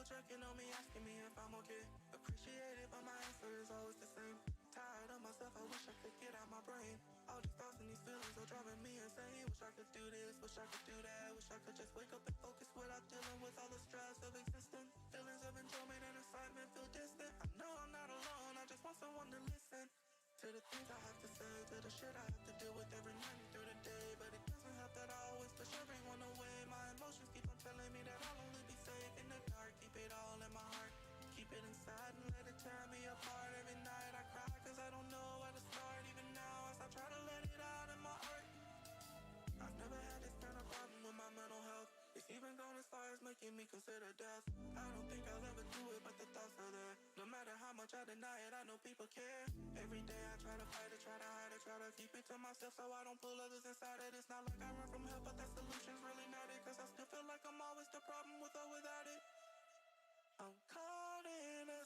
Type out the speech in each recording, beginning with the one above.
checking on me, asking me if I'm okay. Appreciate it, but my answer is always the same. Tired of myself, I wish I could get out my brain. All these thoughts and these feelings are driving me insane. Wish I could do this, wish I could do that. Wish I could just wake up and focus without dealing with all the stress of existence. Feelings of enjoyment and excitement feel distant. I know I'm not alone, I just want someone to listen to the things I have to say, to the shit I have to deal with every night and through the day. But it doesn't help that I always push everyone away. My emotions keep on telling me that I'll only be safe in the dark. Keep it all in my heart, keep it inside and let it tear me apart. Every night I cry cause I don't know where to start. Even now as I try to let it out in my art. I've never had this kind of problem with my mental health. It's even gone as far as making me consider death. I don't think I'll ever do it, but the thoughts are there. No matter how much I deny it, I know people care. Every day I try to fight it, try to hide it, try to keep it to myself so I don't pull others inside it. It's not like I run from help, but that solution's really not it. Cause I still feel like I'm always the problem with or without it. I'm caught in a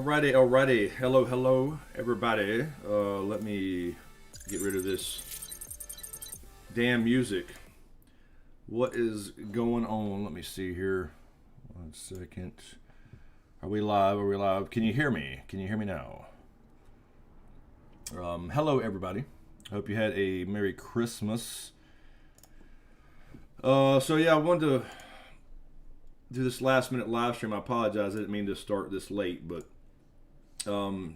Alrighty. Hello, everybody. Let me get rid of this damn music. What is going on? Let me see here. 1 second. Are we live? Can you hear me? Can you hear me now? Hello, everybody. Hope you had a Merry Christmas. So yeah, I wanted to do this last minute live stream. I apologize. I didn't mean to start this late, but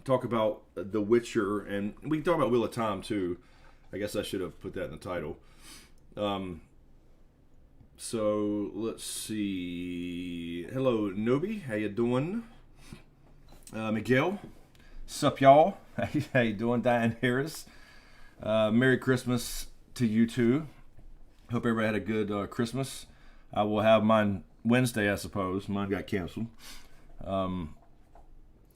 talk about The Witcher, and we can talk about Wheel of Time too. I guess I should have put that in the title. So let's see. Hello, Nobi. How you doing? Miguel. Sup, y'all? How you doing? Diane Harris. Merry Christmas to you too. Hope everybody had a good Christmas. I will have mine Wednesday, I suppose. Mine got canceled.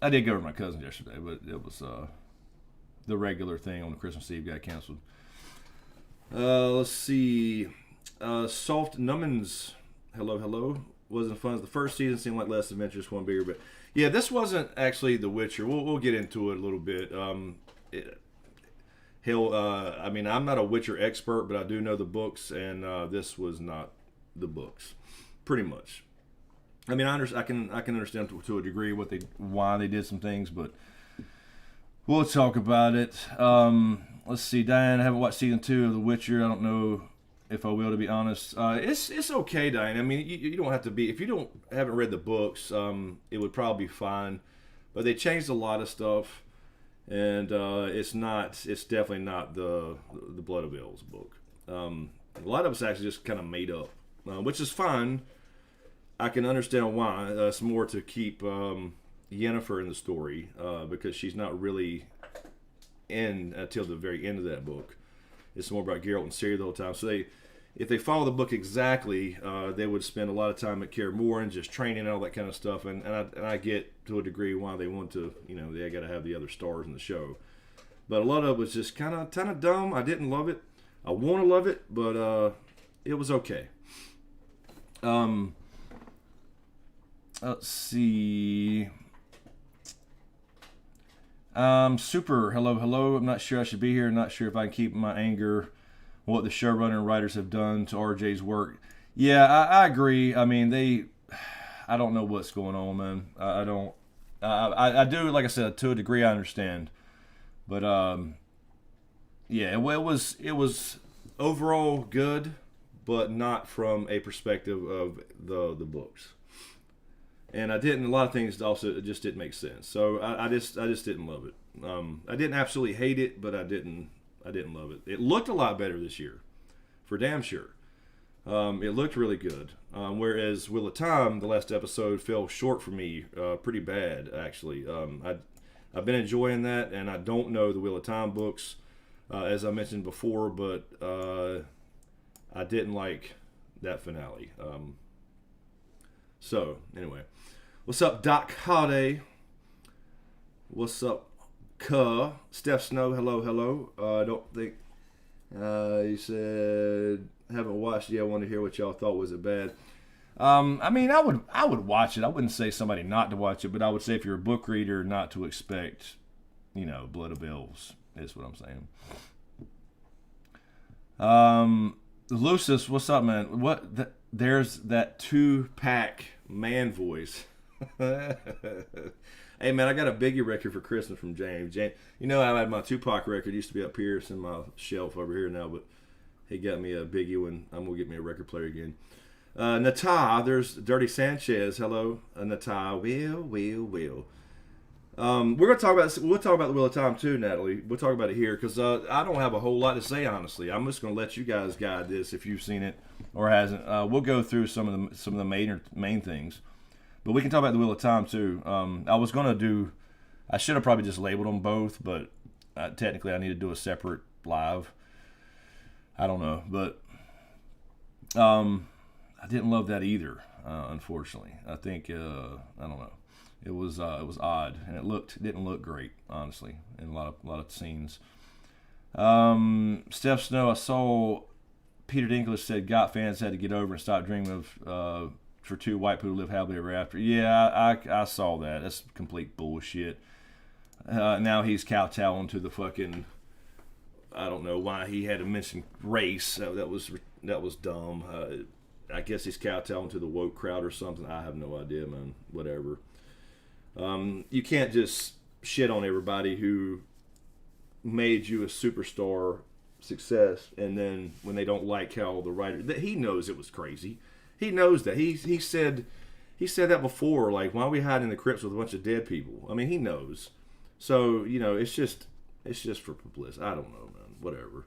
I did go to my cousin yesterday, but it was the regular thing on the Christmas Eve got canceled. Let's see. Soft Nummins. Hello. Wasn't fun as the first season. Seemed like less adventurous, one bigger. But yeah, this wasn't actually The Witcher. We'll get into it a little bit. I mean, I'm not a Witcher expert, but I do know the books, and this was not the books, pretty much. I mean, I can understand to a degree why they did some things, but we'll talk about it. Let's see, Diane. I haven't watched season 2 of The Witcher. I don't know if I will, to be honest. It's okay, Diane. I mean, you don't have to be, if you haven't read the books, it would probably be fine. But they changed a lot of stuff. And it's definitely not the Blood of Elves book. A lot of it's actually just kind of made up, which is fine. I can understand why. It's more to keep Yennefer in the story because she's not really in until the very end of that book. It's more about Geralt and Ciri the whole time. So if they follow the book exactly, they would spend a lot of time at Kaer Morhen just training and all that kind of stuff. And I get to a degree why they want to, they got to have the other stars in the show. But a lot of it was just kind of dumb. I didn't love it. I want to love it, but it was okay. Let's see. Super. Hello. I'm not sure I should be here. Not sure if I can keep my anger what the showrunner and writers have done to RJ's work. Yeah, I agree. I mean, I don't know what's going on, man. I don't. I do, like I said, to a degree I understand. But, yeah, it was overall good, but not from a perspective of the books. And a lot of things also just didn't make sense. So I just didn't love it. I didn't absolutely hate it, but I didn't love it. It looked a lot better this year, for damn sure. It looked really good. Whereas Wheel of Time, the last episode, fell short for me pretty bad, actually. I've been enjoying that, and I don't know the Wheel of Time books, as I mentioned before, but I didn't like that finale. So, anyway. What's up, Doc Holiday? What's up, Steph Snow, hello. I don't think you said haven't watched it yet. I want to hear what y'all thought. Was it bad? I mean, I would watch it. I wouldn't say somebody not to watch it, but I would say if you're a book reader, not to expect, Blood of Elves is what I'm saying. Lucis, what's up, man? There's that 2-pack man voice. Hey man, I got a Biggie record for Christmas from James. I had my Tupac record, used to be up here. It's in my shelf over here now, but he got me a Biggie one. I'm gonna get me a record player again. Nata, there's Dirty Sanchez. Hello, Nata. Will. We'll talk about the Wheel of Time too, Natalie. We'll talk about it here because I don't have a whole lot to say, honestly. I'm just gonna let you guys guide this if you've seen it or hasn't. We'll go through some of the main things. But we can talk about the Wheel of Time, too. I should have probably just labeled them both, but technically I need to do a separate live. I don't know. But I didn't love that either, unfortunately. I think, I don't know. It was odd, and it didn't look great, honestly, in a lot of scenes. Steph Snow, I saw Peter Dinklage said GOT fans had to get over and stop dreaming of for two white people to live happily ever after. Yeah, I saw that. That's complete bullshit. Now he's kowtowing to the fucking. I don't know why he had to mention race. That was dumb. I guess he's kowtowing to the woke crowd or something. I have no idea, man. Whatever. You can't just shit on everybody who made you a superstar success, and then when they don't like how the writer, that he knows it was crazy. He knows that. He said that before. Like, why are we hiding in the crypts with a bunch of dead people? I mean, he knows. So it's just for publicity. I don't know, man. Whatever.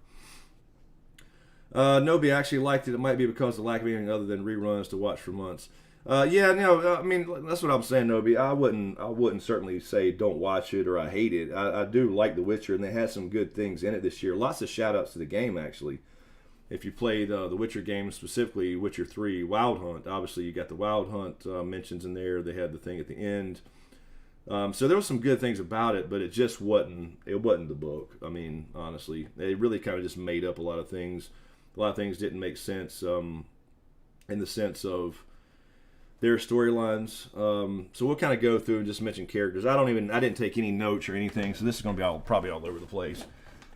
Nobi actually liked it. It might be because of the lack of anything other than reruns to watch for months. I mean, that's what I'm saying, Nobi. I wouldn't certainly say don't watch it or I hate it. I do like The Witcher, and they had some good things in it this year. Lots of shout-outs to the game, actually. If you played the Witcher game, specifically Witcher 3 Wild Hunt, obviously you got the Wild Hunt mentions in there. They had the thing at the end. So there was some good things about it, but it just wasn't the book. I mean, honestly. They really kind of just made up a lot of things. A lot of things didn't make sense in the sense of their storylines. So we'll kind of go through and just mention characters. I didn't take any notes or anything, so this is going to be probably all over the place.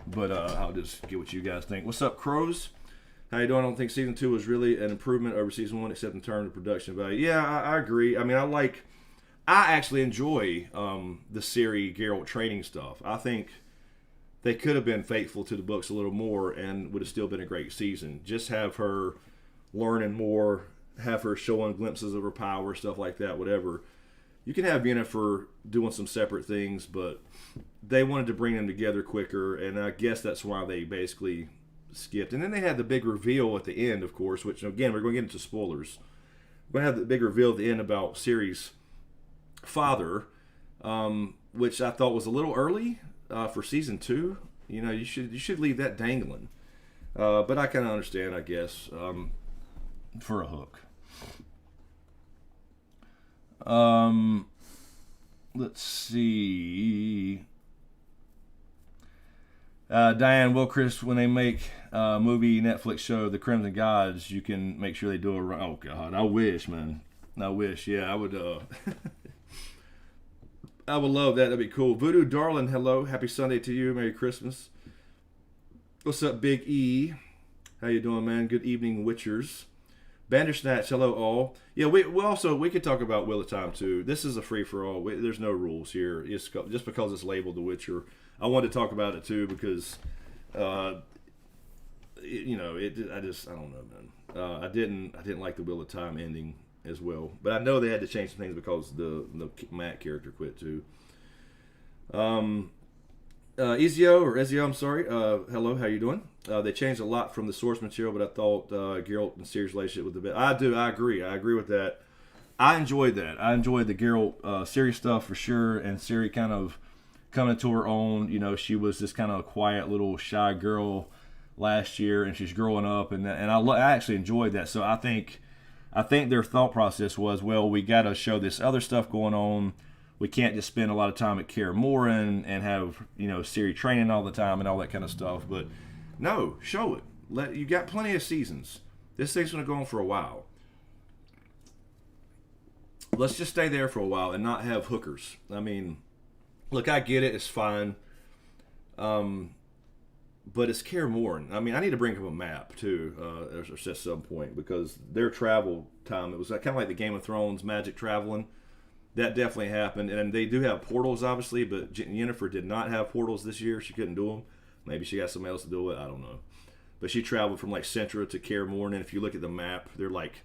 But I'll just get what you guys think. What's up, Crows? How you doing? I don't think Season 2 was really an improvement over Season 1, except in terms of production value. Yeah, I agree. I mean, I actually enjoy the Ciri Geralt training stuff. I think they could have been faithful to the books a little more and would have still been a great season. Just have her learning more, have her showing glimpses of her power, stuff like that, whatever. You can have Yennefer doing some separate things, but they wanted to bring them together quicker, and I guess that's why they basically skipped. And then they had the big reveal at the end, of course, which, again, we're going to get into spoilers. We're going to have the big reveal at the end about Ciri's father, which I thought was a little early for Season 2. You should leave that dangling. But I kind of understand, I guess, for a hook. Let's see. Diane Wilchrist, when they make a movie Netflix show, The Crimson Gods, you can make sure they do it right. Oh, God. I wish, man. I wish. Yeah, I would. I would love that. That'd be cool. Voodoo Darling, hello. Happy Sunday to you. Merry Christmas. What's up, Big E? How you doing, man? Good evening, Witchers. Bandersnatch, hello all. Yeah, we could talk about Wheel of Time too. This is a free for all. There's no rules here. Just because it's labeled The Witcher, I wanted to talk about it too because, I don't know, man. I didn't like the Wheel of Time ending as well, but I know they had to change some things because the Matt character quit too. Ezio, I'm sorry. Hello, how you doing? They changed a lot from the source material, but I thought Geralt and Ciri's relationship was the best. I agree. I agree with that. I enjoyed that. I enjoyed the Geralt Ciri stuff for sure, and Ciri kind of coming to her own. She was this kind of quiet little shy girl last year, and she's growing up, and I actually enjoyed that. So I think their thought process was, well, we got to show this other stuff going on. We can't just spend a lot of time at Kaer Morhen and have Ciri training all the time and all that kind of stuff. But no, show it. You got plenty of seasons. This thing's going to go on for a while. Let's just stay there for a while and not have hookers. I mean, look, I get it. It's fine. But it's Kaer Morhen. I mean, I need to bring up a map too, at some point, because their travel time, it was kind of like the Game of Thrones magic traveling. That definitely happened, and they do have portals, obviously, but Yennefer did not have portals this year. She couldn't do them. Maybe she got somebody else to do it. I don't know. But she traveled from like Cintra to Kaer Morhen, and if you look at the map, they're like,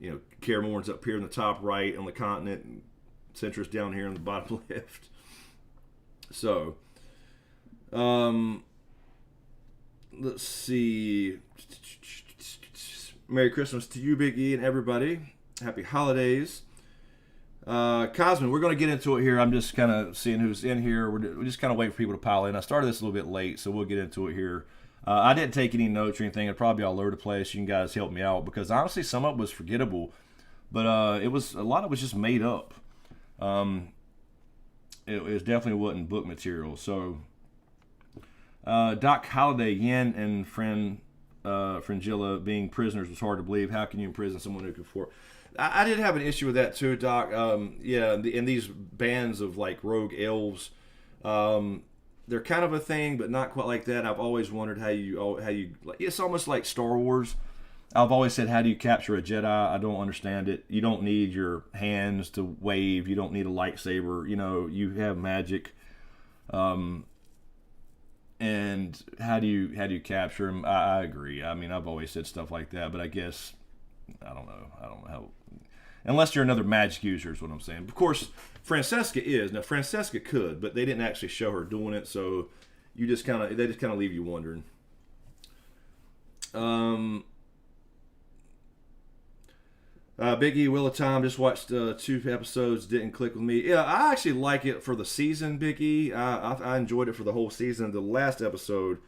Kaer Morhen's up here in the top right on the continent, and Cintra's down here in the bottom left. So, let's see. Merry Christmas to you, Big E, and everybody. Happy holidays. Cosmin, we're going to get into it here. I'm just kind of seeing who's in here. We're just kind of waiting for people to pile in. I started this a little bit late, so we'll get into it here. I didn't take any notes or anything. It'd probably be all over the place. You guys help me out because honestly, some of it was forgettable, but a lot of it was just made up. It definitely wasn't book material. So, Doc Holliday, Yen, and Fringilla being prisoners was hard to believe. How can you imprison someone who can afford? I did have an issue with that too, Doc. Yeah, and these bands of like rogue elves, they're kind of a thing, but not quite like that. I've always wondered how you like. It's almost like Star Wars. I've always said, how do you capture a Jedi? I don't understand it. You don't need your hands to wave. You don't need a lightsaber. You know, you have magic. And how do you capture them? I agree. I mean, I've always said stuff like that, but I guess I don't know how. Unless you're another magic user, is what I'm saying. Of course, Francesca is. Now, Francesca could, but they didn't actually show her doing it, so they just kind of leave you wondering. Big E, Wheel of Time, just watched 2 episodes, didn't click with me. Yeah, I actually like it for the season, Big E. I enjoyed it for the whole season. The last episode,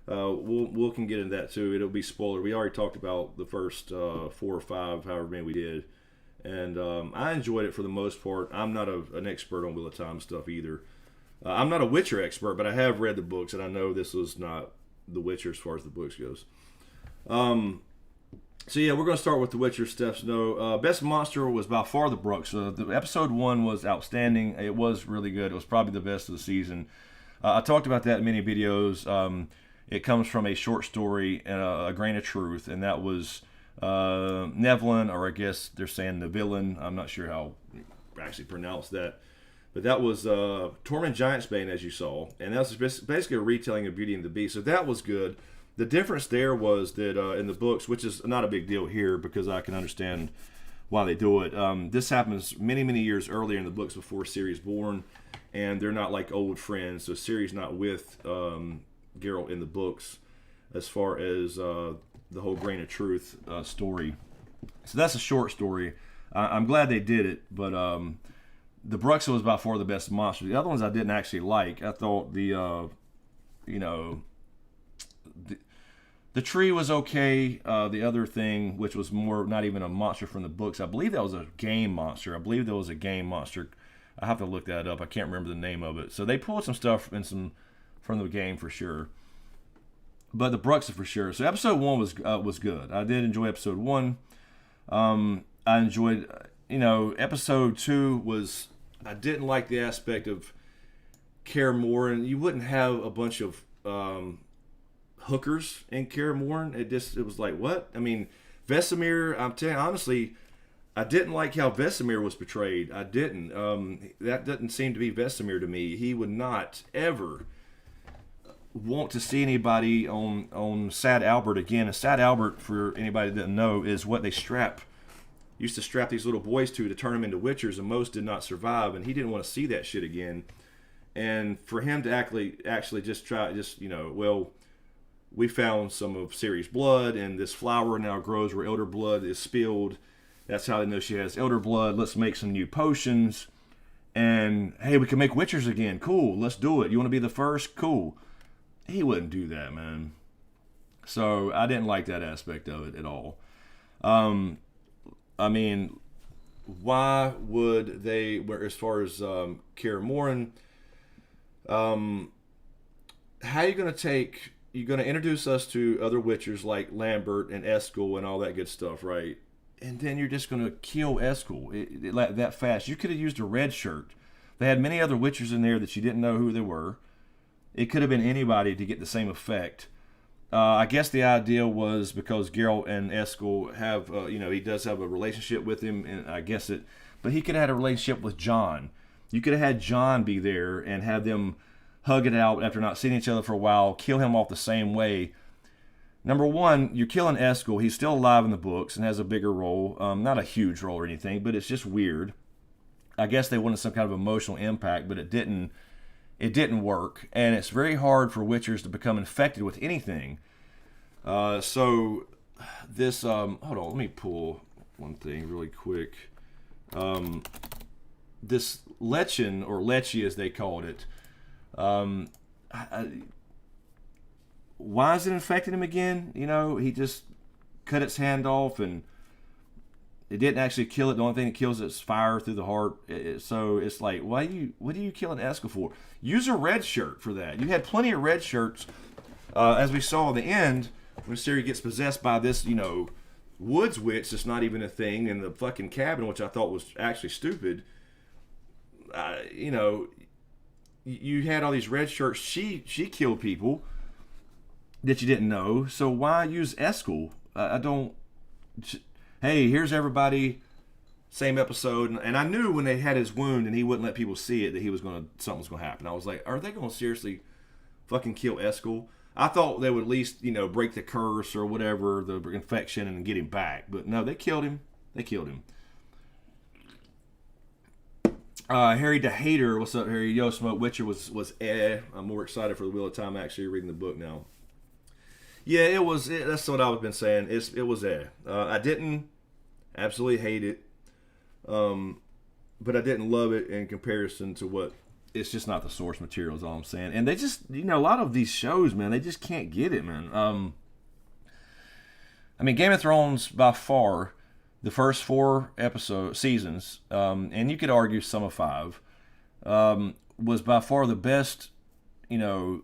we'll can get into that too. It'll be spoiler. We already talked about the first 4 or 5, however many we did. And I enjoyed it for the most part. I'm not an expert on Wheel of Time stuff either. I'm not a Witcher expert, but I have read the books, and I know this was not The Witcher as far as the books goes. So yeah, we're going to start with The Witcher stuff. So, best monster was by far the Brooks. The episode 1 was outstanding. It was really good. It was probably the best of the season. I talked about that in many videos. It comes from a short story, A Grain of Truth, and that was Nevlin, or I guess they're saying the villain. I'm not sure how to actually pronounce that. But that was Tormund Giantsbane, as you saw. And that was basically a retelling of Beauty and the Beast. So that was good. The difference there was that in the books, which is not a big deal here because I can understand why they do it. This happens many, many years earlier in the books before Ciri's born. And they're not like old friends. So Ciri's not with Geralt in the books as far as the whole Grain of Truth story. So that's a short story. I'm glad they did it, but the Bruxa was by far the best monster. The other ones I didn't actually like. I thought the tree was okay. The other thing, which was more not even a monster from the books, I believe that was a game monster. I believe there was a game monster. I have to look that up. I can't remember the name of it. So they pulled some stuff from the game for sure. But the Bruxa for sure. So episode 1 was good. I did enjoy episode 1. I enjoyed, episode 2 was, I didn't like the aspect of Kaer Morhen. You wouldn't have a bunch of hookers in Kaer Morhen. It was like, what? I mean, Vesemir, I'm telling you, honestly, I didn't like how Vesemir was portrayed. I didn't. That doesn't seem to be Vesemir to me. He would not ever want to see anybody on Sad Albert again. And Sad Albert, for anybody that doesn't know, is what they used to strap these little boys to turn them into witchers, and most did not survive, and he didn't want to see that shit again. And for him to actually we found some of Ciri's blood, and this flower now grows where elder blood is spilled. That's how they know she has elder blood. Let's make some new potions. And, hey, we can make witchers again. Cool, let's do it. You want to be the first? Cool. He wouldn't do that, man. So I didn't like that aspect of it at all. I mean, why would they, as far as Kaer Morhen, how are you going to you're going to introduce us to other witchers like Lambert and Eskel and all that good stuff, right? And then you're just going to kill Eskel that fast. You could have used a red shirt. They had many other witchers in there that you didn't know who they were. It could have been anybody to get the same effect. I guess the idea was because Geralt and Eskel have, he does have a relationship with him, and I guess but he could have had a relationship with John. You could have had John be there and have them hug it out after not seeing each other for a while, kill him off the same way. Number one, you're killing Eskel. He's still alive in the books and has a bigger role. Not a huge role or anything, but it's just weird. I guess they wanted some kind of emotional impact, but it didn't work. And it's very hard for witchers to become infected with anything. So this, hold on, let me pull one thing really quick. This Lechin, or Lechy as they called it, why is it infecting him again? He just cut its hand off, and it didn't actually kill it. The only thing that kills it is fire through the heart. So it's like, what are you killing Eskel for? Use a red shirt for that. You had plenty of red shirts, as we saw in the end, when Ciri gets possessed by this, woods witch that's not even a thing in the fucking cabin, which I thought was actually stupid. You know, you had all these red shirts. She killed people that you didn't know. So why use Eskel? I don't. Hey, here's everybody. Same episode, and I knew when they had his wound and he wouldn't let people see it that something was gonna happen. I was like, are they gonna seriously fucking kill Eskel? I thought they would at least, you know, break the curse or whatever, the infection, and get him back. But no, they killed him. Harry the Hater, what's up, Harry? Yo, Smoke Witcher was I'm more excited for the Wheel of Time actually reading the book now. Yeah, it was. That's what I've been saying. It was I didn't absolutely hate it, but I didn't love it in comparison to what. It's just not the source material, is all I'm saying. And they just, you know, a lot of these shows, man, they just can't get it, man. I mean, Game of Thrones, by far, the first 4 seasons, and you could argue some of 5, was by far the best, you know,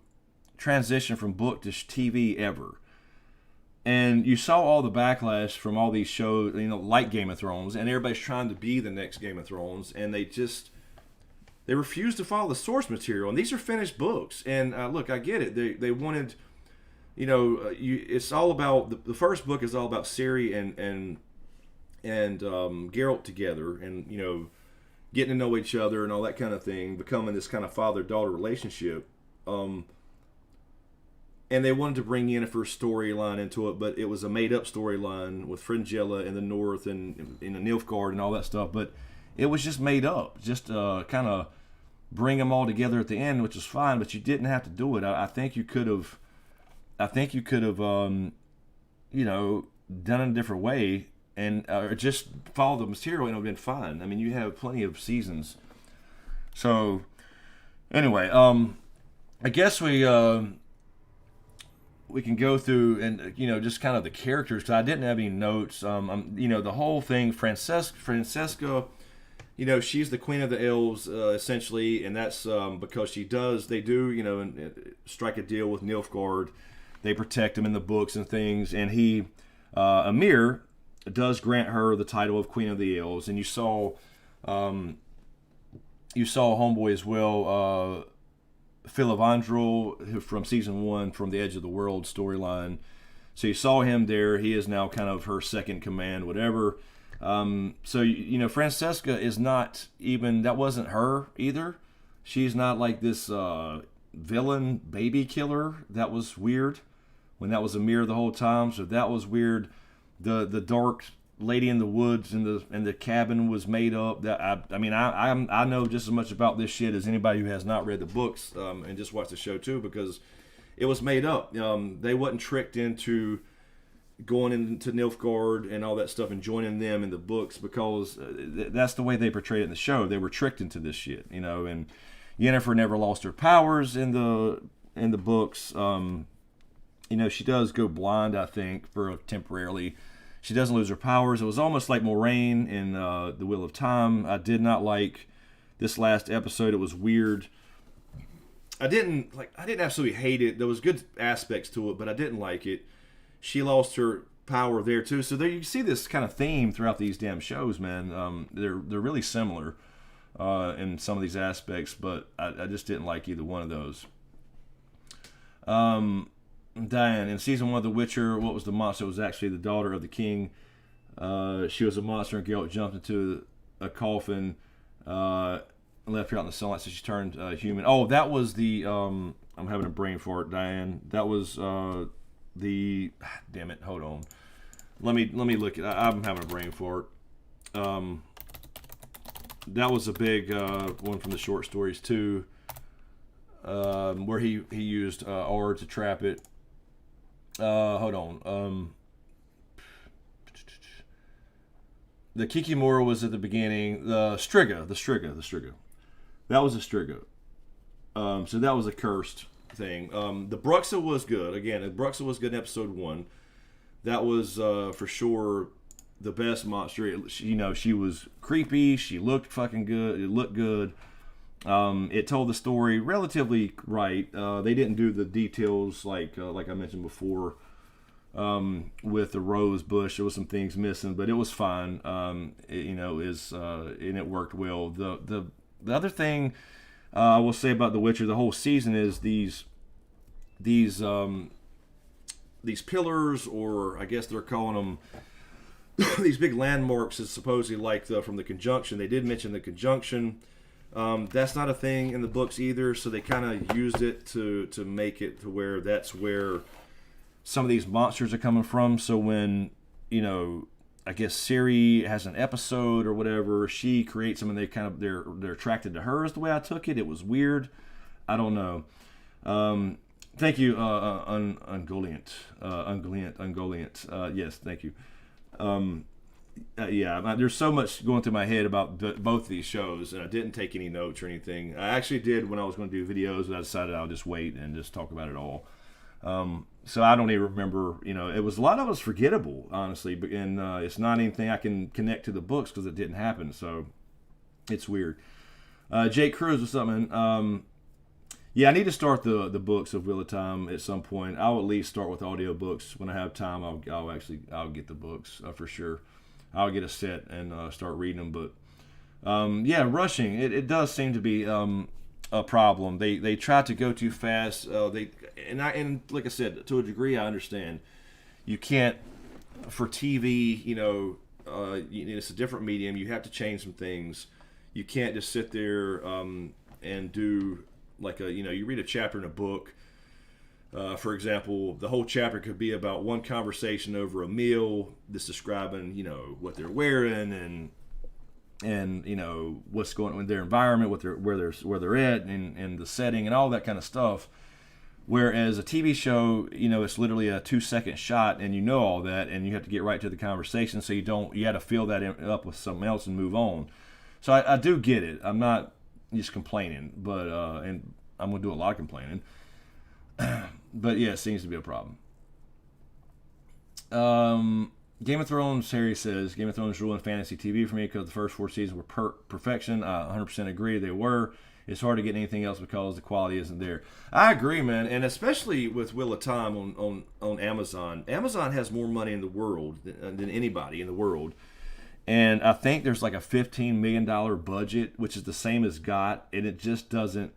transition from book to TV ever. And you saw all the backlash from all these shows, you know, like Game of Thrones, and everybody's trying to be the next Game of Thrones, and they refuse to follow the source material, and these are finished books. And look, I get it. They wanted, you know, it's all about the first book is all about Ciri and Geralt together, and you know, getting to know each other and all that kind of thing, becoming this kind of father-daughter relationship. And they wanted to bring Yennefer's storyline into it, but it was a made-up storyline with Fringilla in the north and in Nilfgaard and all that stuff. But it was just made up, just kind of bring them all together at the end, which was fine. But you didn't have to do it. I think you could have. You know, done it a different way and just follow the material, and it would have been fine. I mean, you have plenty of seasons. So, anyway, I guess we can go through and, you know, just kind of the characters, because I didn't have any notes. You know, the whole thing, Francesca, you know, she's the queen of the elves, essentially, and that's because they do, you know, strike a deal with Nilfgaard. They protect him in the books and things, and Amir does grant her the title of Queen of the Elves. And you saw homeboy as well, Filavandrel, who from season 1 from the Edge of the World storyline. So you saw him there. He is now kind of her second command, whatever. So you know, Francesca is not even, that wasn't her either. She's not like this villain baby killer. That was weird. When that was Amir the whole time, so that was weird. The dark lady in the woods and the cabin was made up. That I know just as much about this shit as anybody who has not read the books and just watched the show too, because it was made up. They wasn't tricked into going into Nilfgaard and all that stuff and joining them in the books, because that's the way they portrayed it in the show. They were tricked into this shit, you know. And Yennefer never lost her powers in the books. You know, she does go blind, I think, for temporarily. She doesn't lose her powers. It was almost like Moraine in The Wheel of Time. I did not like this last episode. It was weird. I didn't absolutely hate it. There was good aspects to it, but I didn't like it. She lost her power there too. So there you see this kind of theme throughout these damn shows, man. They're really similar in some of these aspects, but I just didn't like either one of those. Diane, in season 1 of The Witcher, what was the monster? It was actually the daughter of the king. She was a monster, and Geralt jumped into a coffin, and left her out in the sunlight, so she turned human. Oh, that was the I'm having a brain fart, Diane. That was the damn it. Hold on. Let me look at. I'm having a brain fart. That was a big one from the short stories too, where he used R to trap it. Hold on. The Kikimora was at the beginning. The Striga. That was a Striga. So that was a cursed thing. The Bruxa was good. Again, the Bruxa was good in episode 1. That was for sure the best monster. She was creepy. She looked fucking good. It looked good. It told the story relatively right. They didn't do the details like I mentioned before. with the rose bush. There was some things missing, but it was fine. And it worked well. The other thing I will say about The Witcher, the whole season, is these pillars, or I guess they're calling them these big landmarks, is supposedly like from the conjunction. They did mention the conjunction. That's not a thing in the books either, so they kind of used it to make it to where that's where some of these monsters are coming from. So when, I guess Ciri has an episode or whatever, she creates them and they're attracted to her, is the way I took it. It was weird. I don't know. Thank you, Ungoliant. Yes, thank you. There's so much going through my head about both of these shows, and I didn't take any notes or anything. I actually did when I was going to do videos, but I decided I'll just wait and just talk about it all. So I don't even remember, it was a lot of it was forgettable, honestly, and it's not anything I can connect to the books because it didn't happen, so it's weird. Jake Cruz was something. I need to start the books of Wheel of Time at some point. I'll at least start with audiobooks. When I have time, I'll get the books for sure. I'll get a set and start reading them. But rushing, it does seem to be a problem. They try to go too fast. And like I said, to a degree, I understand. You can't, for TV, it's a different medium. You have to change some things. You can't just sit there and do like you read a chapter in a book. For example, the whole chapter could be about one conversation over a meal that's describing, what they're wearing and what's going on in their environment, where they're at, and the setting and all that kind of stuff. Whereas a TV show, it's literally a 2-second shot, and all that, and you have to get right to the conversation, so you had to fill that up with something else and move on. So I do get it. I'm not just complaining, but and I'm gonna do a lot of complaining. But yeah, it seems to be a problem. Game of Thrones, Harry says, Game of Thrones ruined fantasy TV for me because the first 4 seasons were perfection. I 100% agree they were. It's hard to get anything else because the quality isn't there. I agree, man, and especially with Wheel of Time on Amazon. Amazon has more money in the world than anybody in the world. And I think there's like a $15 million budget, which is the same as GOT, and it just doesn't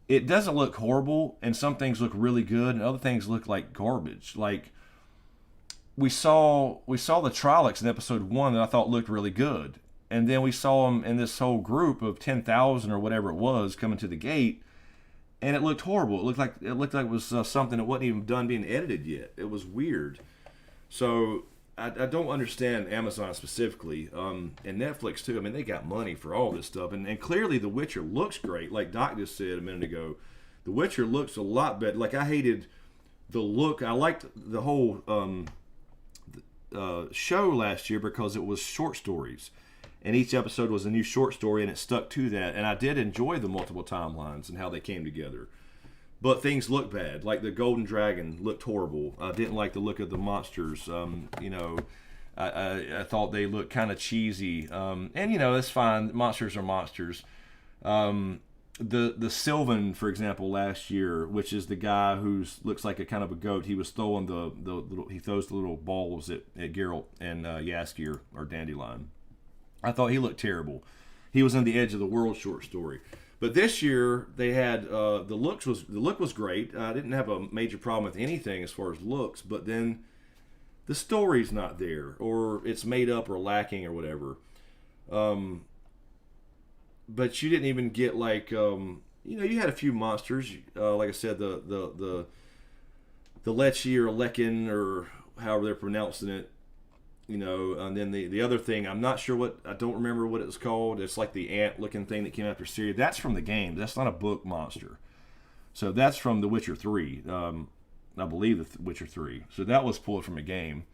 look horrible, and some things look really good, and other things look like garbage. Like, we saw the Trollocs in episode 1 that I thought looked really good, and then we saw them in this whole group of 10,000 or whatever it was coming to the gate, and it looked horrible. It looked like it was something that wasn't even done being edited yet. It was weird. So I don't understand Amazon specifically, and Netflix too. I mean, they got money for all this stuff, and clearly The Witcher looks great. Like Doc just said a minute ago, The Witcher looks a lot better. Like, I hated the look. I liked the whole show last year because it was short stories, and each episode was a new short story, and it stuck to that. And I did enjoy the multiple timelines and how they came together. But things look bad. Like the Golden Dragon looked horrible. I didn't like the look of the monsters. I thought they looked kind of cheesy. And that's fine. Monsters are monsters. The Sylvan, for example, last year, which is the guy who looks like a kind of a goat. He was throwing he throws the little balls at Geralt and Jaskier or Dandelion. I thought he looked terrible. He was in the Edge of the World short story. But this year they had the look was great. I didn't have a major problem with anything as far as looks, but then the story's not there, or it's made up or lacking or whatever. But you didn't even get like you had a few monsters. Like I said, the Lechi or Lekin or however they're pronouncing it. And then the other thing, I'm not sure I don't remember what it was called. It's like the ant-looking thing that came after Ciri. That's from the game. That's not a book monster. So that's from The Witcher 3. I believe The Witcher 3. So that was pulled from a game.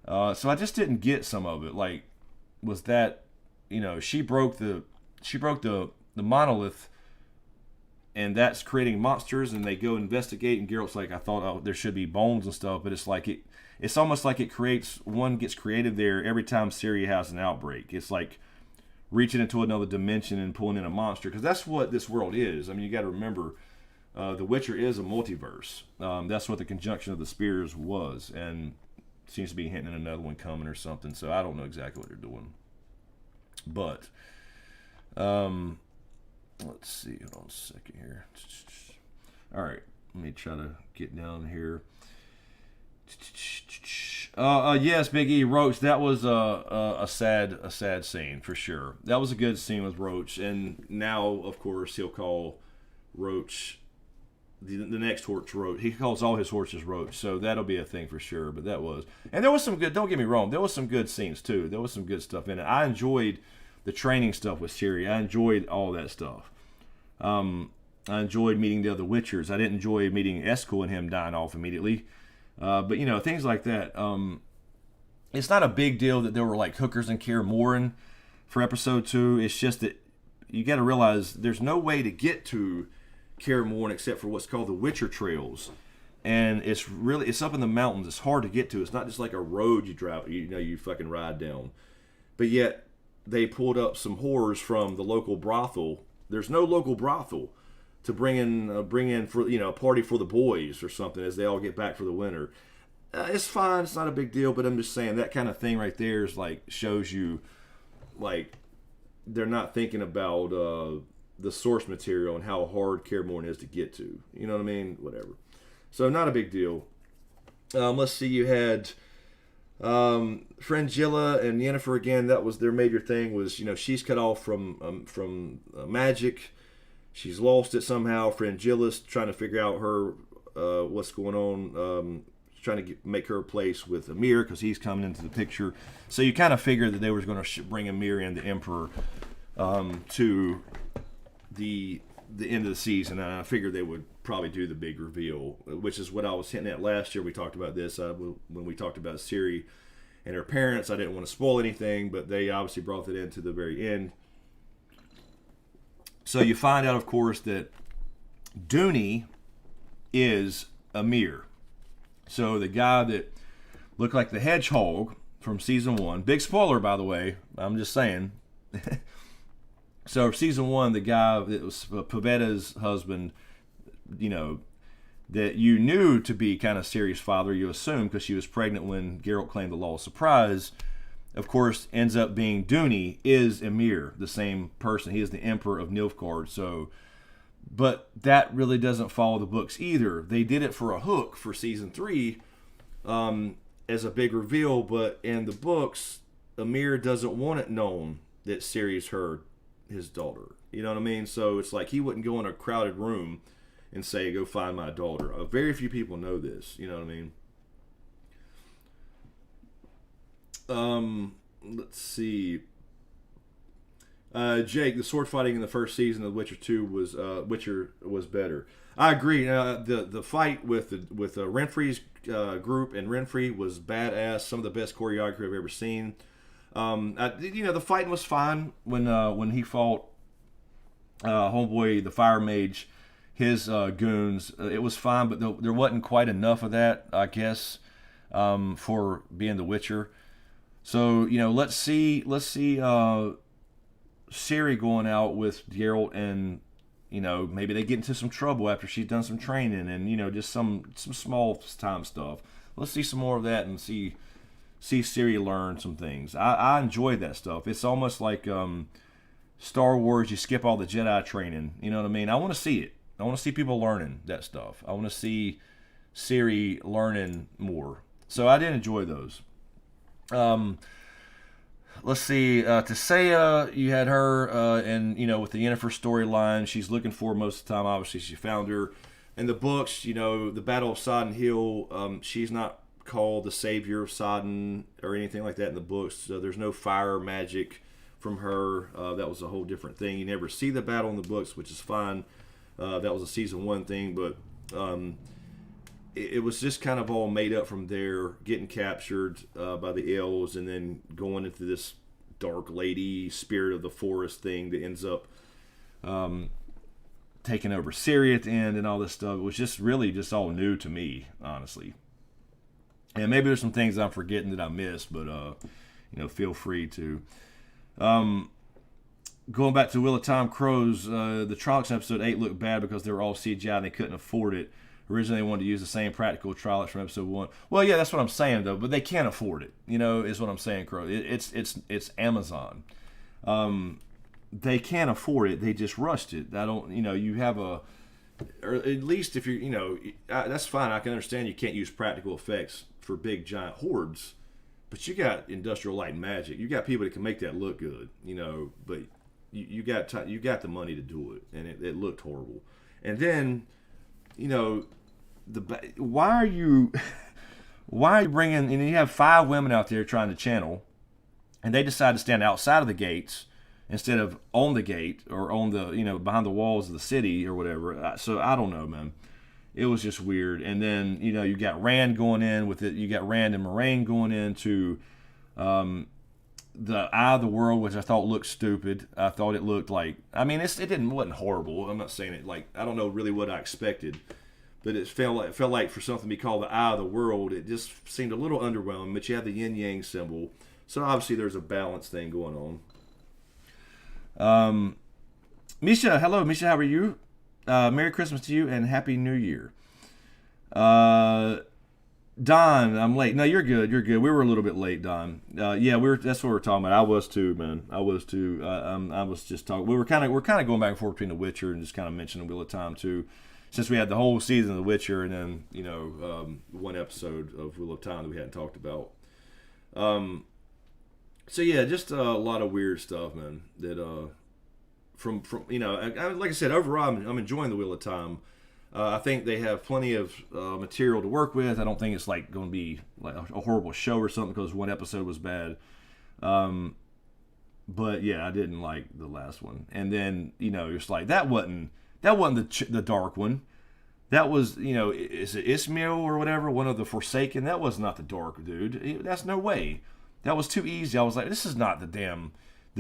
So I just didn't get some of it. Like, was that, she broke the monolith, and that's creating monsters, and they go investigate, and Geralt's like, I thought there should be bones and stuff, but it's like it's almost like one gets created there every time Ciri has an outbreak. It's like reaching into another dimension and pulling in a monster, because that's what this world is. I mean, you got to remember, The Witcher is a multiverse. That's what the conjunction of the spears was, and seems to be hinting at another one coming or something. So I don't know exactly what they're doing. But let's see. Hold on a second here. All right, let me try to get down here. Yes, Big E, Roach. That was a sad scene for sure. That was a good scene with Roach, and now of course he'll call Roach the next horse Roach. He calls all his horses Roach, so that'll be a thing for sure. But that was, and there was some good. Don't get me wrong, there was some good scenes too. There was some good stuff in it. I enjoyed the training stuff with Ciri. I enjoyed all that stuff. I enjoyed meeting the other Witchers. I didn't enjoy meeting Eskel and him dying off immediately. But, you know, things like that. It's not a big deal that there were, like, hookers in Kaer Morhen for episode 2. It's just that you got to realize there's no way to get to Kaer Morhen except for what's called the Witcher Trails. And it's up in the mountains. It's hard to get to. It's not just like a road you drive, you fucking ride down. But yet, they pulled up some whores from the local brothel. There's no local brothel to bring in for, a party for the boys or something as they all get back for the winter. It's fine. It's not a big deal, but I'm just saying that kind of thing right there is like shows you like they're not thinking about the source material and how hard Kaer Morhen is to get to. You know what I mean? Whatever. So not a big deal. Let's see. You had Fringilla and Yennefer again. That was their major thing. Was she's cut off from magic. She's lost it somehow. Fringilla's trying to figure out her what's going on. Trying to make her place with Emir because he's coming into the picture. So you kind of figured that they were going to bring Emir in, the Emperor, to the end of the season. And I figured they would probably do the big reveal, which is what I was hinting at last year. We talked about this when we talked about Ciri and her parents. I didn't want to spoil anything, but they obviously brought that into the very end. So you find out, of course, that Dooney is Emir. So the guy that looked like the hedgehog from season 1, big spoiler by the way, I'm just saying. So season 1, the guy that was Pavetta's husband, that you knew to be kind of Ciri's father, you assume, because she was pregnant when Geralt claimed the Law of Surprise, of course, ends up being Dooney, is Emir, the same person. He is the Emperor of Nilfgaard. So, but that really doesn't follow the books either. They did it for a hook for season 3 as a big reveal, but in the books, Emir doesn't want it known that Ciri's his daughter. You know what I mean? So it's like he wouldn't go in a crowded room and say, go find my daughter. Very few people know this. You know what I mean? Let's see. Jake, the sword fighting in the first season of Witcher 2 was better. I agree. The fight with Renfri's group and Renfri was badass. Some of the best choreography I've ever seen. The fighting was fine when he fought homeboy, the fire mage, his goons. It was fine, but there wasn't quite enough of that, I guess, for being the Witcher. So let's see Ciri going out with Geralt, and maybe they get into some trouble after she's done some training, and just some small time stuff. Let's see some more of that and see Ciri learn some things. I enjoy that stuff. It's almost like Star Wars. You skip all the Jedi training. You know what I mean? I want to see it. I want to see people learning that stuff. I want to see Ciri learning more. So I did enjoy those. Let's see, Tissaia, you had her, and with the Yennefer storyline, she's looking for most of the time. Obviously, she found her. In the books, the Battle of Sodden Hill, she's not called the savior of Sodden or anything like that in the books. So there's no fire magic from her. That was a whole different thing. You never see the battle in the books, which is fine. That was a season 1 thing, but it was just kind of all made up from there, getting captured by the elves and then going into this dark lady, spirit of the forest thing that ends up taking over Ciri at the end and all this stuff. It was just really just all new to me, honestly. And maybe there's some things I'm forgetting that I missed, but feel free to. going back to Wheel of Time Crows, the Trollocs in episode 8 looked bad because they were all CGI and they couldn't afford it. Originally, they wanted to use the same practical Trollocs from episode 1. Well, yeah, that's what I'm saying, though, but they can't afford it, is what I'm saying, Crow. It's Amazon. They can't afford it. They just rushed it. You have or at least if that's fine. I can understand you can't use practical effects for big, giant hordes, but you got Industrial Light and Magic. You got people that can make that look good, but you got the money to do it, and it looked horrible. And then, why are you bringing? And you have 5 women out there trying to channel, and they decide to stand outside of the gates instead of on the gate or on the behind the walls of the city or whatever. So I don't know, man. It was just weird. And then you got Rand going in with it. You got Rand and Moraine going into the Eye of the World, which I thought looked stupid. I thought it looked like, wasn't horrible. I'm not saying it like, I don't know really what I expected, but it felt like for something to be called the Eye of the World, it just seemed a little underwhelming. But you have the yin yang symbol, so obviously there's a balance thing going on. Misha, hello, Misha, how are you? Merry Christmas to you and Happy New Year. Don, I'm late. No, you're good. You're good. We were a little bit late, Don. That's what we're talking about. I was too, man. I was too. I was just talking. We're kind of going back and forth between The Witcher and just kind of mentioning Wheel of Time too, since we had the whole season of The Witcher and then one episode of Wheel of Time that we hadn't talked about. So yeah, just a lot of weird stuff, man. That from like I said, overall I'm enjoying the Wheel of Time. I think they have plenty of material to work with. I don't think it's like going to be like a horrible show or something because one episode was bad. But yeah, I didn't like the last one. And then it's like that wasn't the dark one. That was is it Ismail or whatever, one of the Forsaken? That was not the dark dude. That's no way. That was too easy. I was like, this is not the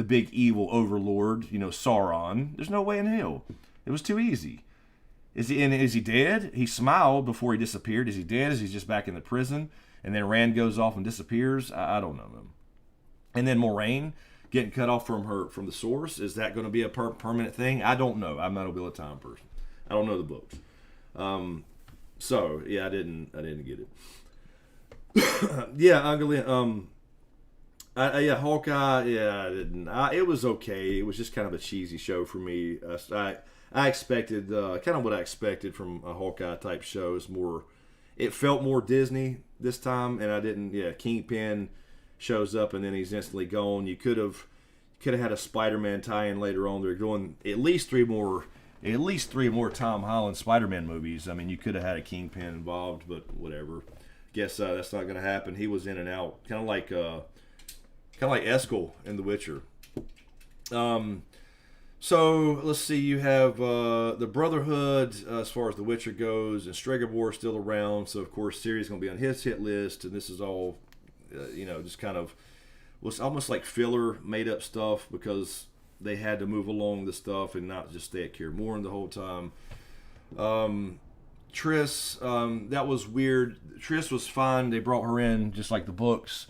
big evil overlord, Sauron. There's no way in hell. It was too easy. Is he dead? He smiled before he disappeared. Is he dead? Is he just back in the prison? And then Rand goes off and disappears? I don't know, man. And then Moraine getting cut off from the source. Is that going to be a permanent thing? I don't know. I'm not a Wheel of Time person. I don't know the books. So yeah, I didn't get it. Yeah, Angelia. Hawkeye. Yeah, I didn't. It was okay. It was just kind of a cheesy show for me. I expected kind of what I expected from a Hawkeye type show. It felt more Disney this time, and I didn't. Yeah, Kingpin shows up and then he's instantly gone. You could have had a Spider-Man tie-in later on. They're doing at least three more Tom Holland Spider-Man movies. I mean, you could have had a Kingpin involved, but whatever. Guess that's not going to happen. He was in and out, kind of like Eskel in The Witcher. So let's see. You have the Brotherhood as far as The Witcher goes, and Stregobor still around. So of course, Ciri's going to be on his hit list, and this is all, just kind of was almost like filler, made up stuff because they had to move along the stuff and not just stay at Kaer Morhen the whole time. Triss, that was weird. Triss was fine. They brought her in just like the books,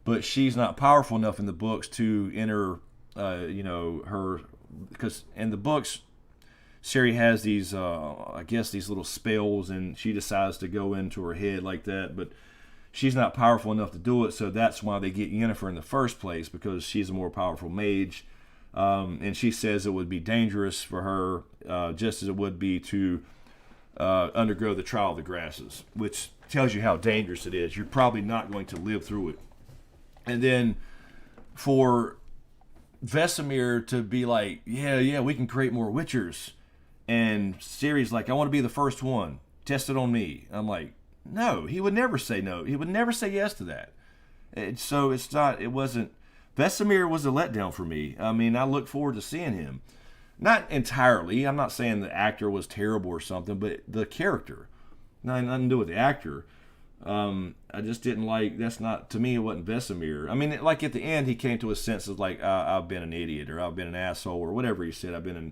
but she's not powerful enough in the books to enter, her. Because in the books, Ciri has these, these little spells, and she decides to go into her head like that, but she's not powerful enough to do it, so that's why they get Yennefer in the first place, because she's a more powerful mage, and she says it would be dangerous for her, just as it would be to undergo the Trial of the Grasses, which tells you how dangerous it is. You're probably not going to live through it. And then for Vesemir to be like, yeah, we can create more Witchers. And Ciri's like, I want to be the first one. Test it on me. I'm like, no, he would never say no. He would never say yes to that. Vesemir was a letdown for me. I mean, I look forward to seeing him. Not entirely. I'm not saying the actor was terrible or something, but the character. Nothing to do with the actor. I just didn't like, to me, it wasn't Vesemir. I mean, like at the end, he came to his senses like, I've been an idiot, or I've been an asshole, or whatever he said. I've been a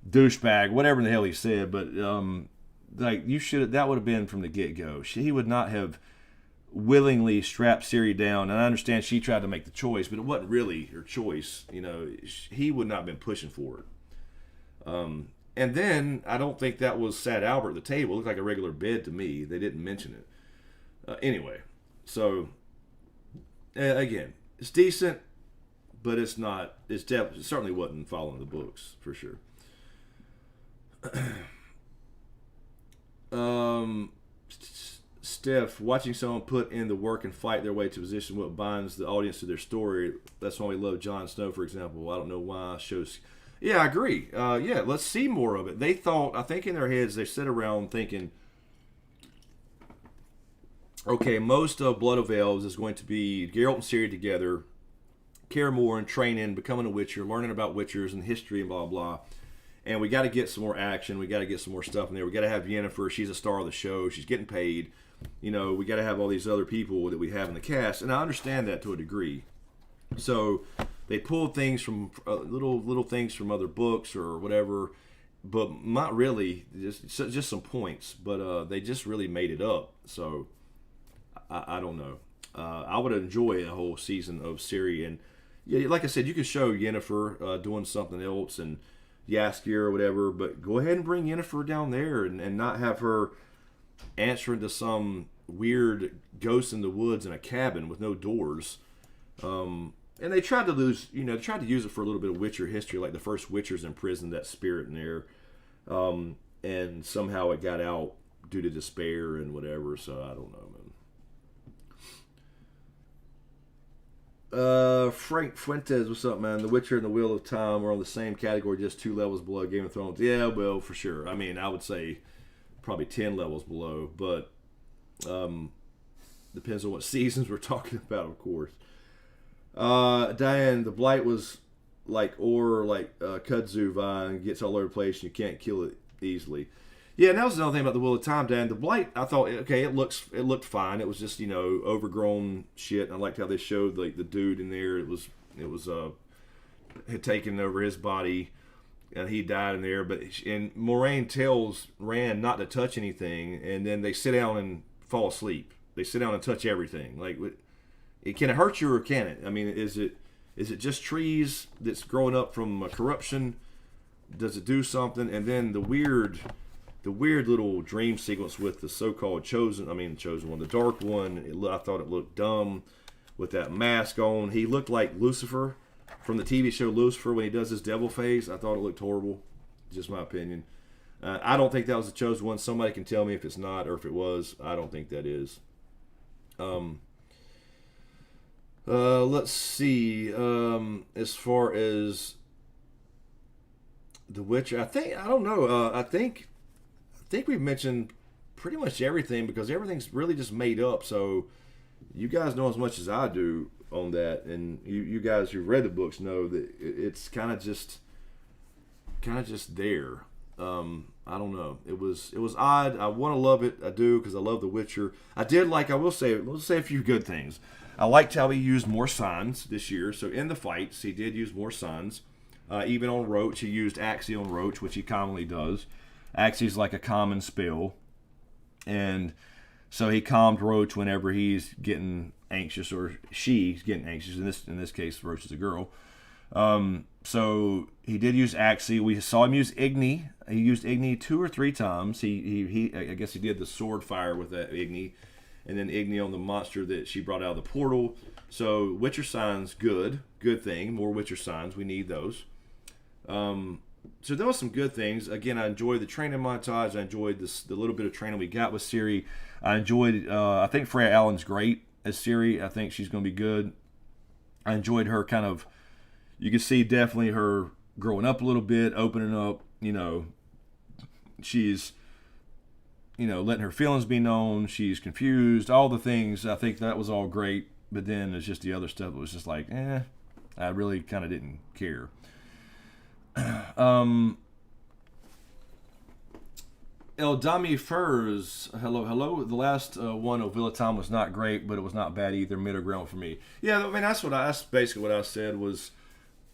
douchebag, whatever the hell he said. But, that would have been from the get-go. He would not have willingly strapped Ciri down. And I understand she tried to make the choice, but it wasn't really her choice. He would not have been pushing for it. And then I don't think that was Sad Albert at the table. It looked like a regular bed to me. They didn't mention it. Anyway, so again, it's decent, but it's not. It certainly wasn't following the books for sure. Steph, watching someone put in the work and fight their way to position what binds the audience to their story. That's why we love Jon Snow, for example. I don't know why shows. Yeah, I agree. Let's see more of it. They thought, I think in their heads, they sit around thinking, okay, most of Blood of Elves is going to be Geralt and Ciri together, Kaer Morhen training, becoming a Witcher, learning about Witchers and history and blah, blah. And we got to get some more action. We got to get some more stuff in there. We got to have Yennefer. She's a star of the show. She's getting paid. We got to have all these other people that we have in the cast. And I understand that to a degree. So they pulled things from little things from other books or whatever, but not really. Just some points. But they just really made it up. So I don't know. I would enjoy a whole season of Ciri. And yeah, like I said, you could show Yennefer doing something else and Jaskier or whatever, but go ahead and bring Yennefer down there and not have her answering to some weird ghost in the woods in a cabin with no doors. And they tried to use it for a little bit of Witcher history, like the first Witchers imprisoned that spirit in there, and somehow it got out due to despair and whatever. So I don't know, man. Frank Fuentes, what's up, man? The Witcher and the Wheel of Time are on the same category, just 2 levels below Game of Thrones. Yeah, well, for sure. I mean, I would say probably 10 levels below, but depends on what seasons we're talking about, of course. Diane, the Blight was like kudzu vine, gets all over the place, and you can't kill it easily. Yeah, and that was another thing about the Wheel of Time, Dan. The Blight, I thought, okay, it looked fine. It was just, overgrown shit. And I liked how they showed the dude in there. It was had taken over his body, and he died in there. And Moraine tells Rand not to touch anything, and then they sit down and fall asleep. They sit down and touch everything. Can it hurt you or can it? I mean, is it just trees that's growing up from corruption? Does it do something? And then the weird little dream sequence with the so-called chosen one, the dark one. I thought it looked dumb with that mask on. He looked like Lucifer from the TV show Lucifer when he does his devil face. I thought it looked horrible. Just my opinion. I don't think that was the chosen one. Somebody can tell me if it's not or if it was. I don't think that is. Let's see. As far as The Witcher, I don't know. I think we've mentioned pretty much everything because everything's really just made up. So you guys know as much as I do on that, and you guys who've read the books know that it's kind of just there. I don't know. It was odd. I want to love it. I do because I love The Witcher. I will say a few good things. I liked how he used more signs this year. So in the fights, he did use more signs. Even on Roach, he used Axii on Roach, which he commonly does. Axii's like a common spell, and so he calmed Roach whenever he's getting anxious or she's getting anxious. In this case, Roach is a girl. So he did use Axii. We saw him use Igni. He used Igni 2 or 3 times. He I guess he did the sword fire with that Igni, and then Igni on the monster that she brought out of the portal. So Witcher signs, good thing. More Witcher signs. We need those. So there was some good things. Again, I enjoyed the training montage. I enjoyed the little bit of training we got with Ciri. I enjoyed. I think Freya Allen's great as Ciri. I think she's going to be good. I enjoyed her kind of. You can see definitely her growing up a little bit, opening up. She's. Letting her feelings be known. She's confused. All the things. I think that was all great. But then it's just the other stuff. It was just like, I really kind of didn't care. Eldami Furs, hello. The last one of Villa Time was not great, but it was not bad either. Middle ground for me. Yeah, I mean that's basically what I said. Was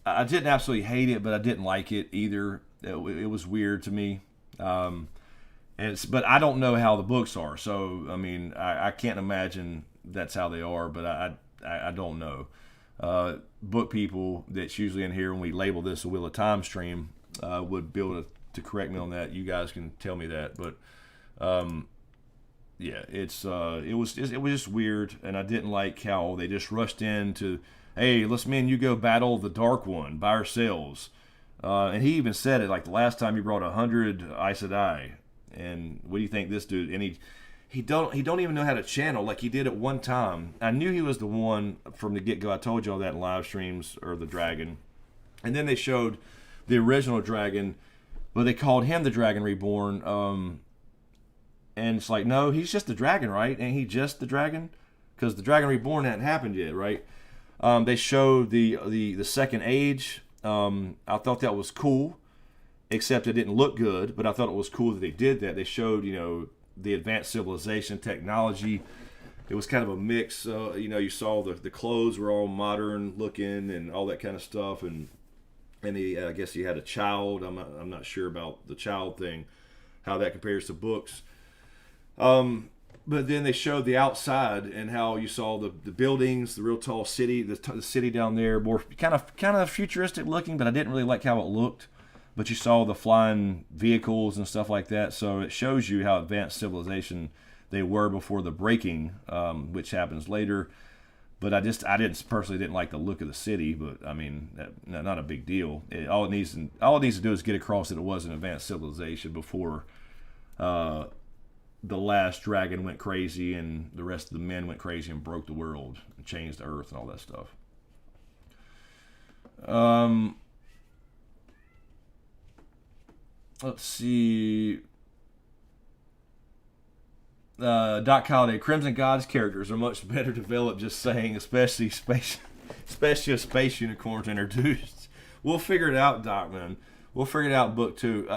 I didn't absolutely hate it, but I didn't like it either. It was weird to me, but I don't know how the books are. So I mean, I can't imagine that's how they are, but I don't know. Book people that's usually in here when we label this a Wheel of Time stream would be able to correct me on that. You guys can tell me that, but yeah, it was just weird, and I didn't like how they just rushed into, hey, let's me and you go battle the Dark One by ourselves. And he even said it, like, the last time he brought 100 Aes Sedai. And what do you think this dude? And he don't even know how to channel like he did at one time. I knew he was the one from the get-go. I told y'all that in live streams, or the dragon. And then they showed the original dragon, but they called him the Dragon Reborn. And it's like, no, he's just the dragon, right? Ain't he just the dragon? Because the Dragon Reborn hadn't happened yet, right? They showed the second age. I thought that was cool, except it didn't look good, but I thought it was cool that they did that. They showed, the advanced civilization technology. It was kind of a mix. You saw the clothes were all modern looking and all that kind of stuff, and I guess he had a child. I'm not sure about the child thing, how that compares to books. But then they showed the outside and how you saw the buildings, the real tall city, the city down there, more kind of futuristic looking, but I didn't really like how it looked. But you saw the flying vehicles and stuff like that, so it shows you how advanced civilization they were before the breaking, which happens later. But I personally didn't like the look of the city, but I mean, not a big deal. All it needs to do is get across that it was an advanced civilization before the last dragon went crazy and the rest of the men went crazy and broke the world and changed the earth and all that stuff. Let's see. Doc Holliday, Crimson God's characters are much better developed, just saying, especially a space unicorns introduced. We'll figure it out, Doc, man. We'll figure it out in book 2.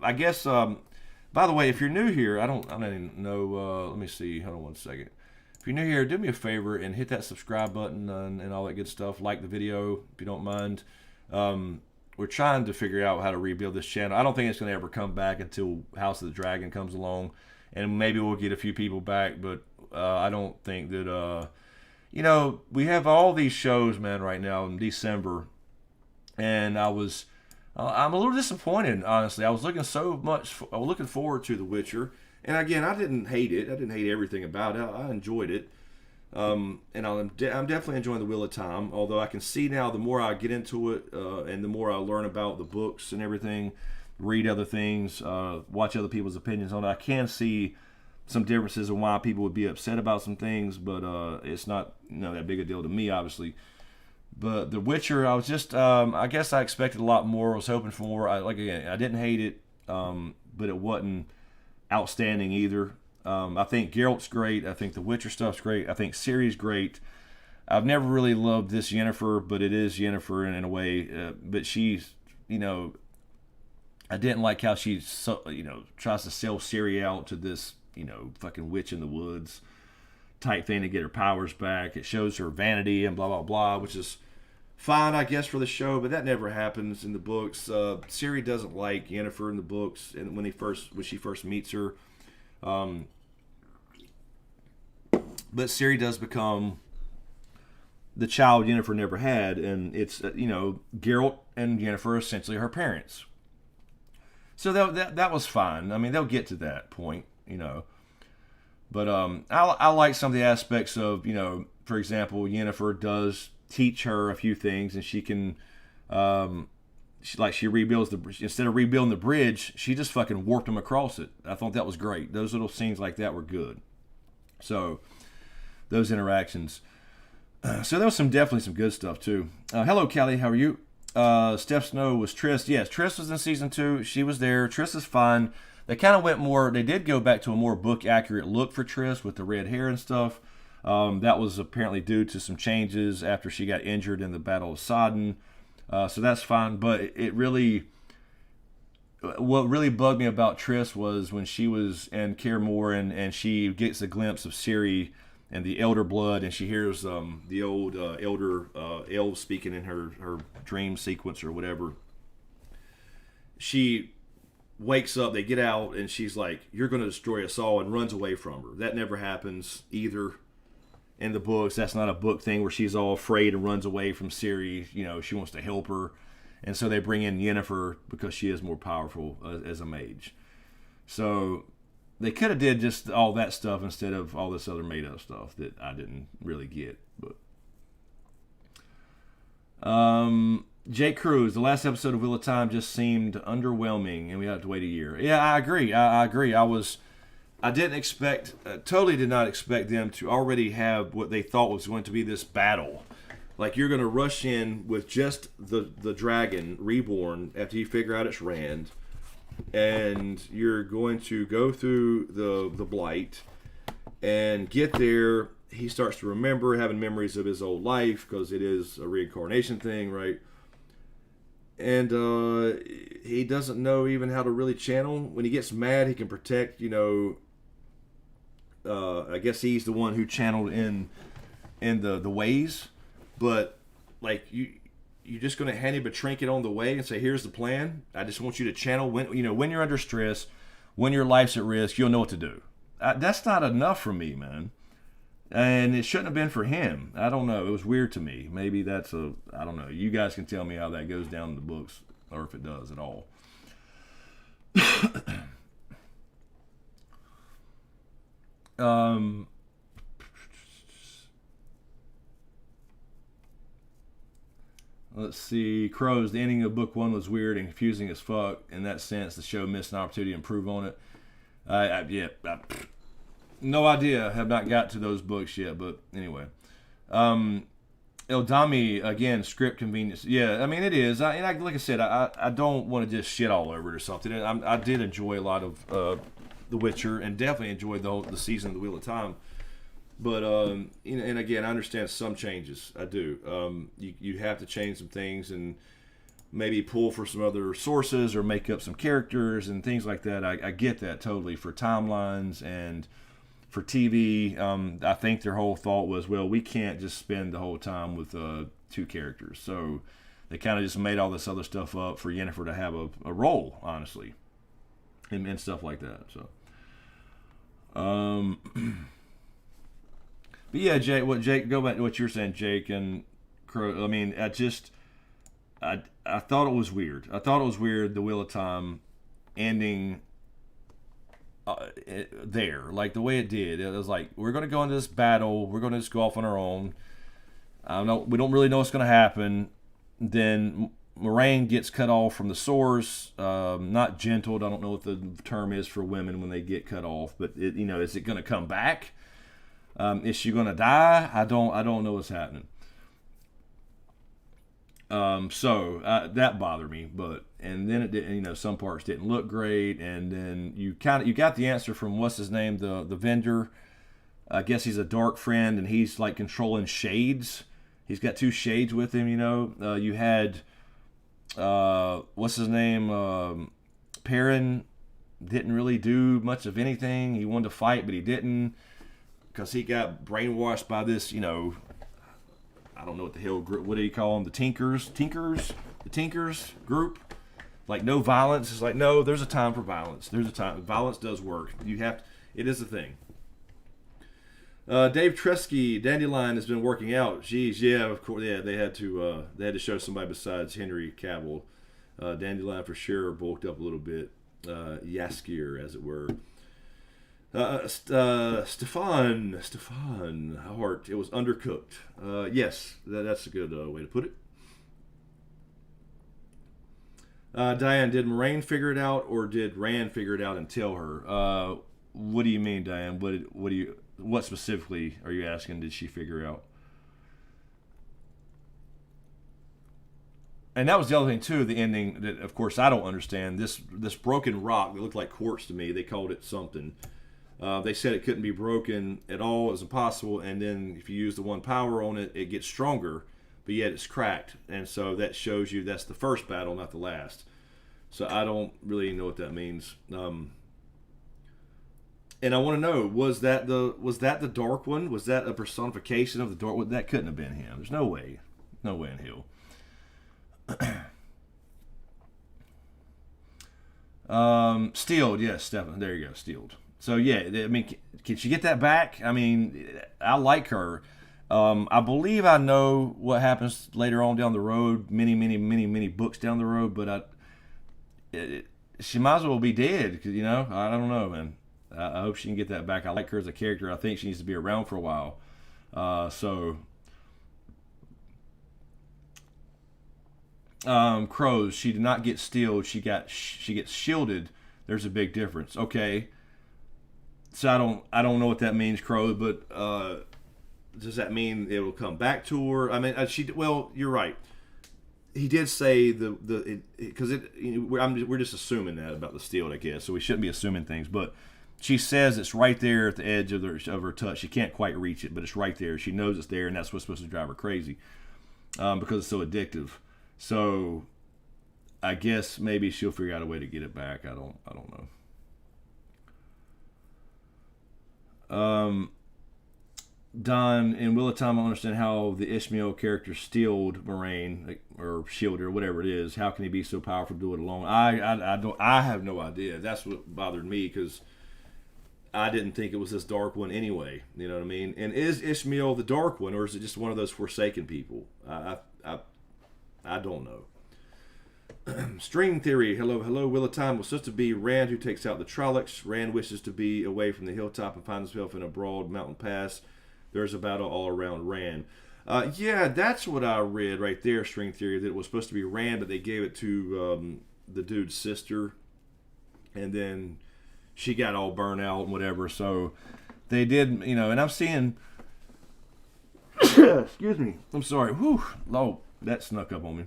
I guess, by the way, if you're new here, I don't even know, let me see, hold on one second. If you're new here, do me a favor and hit that subscribe button and all that good stuff. Like the video, if you don't mind. We're trying to figure out how to rebuild this channel. I don't think it's going to ever come back until House of the Dragon comes along. And maybe we'll get a few people back, but I don't think that, we have all these shows, man, right now in December. And I'm a little disappointed, honestly. I was looking forward to The Witcher. And again, I didn't hate it. I didn't hate everything about it. I enjoyed it. And I'm definitely enjoying The Wheel of Time. Although I can see now, the more I get into it, and the more I learn about the books and everything, read other things, watch other people's opinions on it, I can see some differences in why people would be upset about some things. But it's not that big a deal to me, obviously. But The Witcher, I was just, I guess I expected a lot more. I was hoping for more. I didn't hate it, but it wasn't outstanding either. I think Geralt's great. I think the Witcher stuff's great. I think Ciri's great. I've never really loved this Yennefer, but it is Yennefer in a way. But she's, I didn't like how she, tries to sell Ciri out to this, fucking witch in the woods type thing to get her powers back. It shows her vanity and blah, blah, blah, which is fine, I guess, for the show, but that never happens in the books. Ciri doesn't like Yennefer in the books, and when she first meets her. But Ciri does become the child Yennefer never had, and it's, Geralt and Yennefer are essentially her parents. So that was fine. I mean, they'll get to that point, But I like some of the aspects of, for example, Yennefer does teach her a few things, and she can, she rebuilds instead of rebuilding the bridge, she just fucking warped them across it. I thought that was great. Those little scenes like that were good. So those interactions. So there was definitely some good stuff too. Hello, Callie. How are you? Steph Snow was Triss. Yes, Triss was in season 2. She was there. Triss is fine. They kind of went more. They did go back to a more book accurate look for Triss with the red hair and stuff. That was apparently due to some changes after she got injured in the Battle of Sodden. So that's fine. But what really bugged me about Triss was when she was in Kaer Morhen and she gets a glimpse of Ciri and the elder blood, and she hears the old elder elves speaking in her dream sequence or whatever. She wakes up, they get out, and she's like, "You're going to destroy us all," and runs away from her. That never happens either. in the books. That's not a book thing where she's all afraid and runs away from Ciri. She wants to help her. And so they bring in Yennefer because she is more powerful as a mage. So they could have did just all that stuff instead of all this other made up stuff that I didn't really get. But Jake Cruz, the last episode of Wheel of Time just seemed underwhelming, and we had to wait a year. Yeah, I agree. I agree. I didn't expect, totally did not expect them to already have what they thought was going to be this battle. Like, you're going to rush in with just the dragon reborn after you figure out it's Rand, and you're going to go through the blight and get there. He starts to remember, having memories of his old life because it is a reincarnation thing, right? And he doesn't know even how to really channel. When he gets mad, he can protect, I guess he's the one who channeled in the ways. But, like, you're just going to hand him a trinket on the way and say, here's the plan. I just want you to channel. When you're under stress, when your life's at risk, you'll know what to do. That's not enough for me, man. And it shouldn't have been for him. I don't know. It was weird to me. Maybe that's I don't know. You guys can tell me how that goes down in the books, or if it does at all. Let's see. Crows, the ending of book 1 was weird and confusing as fuck. In that sense, the show missed an opportunity to improve on it. No idea. Have not got to those books yet, but anyway. Eldami, again, script convenience. Yeah, I mean, it is. Like I said, I don't want to just shit all over it or something. I did enjoy a lot of The Witcher, and definitely enjoyed the season of The Wheel of Time. But, and again, I understand some changes. I do. You have to change some things and maybe pull for some other sources or make up some characters and things like that. I get that totally for timelines and for TV. I think their whole thought was, well, we can't just spend the whole time with 2 characters. So they kind of just made all this other stuff up for Yennefer to have a role, honestly, and stuff like that. So, but yeah, Jake, go back to what you're saying, Jake and Crow. I mean, I thought it was weird. I thought it was weird, the Wheel of Time ending there, like the way it did. It was like, we're going to go into this battle. We're going to just go off on our own. We don't really know what's going to happen. Then Moraine gets cut off from the source. Not gentled. I don't know what the term is for women when they get cut off, but is it going to come back? Is she going to die? I don't know what's happening. So that bothered me, and then it did, some parts didn't look great, and then you got the answer from what's his name, the vendor. I guess he's a dark friend, and he's like controlling shades. He's got 2 shades with him, you had what's his name, Perrin didn't really do much of anything. He wanted to fight, but he didn't, because he got brainwashed by this, I don't know what the hell group. What do you call them? The Tinkers group. Like, no violence. It's like, no, there's a time for violence. There's a time. Violence does work. It is a thing. Dave Tresky, Dandelion has been working out. Jeez, yeah, of course. Yeah, they had to show somebody besides Henry Cavill. Dandelion for sure bulked up a little bit. Yaskier, as it were. Stefan Hart, it was undercooked. Yes, that's a good way to put it. Diane, did Moraine figure it out, or did Rand figure it out and tell her? What do you mean, Diane? What specifically are you asking? Did she figure out? And that was the other thing too. The ending that, of course, I don't understand. This broken rock that looked like quartz to me. They called it something. They said it couldn't be broken at all. It was impossible. And then if you use the 1 power on it, it gets stronger, but yet it's cracked. And so that shows you that's the first battle, not the last. So I don't really know what that means. And I want to know, was that the Dark One? Was that a personification of the Dark One? That couldn't have been him. There's no way. No way in hell. Steeled, yes, Stefan. There you go, Steeled. So yeah, I mean, can she get that back? I mean, I like her. I believe I know what happens later on down the road, many books down the road. But she might as well be dead because I don't know, man. I hope she can get that back. I like her as a character. I think she needs to be around for a while. Crows. She did not get steeled. She gets shielded. There's a big difference. Okay. So I don't know what that means, Crows, but does that mean it will come back to her? I mean, well, you're right. He did say because we're just assuming that about the steel, I guess. So we shouldn't be assuming things, but she says it's right there at the edge of her touch. She can't quite reach it, but it's right there. She knows it's there, and that's what's supposed to drive her crazy because it's so addictive. So I guess maybe she'll figure out a way to get it back. I don't know. Don, in Will of Time, I don't understand how the Ishmael character steeled Moraine or shielded or whatever it is. How can he be so powerful to do it alone? I have no idea. That's what bothered me because I didn't think it was this Dark One anyway. You know what I mean? And is Ishmael the Dark One, or is it just one of those Forsaken people? I don't know. String theory. Hello. Will of Time was supposed to be Rand who takes out the Trollocs. Rand wishes to be away from the hilltop and finds himself in a broad mountain pass. There's a battle all around Rand. Yeah, that's what I read right there, string theory, that it was supposed to be Rand, but they gave it to the dude's sister. And then she got all burnt out and whatever. So they did, and I'm seeing... Excuse me. I'm sorry. Whew. Oh, that snuck up on me.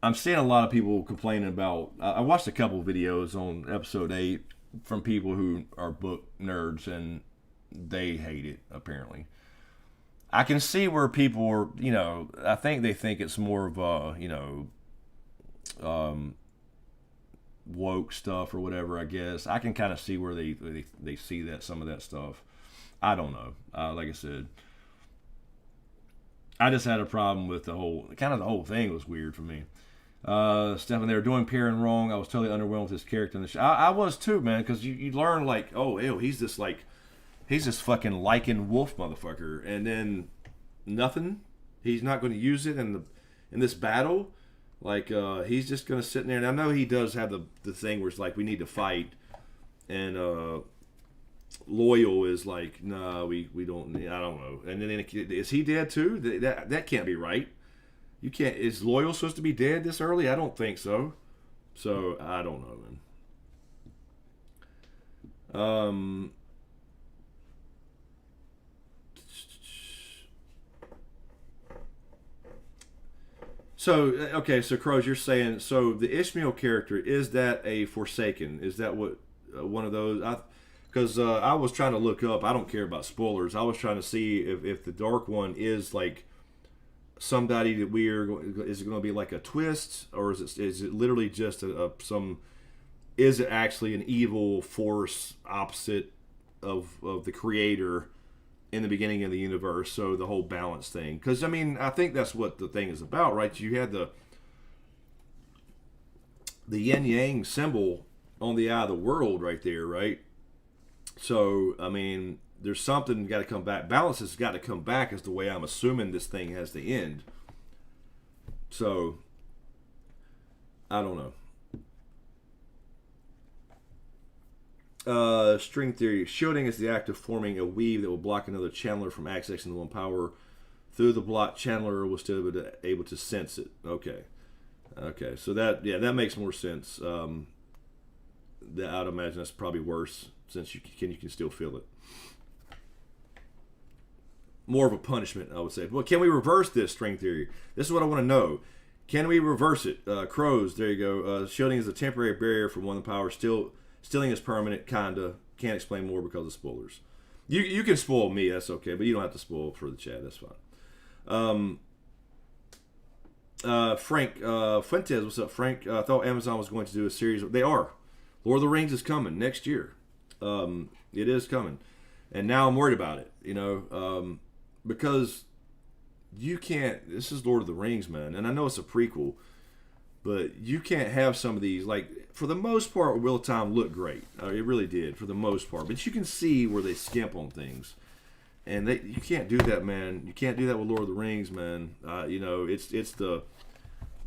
I'm seeing a lot of people complaining about... I watched a couple videos on episode 8 from people who are book nerds, and they hate it, apparently. I can see where people are, I think they think it's more of a, woke stuff or whatever, I guess. I can kind of see where they see that, some of that stuff. I don't know. Like I said, I just had a problem with the whole thing was weird for me. Stefan, they were doing Perrin wrong. I was totally underwhelmed with his character in the show. I was too, man, because you learn like, oh, ew, he's this fucking lichen wolf motherfucker, and then nothing. He's not going to use it in this battle. Like he's just going to sit in there. And I know he does have the thing where it's like we need to fight, and Loyal is like, no, we don't. I don't know. And then is he dead too? That can't be right. You can't. Is Loyal supposed to be dead this early? I don't think so. So I don't know, man. So, okay, so Crows, you're saying, so the Ishmael character, is that a Forsaken? Is that what, one of those? Because I was trying to look up, I don't care about spoilers, I was trying to see if the Dark One is like somebody that is it going to be like a twist, or is it literally just is it actually an evil force opposite of the creator in the beginning of the universe, so the whole balance thing. Because, I mean, I think that's what the thing is about, right? You had the yin-yang symbol on the eye of the world right there, right? So, I mean, there's something got to come back. Balance has got to come back is the way I'm assuming this thing has to end. So, I don't know. String theory. Shielding is the act of forming a weave that will block another channeler from accessing the one power. Through the block, channeler will still be able to sense it. Okay. So that makes more sense. I'd imagine that's probably worse since you can still feel it. More of a punishment, I would say. Well, can we reverse this string theory? This is what I want to know. Can we reverse it? Crows. There you go. Shielding is a temporary barrier from one power. Stealing is permanent, kinda. Can't explain more because of spoilers. You can spoil me, that's okay, but you don't have to spoil for the chat, that's fine. Frank Fuentes, what's up, Frank? I thought Amazon was going to do a series. They are. Lord of the Rings is coming next year. It is coming. And now I'm worried about it, because you can't. This is Lord of the Rings, man, and I know it's a prequel, But you can't have some of these, like, for the most part, Wheel of Time looked great. It really did, for the most part. But you can see where they skimp on things. And you can't do that, man. You can't do that with Lord of the Rings, man. It's the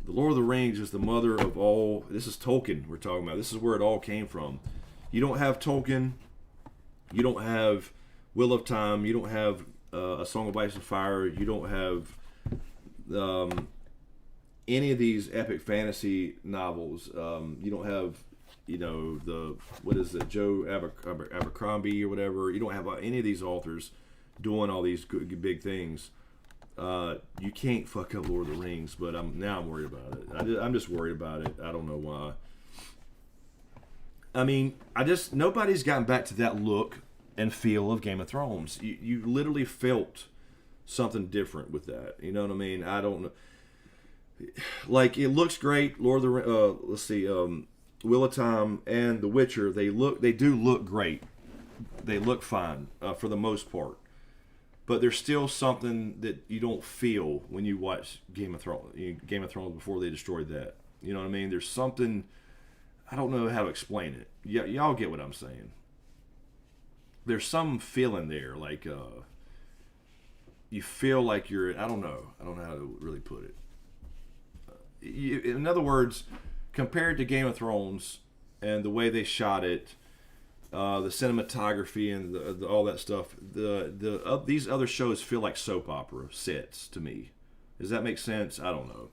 Lord of the Rings is the mother of all. This is Tolkien we're talking about. This is where it all came from. You don't have Tolkien. You don't have Wheel of Time. You don't have A Song of Ice and Fire. You don't have any of these epic fantasy novels. You don't have, what is it, Joe Abercrombie or whatever. You don't have any of these authors doing all these good, big things. You can't fuck up Lord of the Rings, but now I'm worried about it. I'm just worried about it. I don't know why. I mean, nobody's gotten back to that look and feel of Game of Thrones. You literally felt something different with that. You know what I mean? I don't know. Like, it looks great. Lord of the Wheel of Time and The Witcher. They do look great. They look fine for the most part. But there's still something that you don't feel when you watch Game of Thrones. Game of Thrones before they destroyed that. You know what I mean? There's something, I don't know how to explain it. Y'all get what I'm saying. There's some feeling there, like you feel like you're. I don't know how to really put it. In other words, compared to Game of Thrones and the way they shot it. The cinematography and all that stuff. These other shows feel like soap opera sets to me. Does that make sense? I don't know.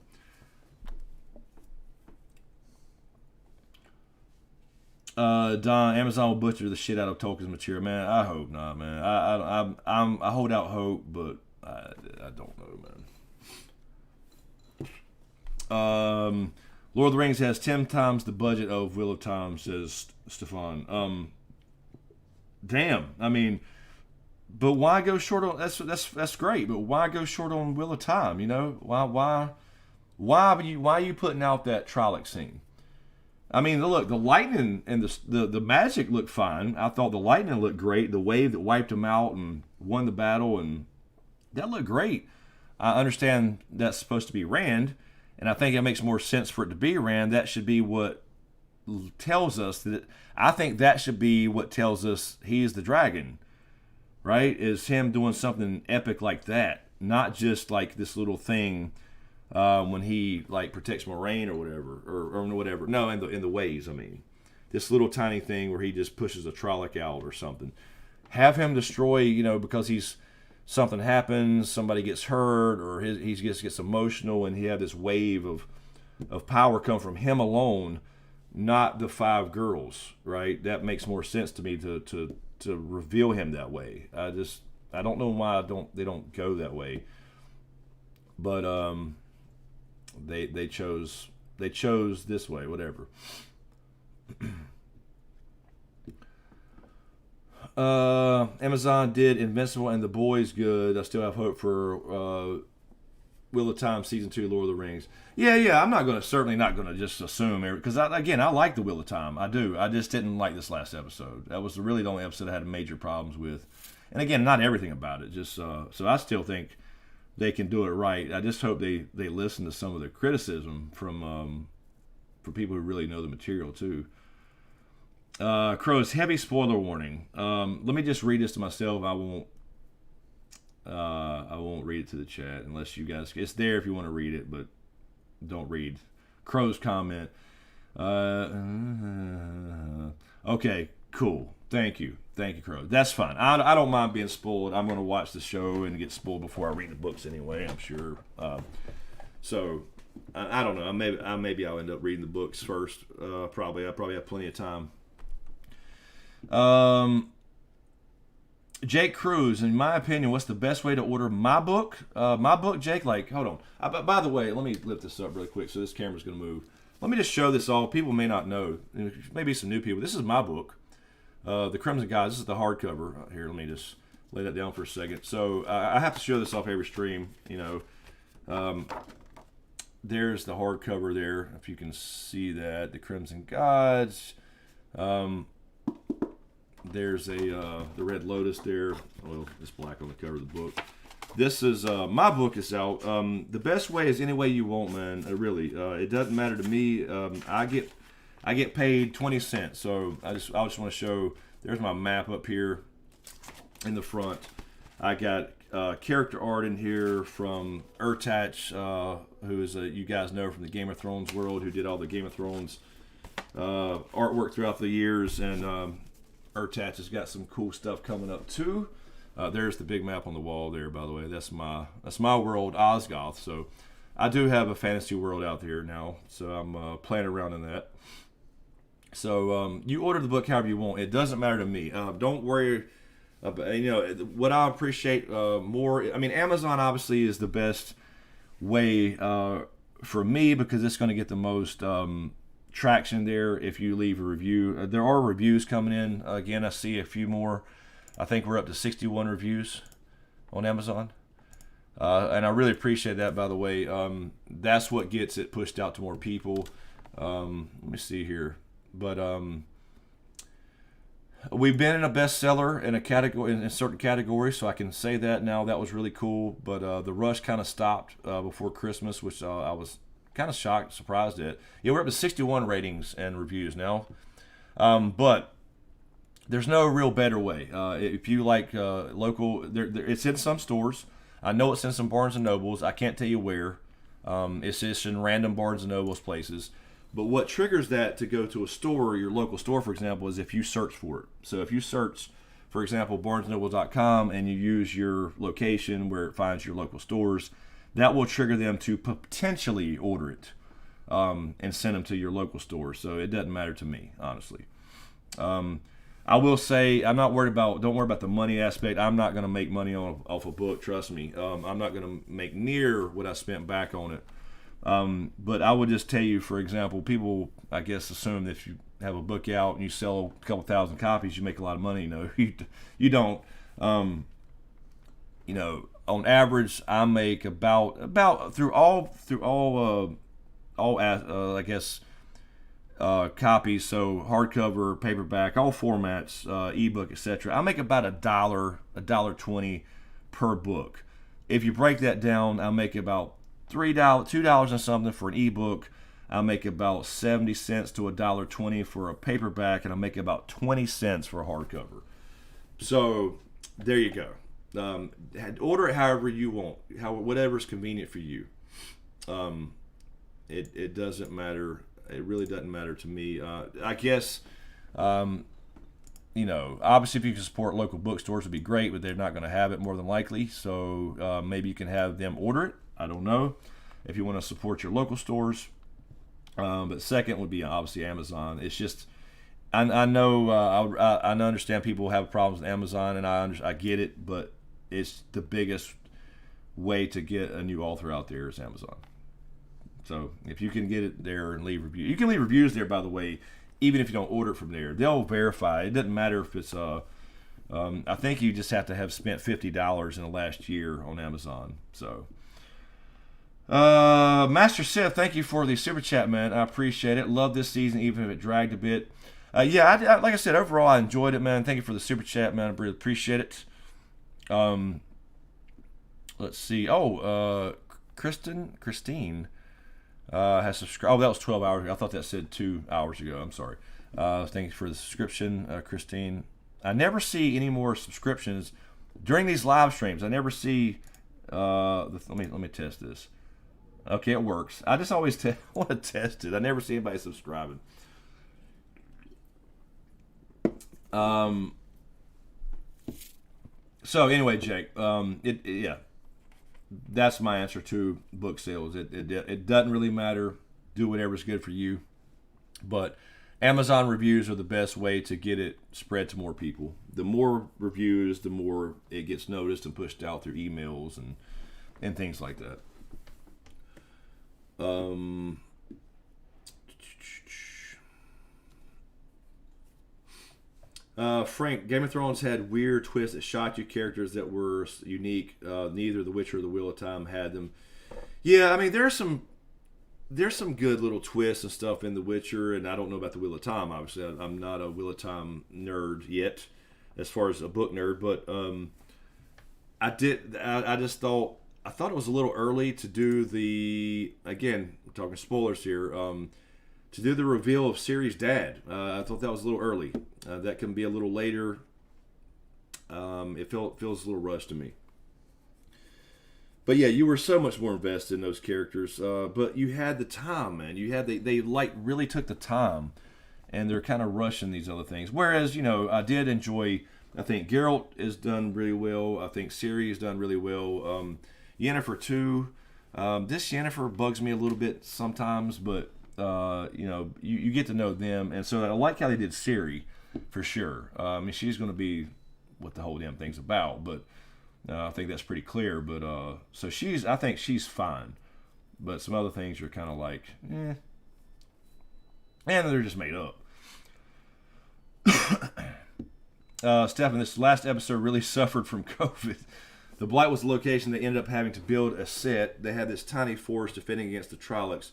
Don, Amazon will butcher the shit out of Tolkien's material, man. I hope not, man. I hold out hope, but I don't know, man. Lord of the Rings has 10 times the budget of Wheel of Time, says Stefan. Damn, I mean, but why go short on that's great, but why go short on Wheel of Time? Why are you putting out that Trolloc scene? I mean, look, the lightning and the magic looked fine. I thought the lightning looked great. The wave that wiped him out and won the battle, and that looked great. I understand that's supposed to be Rand, and I think it makes more sense for it to be Rand. That should be what tells us that. I think that should be what tells us he is the dragon, right? Is him doing something epic like that, not just like this little thing when he like protects Moraine or whatever, or whatever. No, in the ways. I mean, this little tiny thing where he just pushes a Trolloc out or something. Have him destroy, because something happens, somebody gets hurt, or he just gets emotional, and he had this wave of power come from him alone. Not the 5 girls, right? That makes more sense to me to reveal him that way. I don't know why they don't go that way, but they chose this way. Whatever. Amazon did Invincible and The Boys good. I still have hope for Wheel of Time Season 2, Lord of the Rings. Yeah. I'm certainly not gonna just assume because I like the Wheel of Time. I do. I just didn't like this last episode. That was really the only episode I had major problems with. And again, not everything about it. Just so I still think they can do it right. I just hope they listen to some of the criticism from people who really know the material too. Crow's heavy spoiler warning. Let me just read this to myself. I won't read it to the chat unless you guys. It's there if you want to read it, but don't read Crow's comment. Okay, cool. Thank you, Crow. That's fine. I don't mind being spoiled. I'm going to watch the show and get spoiled before I read the books anyway. I'm sure. So I don't know. Maybe I'll end up reading the books first. Probably. I probably have plenty of time. Jake Cruz, in my opinion, what's the best way to order my book? Jake, hold on. By the way, let me lift this up really quick so this camera's going to move. Let me just show this all. People may not know. Maybe some new people. This is my book, The Crimson Gods. This is the hardcover. Here, let me just lay that down for a second. So I have to show this off every stream. There's the hardcover there, if you can see that. The Crimson Gods. There's the Red Lotus there. Well, it's black on the cover of the book. this is my book is out. The best way is any way you want, man. Really, it doesn't matter to me. I get paid 20 cents, so I just want to show. There's my map up here in the front. I got character art in here from Urtach, who is you guys know from the Game of Thrones world, who did all the Game of Thrones artwork throughout the years, and Urtach has got some cool stuff coming up too. There's the big map on the wall there, by the way. That's my world, Osgoth. So I do have a fantasy world out there now, so I'm playing around in that. So you order the book however you want. It doesn't matter to me. Don't worry about, what I appreciate more. I mean, Amazon obviously is the best way for me because it's going to get the most traction there if you leave a review. There are reviews coming in. Again, I see a few more. I think we're up to 61 reviews on Amazon. And I really appreciate that, by the way. That's what gets it pushed out to more people. Let me see here. But we've been in a bestseller in a category, in certain categories, so I can say that now. That was really cool. But the rush kind of stopped before Christmas, which I was kind of shocked, surprised at. Yeah, we're up to 61 ratings and reviews now. But there's no real better way. If you like local, it's in some stores. I know it's in some Barnes & Nobles. I can't tell you where. It's just in random Barnes & Nobles places. But what triggers that to go to a store, your local store, for example, is if you search for it. So if you search, for example, barnesandnoble.com and you use your location where it finds your local stores, that will trigger them to potentially order it and send them to your local store. So it doesn't matter to me, honestly. I will say don't worry about the money aspect. I'm not going to make money off a book, trust me. I'm not going to make near what I spent back on it. But I would just tell you, for example, people, I guess, assume that if you have a book out and you sell a couple thousand copies, you make a lot of money. No, you don't. On average, I make about through all I guess copies, so hardcover, paperback, all formats, ebook, etc. I make about $1.20 per book. If you break that down, I make about $2 and something for an ebook. I make about 70 cents to $1.20 for a paperback, and I make about 20 cents for a hardcover. So there you go. Order it however you want, whatever's convenient for you. It doesn't matter. It really doesn't matter to me. I guess, obviously if you can support local bookstores, it'd be great, but they're not going to have it more than likely. So maybe you can have them order it. I don't know if you want to support your local stores. But second would be obviously Amazon. It's just, I know, I understand people have problems with Amazon, and I get it, but it's the biggest way to get a new author out there is Amazon. So if you can get it there and leave reviews, you can leave reviews there, by the way, even if you don't order it from there. They'll verify. It doesn't matter if it's I think you just have to have spent $50 in the last year on Amazon. So Master Sith, thank you for the super chat, man. I appreciate it. Love this season, even if it dragged a bit. I like I said, overall I enjoyed it, man. Thank you for the super chat, man. I really appreciate it. Let's see. Christine has subscribed. Oh, that was 12 hours ago. I thought that said 2 hours ago. I'm sorry. Thank you for the subscription, Christine. I never see any more subscriptions during these live streams. I never see. Let me test this. Okay, it works. I just always want to test it. I never see anybody subscribing. So anyway, Jake, that's my answer to book sales. It doesn't really matter. Do whatever's good for you. But Amazon reviews are the best way to get it spread to more people. The more reviews, the more it gets noticed and pushed out through emails and things like that. Frank, Game of Thrones had weird twists that shocked you, characters that were unique. Neither The Witcher or The Wheel of Time had them. Yeah, I mean, there's some good little twists and stuff in The Witcher, and I don't know about The Wheel of Time, obviously. I'm not a Wheel of Time nerd yet, as far as a book nerd, but I just thought it was a little early to do the, again, we're talking spoilers here, to do the reveal of Siri's dad. I thought that was a little early. That can be a little later. It feels a little rushed to me. But yeah, you were so much more invested in those characters. But you had the time, man. They like really took the time, and they're kind of rushing these other things. Whereas, I did enjoy. I think Geralt is done really well. I think Ciri is done really well. Yennefer too. This Yennefer bugs me a little bit sometimes, but you get to know them, and so I like how they did Ciri, for sure. She's going to be what the whole damn thing's about, but I think that's pretty clear. But so I think she's fine, but some other things are kind of like, and they're just made up. Stefan, this last episode really suffered from COVID. The Blight was the location they ended up having to build a set. They had this tiny force defending against the Trollocs.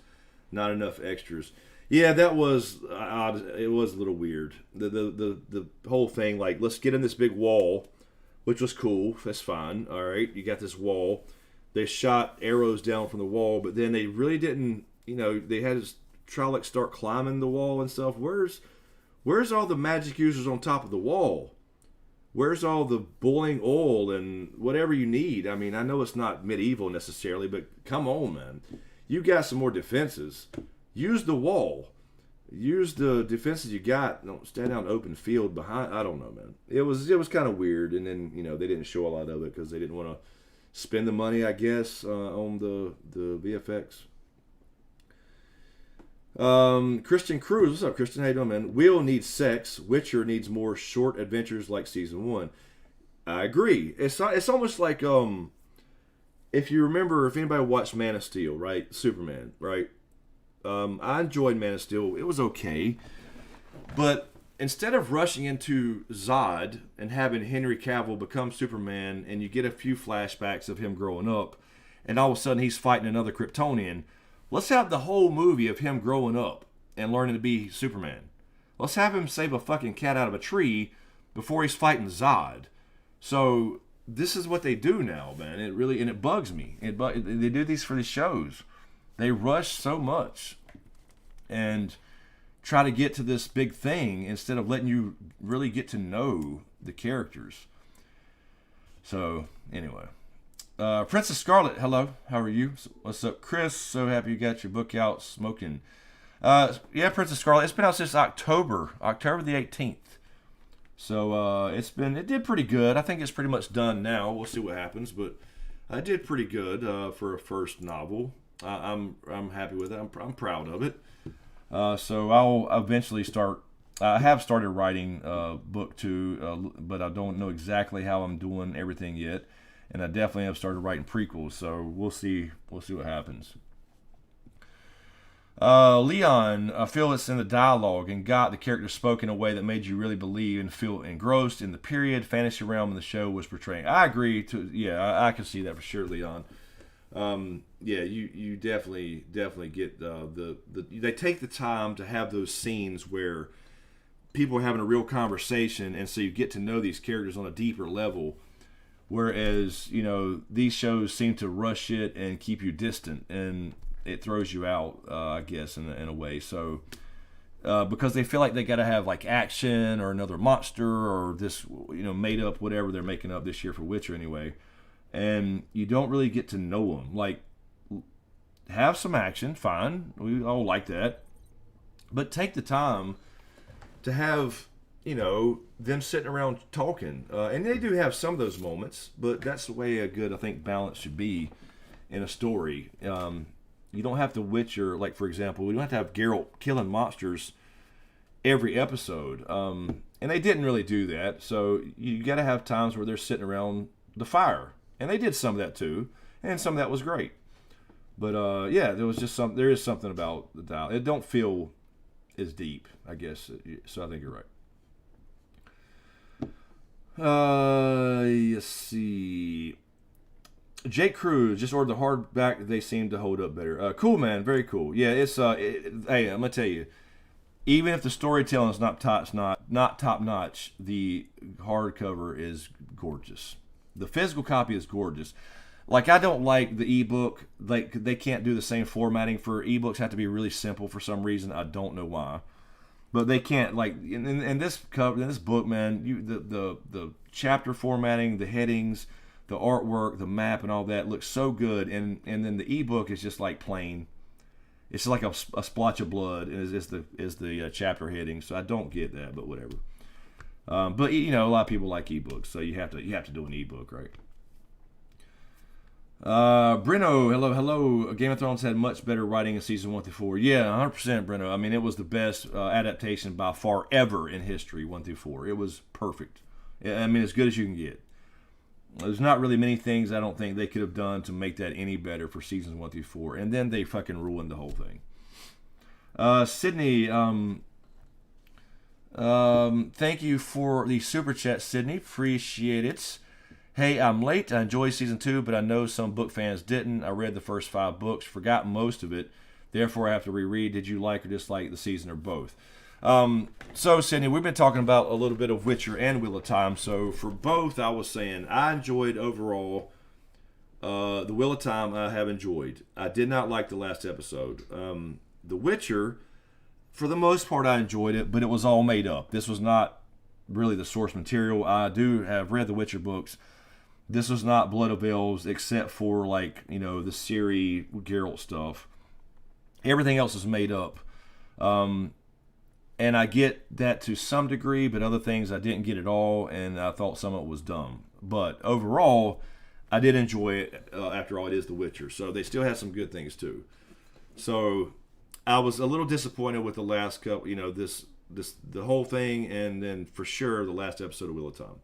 Not enough extras. Yeah, that was odd. It was a little weird. The whole thing, like, let's get in this big wall, which was cool. That's fine. All right, you got this wall. They shot arrows down from the wall, but then they really didn't. They had Trollocs start climbing the wall and stuff. Where's all the magic users on top of the wall? Where's all the boiling oil and whatever you need? I mean, I know it's not medieval necessarily, but come on, man. You got some more defenses. Use the wall. Use the defenses you got. Don't stand out in open field behind. I don't know, man. It was kind of weird, and then they didn't show a lot of it because they didn't want to spend the money, I guess, on the VFX. Christian Cruz, what's up, Christian? How you doing, man? Will needs sex. Witcher needs more short adventures like season 1. I agree. It's almost like if you remember, if anybody watched Man of Steel, right? Superman, right? I enjoyed Man of Steel. It was okay, but instead of rushing into Zod and having Henry Cavill become Superman, and you get a few flashbacks of him growing up, and all of a sudden he's fighting another Kryptonian. Let's have the whole movie of him growing up and learning to be Superman. Let's have him save a fucking cat out of a tree before he's fighting Zod. So this is what they do now, man. It bugs me. They do these for the shows. They rush so much and try to get to this big thing instead of letting you really get to know the characters. So anyway. Princess Scarlet, hello. How are you? What's up, Chris? So happy you got your book out, smoking. Yeah, Princess Scarlet. It's been out since October the 18th. So it did pretty good. I think it's pretty much done now. We'll see what happens, but I did pretty good for a first novel. I'm happy with it. I'm proud of it. So I'll eventually start. I have started writing book 2, but I don't know exactly how I'm doing everything yet. And I definitely have started writing prequels, so we'll see what happens. Leon, I feel it's in the dialogue and got the character spoke in a way that made you really believe and feel engrossed in the period fantasy realm the show was portraying. I agree. I can see that for sure, Leon. You definitely get they take the time to have those scenes where people are having a real conversation, and so you get to know these characters on a deeper level. Whereas, these shows seem to rush it and keep you distant, and it throws you out, I guess, in a way. So, because they feel like they got to have like action or another monster or this, made up whatever they're making up this year for Witcher anyway, and you don't really get to know them. Like, have some action, fine, we all like that, but take the time to have them sitting around talking. And they do have some of those moments, but that's the way a good, I think, balance should be in a story. You don't have to Witcher, like, for example, we don't have to have Geralt killing monsters every episode. And they didn't really do that, so you got to have times where they're sitting around the fire. And they did some of that too, and some of that was great. But, there is something about the dial. It don't feel as deep, I guess, so I think you're right. Let's see. Jake Cruz just ordered the hardback. They seem to hold up better. Cool, man. Very cool. Yeah, it's hey, I'm gonna tell you, even if the storytelling is not top notch, the hardcover is gorgeous. The physical copy is gorgeous. Like, I don't like the ebook. Like, they can't do the same formatting for ebooks. Have to be really simple for some reason. I don't know why, but they can't. Like in this cover, in this book, man, the chapter formatting, the headings, the artwork, the map, and all that looks so good. And then the ebook is just like plain. It's just like a splotch of blood, and is the chapter heading. So I don't get that, but whatever. But a lot of people like ebooks, so you have to do an ebook, right? Breno, hello. Game of Thrones had much better writing in season 1 through 4. Yeah, 100%, Breno. I mean, it was the best adaptation by far ever in history, 1 through 4. It was perfect. I mean, as good as you can get. There's not really many things I don't think they could have done to make that any better for seasons 1 through 4, and then they fucking ruined the whole thing. Sydney, thank you for the super chat, Sydney. Appreciate it. Hey, I'm late. I enjoyed season 2, but I know some book fans didn't. I read the first 5 books, forgot most of it. Therefore, I have to reread. Did you like or dislike the season or both? So, Sydney, we've been talking about a little bit of Witcher and Wheel of Time. So, for both, I was saying I enjoyed overall. The Wheel of Time I have enjoyed. I did not like the last episode. The Witcher, for the most part, I enjoyed it, but it was all made up. This was not really the source material. I do have read the Witcher books. This was not Blood of Elves, except for, like, the Ciri Geralt stuff. Everything else is made up. And I get that to some degree, but other things I didn't get at all, and I thought some of it was dumb. But overall, I did enjoy it. After all, it is The Witcher. So they still have some good things, too. So I was a little disappointed with the last couple, the whole thing, and then for sure the last episode of Wheel of Time.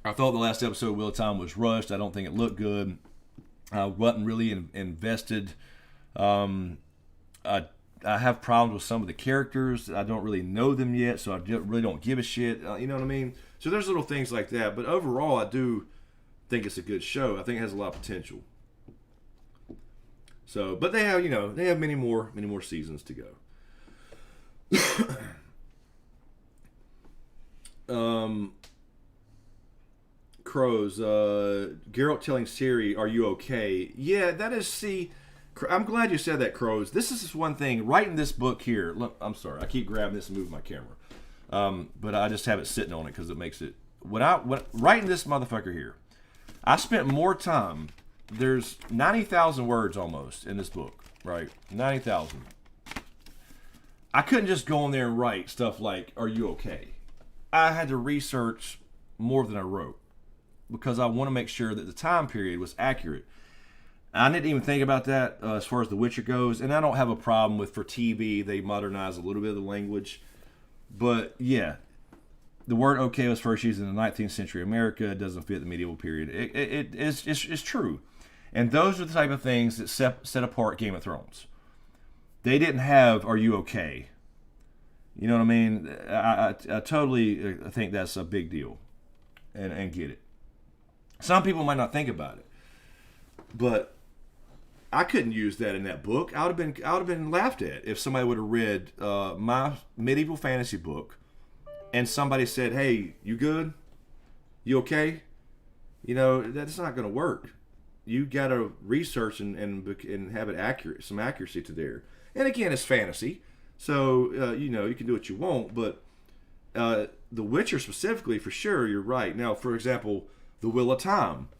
I thought the last episode of Wheel of Time was rushed. I don't think it looked good. I wasn't really invested. I have problems with some of the characters. I don't really know them yet, so I really don't give a shit. You know what I mean? So there's little things like that. But overall, I do think it's a good show. I think it has a lot of potential. So, but they have, they have many more seasons to go. Crows, Geralt telling Ciri, "Are you okay?" Yeah, that is. See, I'm glad you said that, Crows. This is just one thing. Right in this book here. Look, I'm sorry, I keep grabbing this and moving my camera, but I just have it sitting on it because it makes it. When right in this motherfucker here, I spent more time. There's 90,000 words almost in this book, right? 90,000. I couldn't just go in there and write stuff like, "Are you okay?" I had to research more than I wrote, because I want to make sure that the time period was accurate. I didn't even think about that as far as The Witcher goes, and I don't have a problem with, for TV, they modernize a little bit of the language. But yeah, the word "okay" was first used in the 19th century America. It doesn't fit the medieval period. It's true. And those are the type of things that set apart Game of Thrones. They didn't have "Are you okay?" You know what I mean? I totally think that's a big deal, and get it. Some people might not think about it, but I couldn't use that in that book. I would have been laughed at if somebody would have read my medieval fantasy book, and somebody said, "Hey, you good? You okay?" That's not going to work. You got to research and have it accurate, some accuracy to there. And again, it's fantasy, so you can do what you want. But The Witcher specifically, for sure, you're right. Now, for example, The Wheel of Time.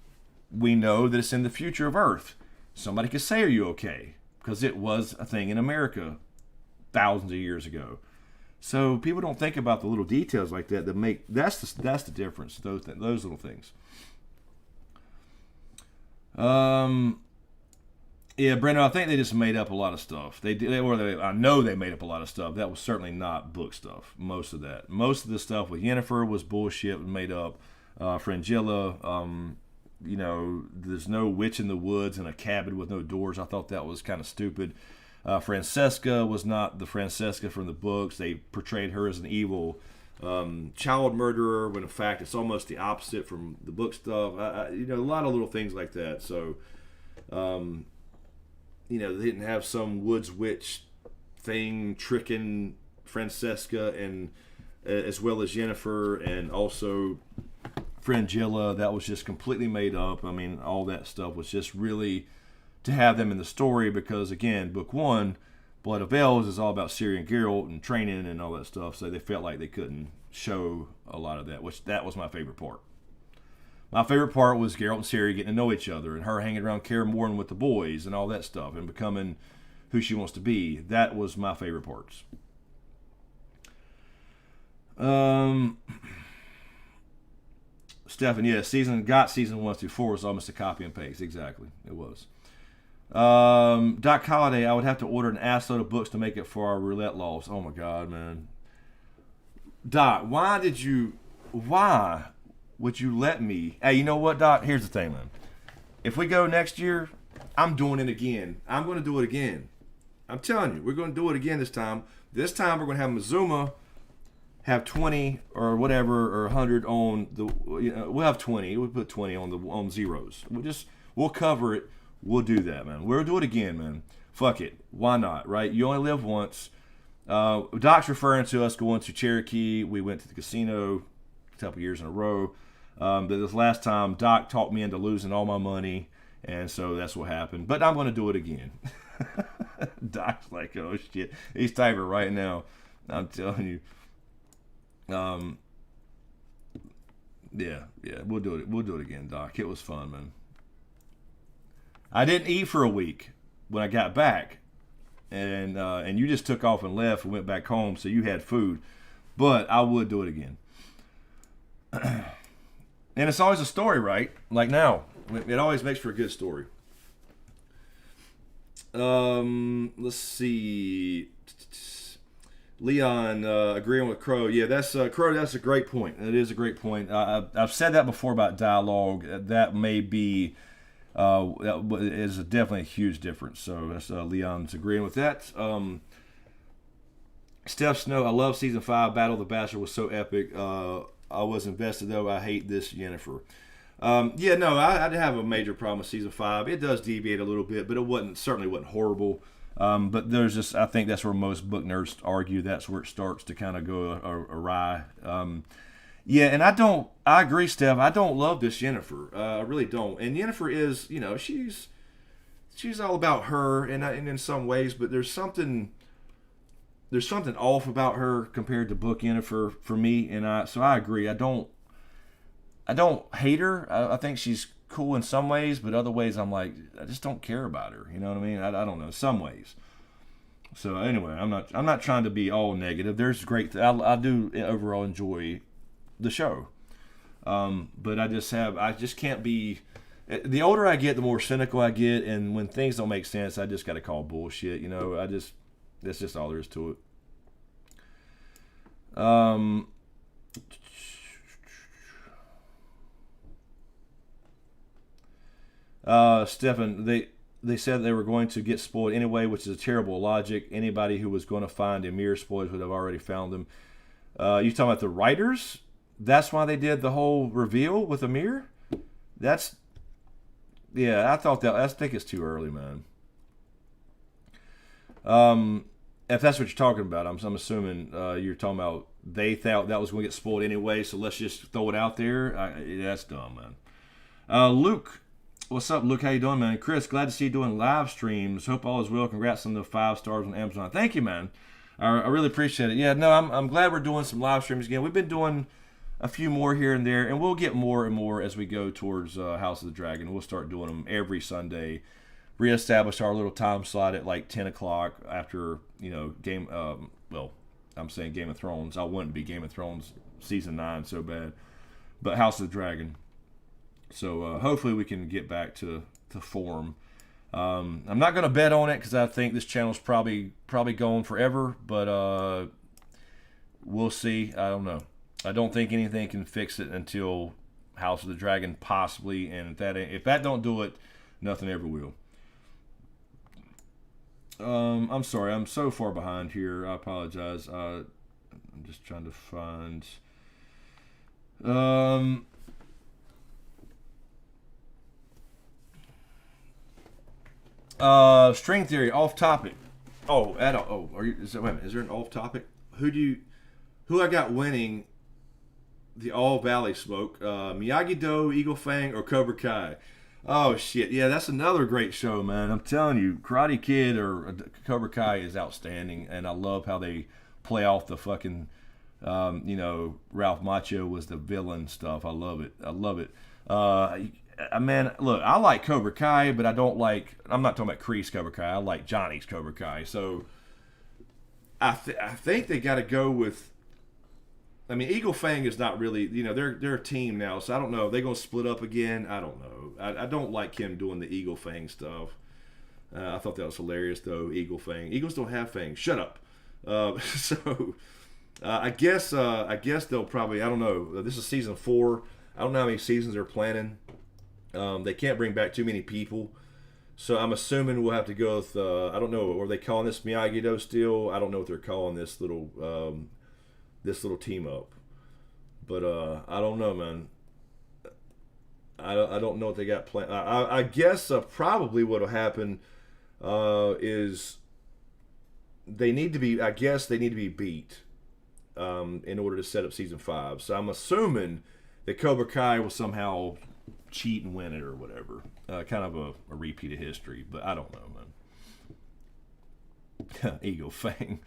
We know that it's in the future of Earth. Somebody could say, "Are you okay?" Because it was a thing in America thousands of years ago. So people don't think about the little details like that make that's the difference. Those little things. Yeah, Brenda, I think they just made up a lot of stuff. I know they made up a lot of stuff. That was certainly not book stuff. Most of the stuff with Yennefer was bullshit, made up. Frangilla, there's no witch in the woods in a cabin with no doors. I thought that was kind of stupid. Francesca was not the Francesca from the books. They portrayed her as an evil child murderer, when in fact it's almost the opposite from the book stuff. A lot of little things like that. So, they didn't have some woods witch thing tricking Francesca and as well as Yennefer, and also Frangilla, that was just completely made up. I mean, all that stuff was just really to have them in the story because, again, book 1, Blood of Elves, is all about Ciri and Geralt and training and all that stuff, so they felt like they couldn't show a lot of that, which that was my favorite part. My favorite part was Geralt and Ciri getting to know each other and her hanging around Kaer Morhen with the boys and all that stuff and becoming who she wants to be. That was my favorite parts. Stefan, yeah, season 1 through 4 was almost a copy and paste. Exactly, it was. Doc Holliday, I would have to order an assload of books to make it for our roulette loss. Oh my God, man. Doc, why would you let me? Hey, you know what, Doc? Here's the thing, man. If we go next year, I'm doing it again. I'm going to do it again. I'm telling you, we're going to do it again this time. This time we're going to have Mazuma have 20 or whatever or 100 on the. We'll have 20. We'll put 20 on zeros. We'll cover it. We'll do that, man. We'll do it again, man. Fuck it. Why not, right? You only live once. Doc's referring to us going to Cherokee. We went to the casino a couple years in a row. But this last time, Doc talked me into losing all my money, and so that's what happened. But I'm going to do it again. Doc's like, oh shit. He's typing right now. I'm telling you. Yeah, we'll do it. We'll do it again, Doc. It was fun, man. I didn't eat for a week when I got back, and you just took off and left and went back home, so you had food. But I would do it again. And it's always a story, right? Like now, it always makes for a good story. Let's see. Leon agreeing with Crow. Yeah, that's Crow. That's a great point. It is a great point. I've said that before about dialogue. That may be that is definitely a huge difference. So that's Leon's agreeing with that. Steph Snow. I love season 5. Battle of the Bastard was so epic. I was invested though. I hate this Yennefer. Yeah, no, I have a major problem with season 5. It does deviate a little bit, but it certainly wasn't horrible. But there's just, I think that's where most book nerds argue. That's where it starts to kind of go awry. Yeah, and I agree, Steph. I don't love this Yennefer. I really don't. And Yennefer is, she's all about her, and in some ways, but there's something off about her compared to book Yennefer for me. And so I agree. I don't hate her. I think she's cool in some ways, but other ways I'm like, I just don't care about her. You know what I mean? I don't know, some ways. So anyway, I'm not trying to be all negative. There's great. I do overall enjoy the show, but I just can't be. The older I get, the more cynical I get, and when things don't make sense, I just got to call bullshit. That's just all there is to it. Stefan, they said they were going to get spoiled anyway, which is a terrible logic. Anybody who was going to find Emir spoilers would have already found them. You talking about the writers? That's why they did the whole reveal with Emir? I think it's too early, man. If that's what you're talking about, I'm assuming you're talking about they thought that was going to get spoiled anyway, so let's just throw it out there. That's dumb, man. Luke. What's up, Luke? How you doing, man? Chris, glad to see you doing live streams. Hope all is well. Congrats on the 5 stars on Amazon. Thank you, man. I really appreciate it. Yeah, no, I'm glad we're doing some live streams again. We've been doing a few more here and there, and we'll get more and more as we go towards House of the Dragon. We'll start doing them every Sunday. Reestablish our little time slot at like 10 o'clock after, Game of Thrones. I wouldn't be Game of Thrones season 9 so bad. But House of the Dragon. So hopefully we can get back to form. I'm not going to bet on it because I think this channel's probably going forever, but we'll see. I don't know. I don't think anything can fix it until House of the Dragon possibly, and if that don't do it, nothing ever will. I'm sorry. I'm so far behind here. I apologize. I'm just trying to find... string theory, off topic. Wait a minute, is there an off topic? Who I got winning the All Valley Smoke. Miyagi-Do, Eagle Fang, or Cobra Kai. Oh shit, yeah, that's another great show, man. I'm telling you, Karate Kid or Cobra Kai is outstanding, and I love how they play off the fucking, Ralph Macchio was the villain stuff. I love it. I love it. Man, look, I like Cobra Kai, but I'm not talking about Kreese Cobra Kai. I like Johnny's Cobra Kai. So I think they got to go with. I mean, Eagle Fang is not really, they're a team now, so I don't know. Are they going to split up again? I don't know. I don't like him doing the Eagle Fang stuff. I thought that was hilarious, though, Eagle Fang. Eagles don't have fangs. Shut up. I guess they'll probably, I don't know. This is season 4. I don't know how many seasons they're planning. They can't bring back too many people. So I'm assuming we'll have to go with, I don't know, are they calling this Miyagi-Do still? I don't know what they're calling this little team up, but I don't know, man. I don't know what they got planned. I guess probably what'll happen is they need to be beat in order to set up season 5. So I'm assuming that Cobra Kai will somehow cheat and win it or whatever. Kind of a repeat of history, but I don't know, man. Eagle Fang.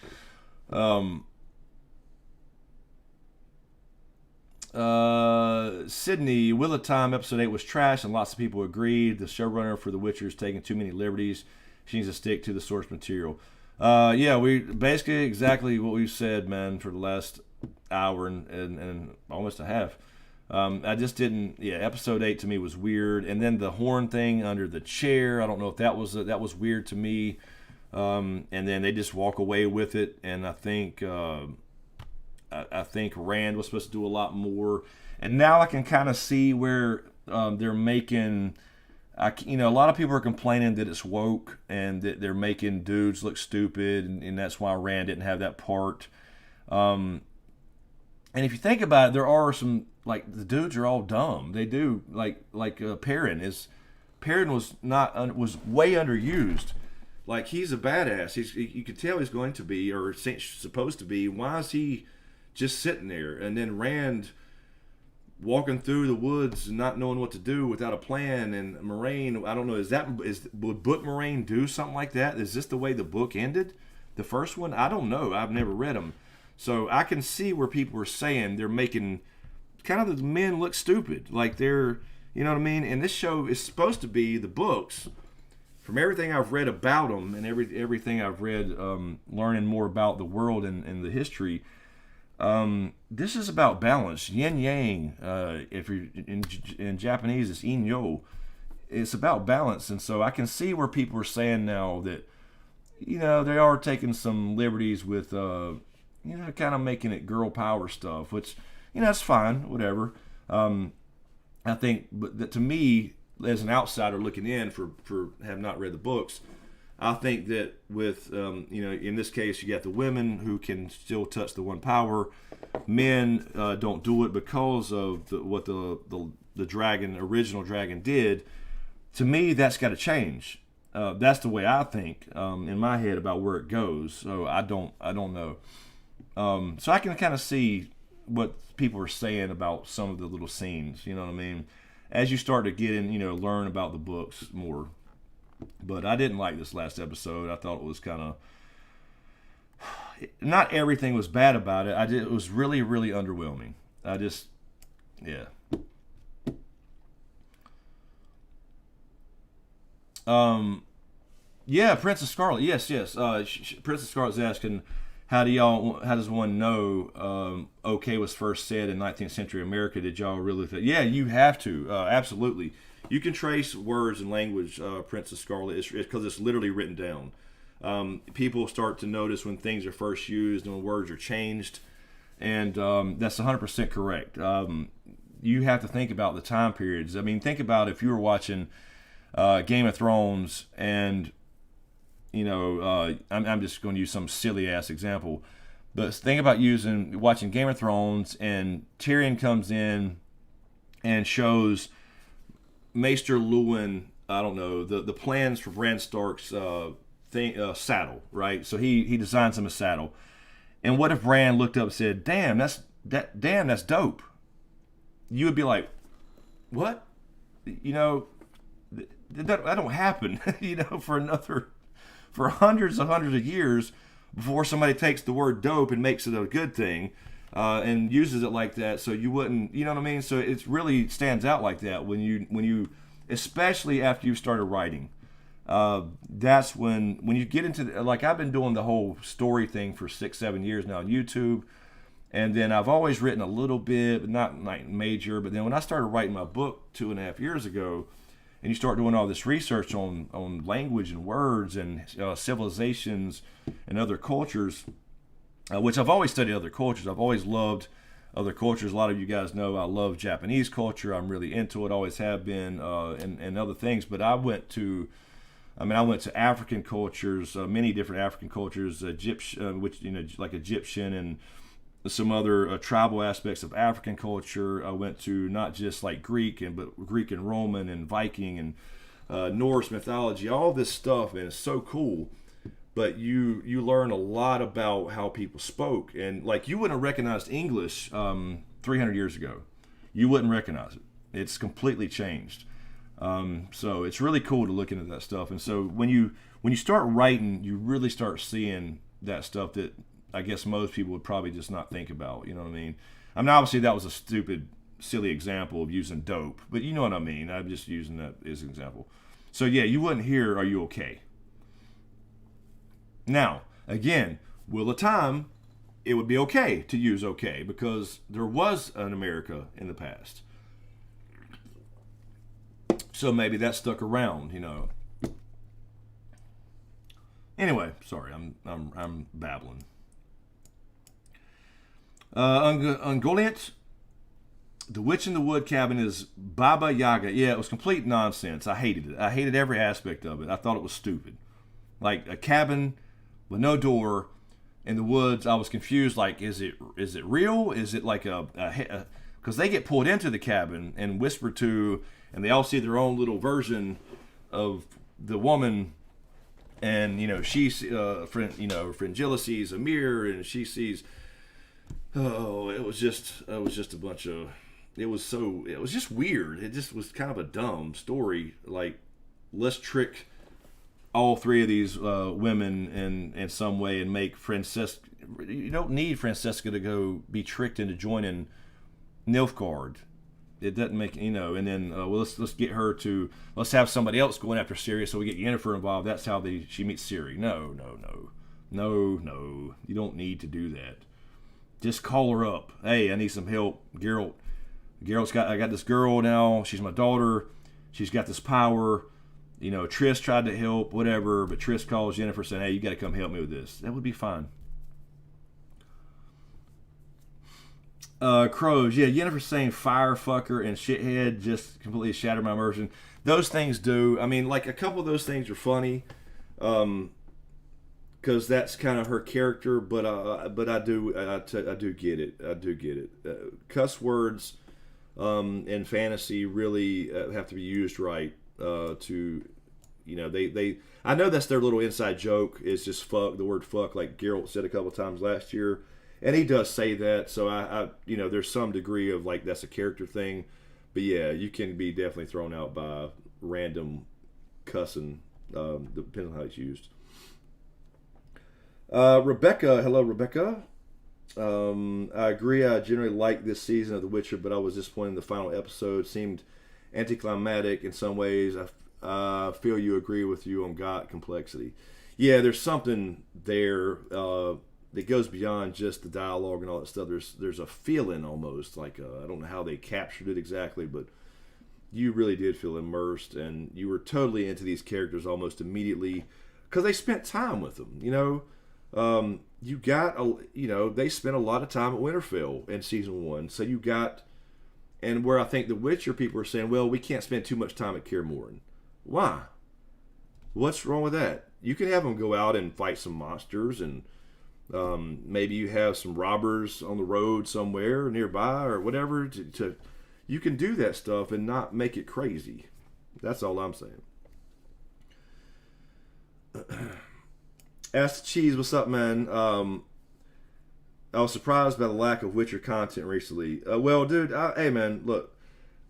Sydney, Wheel of Time episode 8 was trash and lots of people agreed. The showrunner for The Witcher is taking too many liberties. She needs to stick to the source material. Yeah, we basically exactly what we've said, man, for the last hour and almost a half. I just didn't. Yeah, episode 8 to me was weird, and then the horn thing under the chair. I don't know if that was weird to me. And then they just walk away with it, and I think Rand was supposed to do a lot more, and now I can kind of see where they're making. A lot of people are complaining that it's woke and that they're making dudes look stupid, and that's why Rand didn't have that part. And if you think about it, there are some, like, the dudes are all dumb. They do Perrin was way underused. Like, he's a badass. You could tell he's going to be, or supposed to be. Why is he just sitting there? And then Rand walking through the woods and not knowing what to do without a plan. And Moraine, I don't know, would Book Moraine do something like that? Is this the way the book ended? The first one? I don't know. I've never read them. So I can see where people are saying they're making kind of the men look stupid. Like they're, you know what I mean? And this show is supposed to be the books. From everything I've read about them and everything I've read, learning more about the world and the history, this is about balance, yin yang. If you're in Japanese, it's yin yo. It's about balance, and so I can see where people are saying now that they are taking some liberties with kind of making it girl power stuff, which that's fine, whatever. I think, but to me, as an outsider looking in for have not read the books, I think that with in this case you got the women who can still touch the one power. Men don't do it because of what the original dragon did. To me, that's got to change. That's the way I think in my head about where it goes. So I don't know. So I can kind of see what people are saying about some of the little scenes. You know what I mean? As you start to get in, learn about the books more. But I didn't like this last episode. I thought it was kind of... Not everything was bad about it. It was really, really underwhelming. Yeah. Yeah, Princess Scarlet. Yes. Princess Scarlet's asking, how does one know okay was first said in 19th century America? Did y'all really think? Yeah, you have to. Absolutely. You can trace words and language, Princess Scarlet, because it's literally written down. People start to notice when things are first used and when words are changed, and that's 100% correct. You have to think about the time periods. I mean, think about if you were watching Game of Thrones and, I'm just going to use some silly-ass example, but think about watching Game of Thrones and Tyrion comes in and shows Maester Luwin, I don't know, the plans for Bran Stark's saddle, right? So he designs him a saddle. And what if Bran looked up and said, damn, that's dope. you would be like, what? You know, that don't happen, you know, for hundreds of years before somebody takes the word dope and makes it a good thing and uses it like that. So you wouldn't, you know what I mean? So it really stands out like that when you, especially after you started writing. That's when you get into like I've been doing the whole story thing for 6-7 years now on YouTube, and then I've always written a little bit, but not like major. But then when I started writing my book 2.5 years ago, and you start doing all this research on language and words and civilizations and other cultures, which I've always studied other cultures. I've always loved other cultures. A lot of you guys know I love Japanese culture. I'm really into it, always have been, and other things. But I went to African cultures, many different African cultures, which, you know, like Egyptian and some other tribal aspects of African culture. I went to not just like but Greek and Roman and Viking and Norse mythology, all this stuff, and it's so cool. But you learn a lot about how people spoke, and like you wouldn't have recognized English 300 years ago. You wouldn't recognize it. It's completely changed. So it's really cool to look into that stuff. And so when you start writing, you really start seeing that stuff that I guess most people would probably just not think about. You know what I mean? I mean, obviously that was a stupid, silly example of using dope, but you know what I mean. I'm just using that as an example. So yeah, you wouldn't hear "Are you okay?" Now, again, will of time, it would be okay to use "okay" because there was an America in the past. So maybe that stuck around, you know. Anyway, sorry, I'm babbling. Ungoliant, The Witch in the Wood Cabin is Baba Yaga. Yeah, it was complete nonsense. I hated it. I hated every aspect of it. I thought it was stupid. Like a cabin with no door in the woods. I was confused. Like, is it real? Is it like because they get pulled into the cabin and whispered to, and they all see their own little version of the woman. And, you know, she's, Fringilla sees a mirror, and she sees, it was just a bunch of, it was just weird. It just was kind of a dumb story. Like, let's trick all three of these women in some way and make Francesca, you don't need Francesca to go be tricked into joining Nilfgaard. It doesn't make, you know, and then let's get her to, let's have somebody else going after Ciri, so we get Yennefer involved. That's how she meets Ciri. No. You don't need to do that. Just call her up. Hey, I need some help. I got this girl now. She's my daughter. She's got this power. You know, Triss tried to help, whatever, but Triss calls Yennefer saying, hey, you got to come help me with this. That would be fine. Crows, yeah, Yennefer saying fire fucker and shithead just completely shattered my immersion. Those things do. I mean, like a couple of those things are funny, because that's kind of her character. But I do get it. I do get it. Cuss words in fantasy really have to be used right. To, you know, they I know that's their little inside joke. Is just fuck, the word fuck, like Geralt said a couple times last year. And he does say that, so I you know, there's some degree of like that's a character thing, but yeah, you can be definitely thrown out by random cussing, depending on how it's used. Rebecca, hello Rebecca. I agree. I generally like this season of The Witcher, but I was disappointed in the final episode. Seemed anticlimactic in some ways. I feel you agree with you on God complexity. Yeah, there's something there. That goes beyond just the dialogue and all that stuff. There's a feeling almost like I don't know how they captured it exactly, but you really did feel immersed and you were totally into these characters almost immediately because they spent time with them. You know, they spent a lot of time at Winterfell in season 1, so you got, and where I think the Witcher people are saying, well, we can't spend too much time at Kaer Morhen. Why? What's wrong with that? You can have them go out and fight some monsters and. Maybe you have some robbers on the road somewhere nearby or whatever. You can do that stuff and not make it crazy. That's all I'm saying. Ask the Cheese, what's up, man? I was surprised by the lack of Witcher content recently. Well, dude, hey man, look,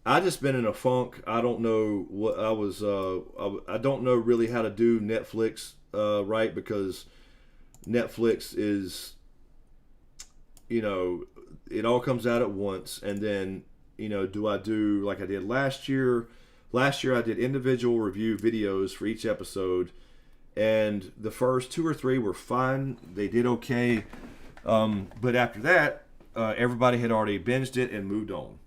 I just been in a funk. I don't know what I was. I don't know really how to do Netflix right, because Netflix is, it all comes out at once, and then do I do like I did last year? Last year I did individual review videos for each episode, and the first 2 or 3 were fine. They did okay, but after that, everybody had already binged it and moved on.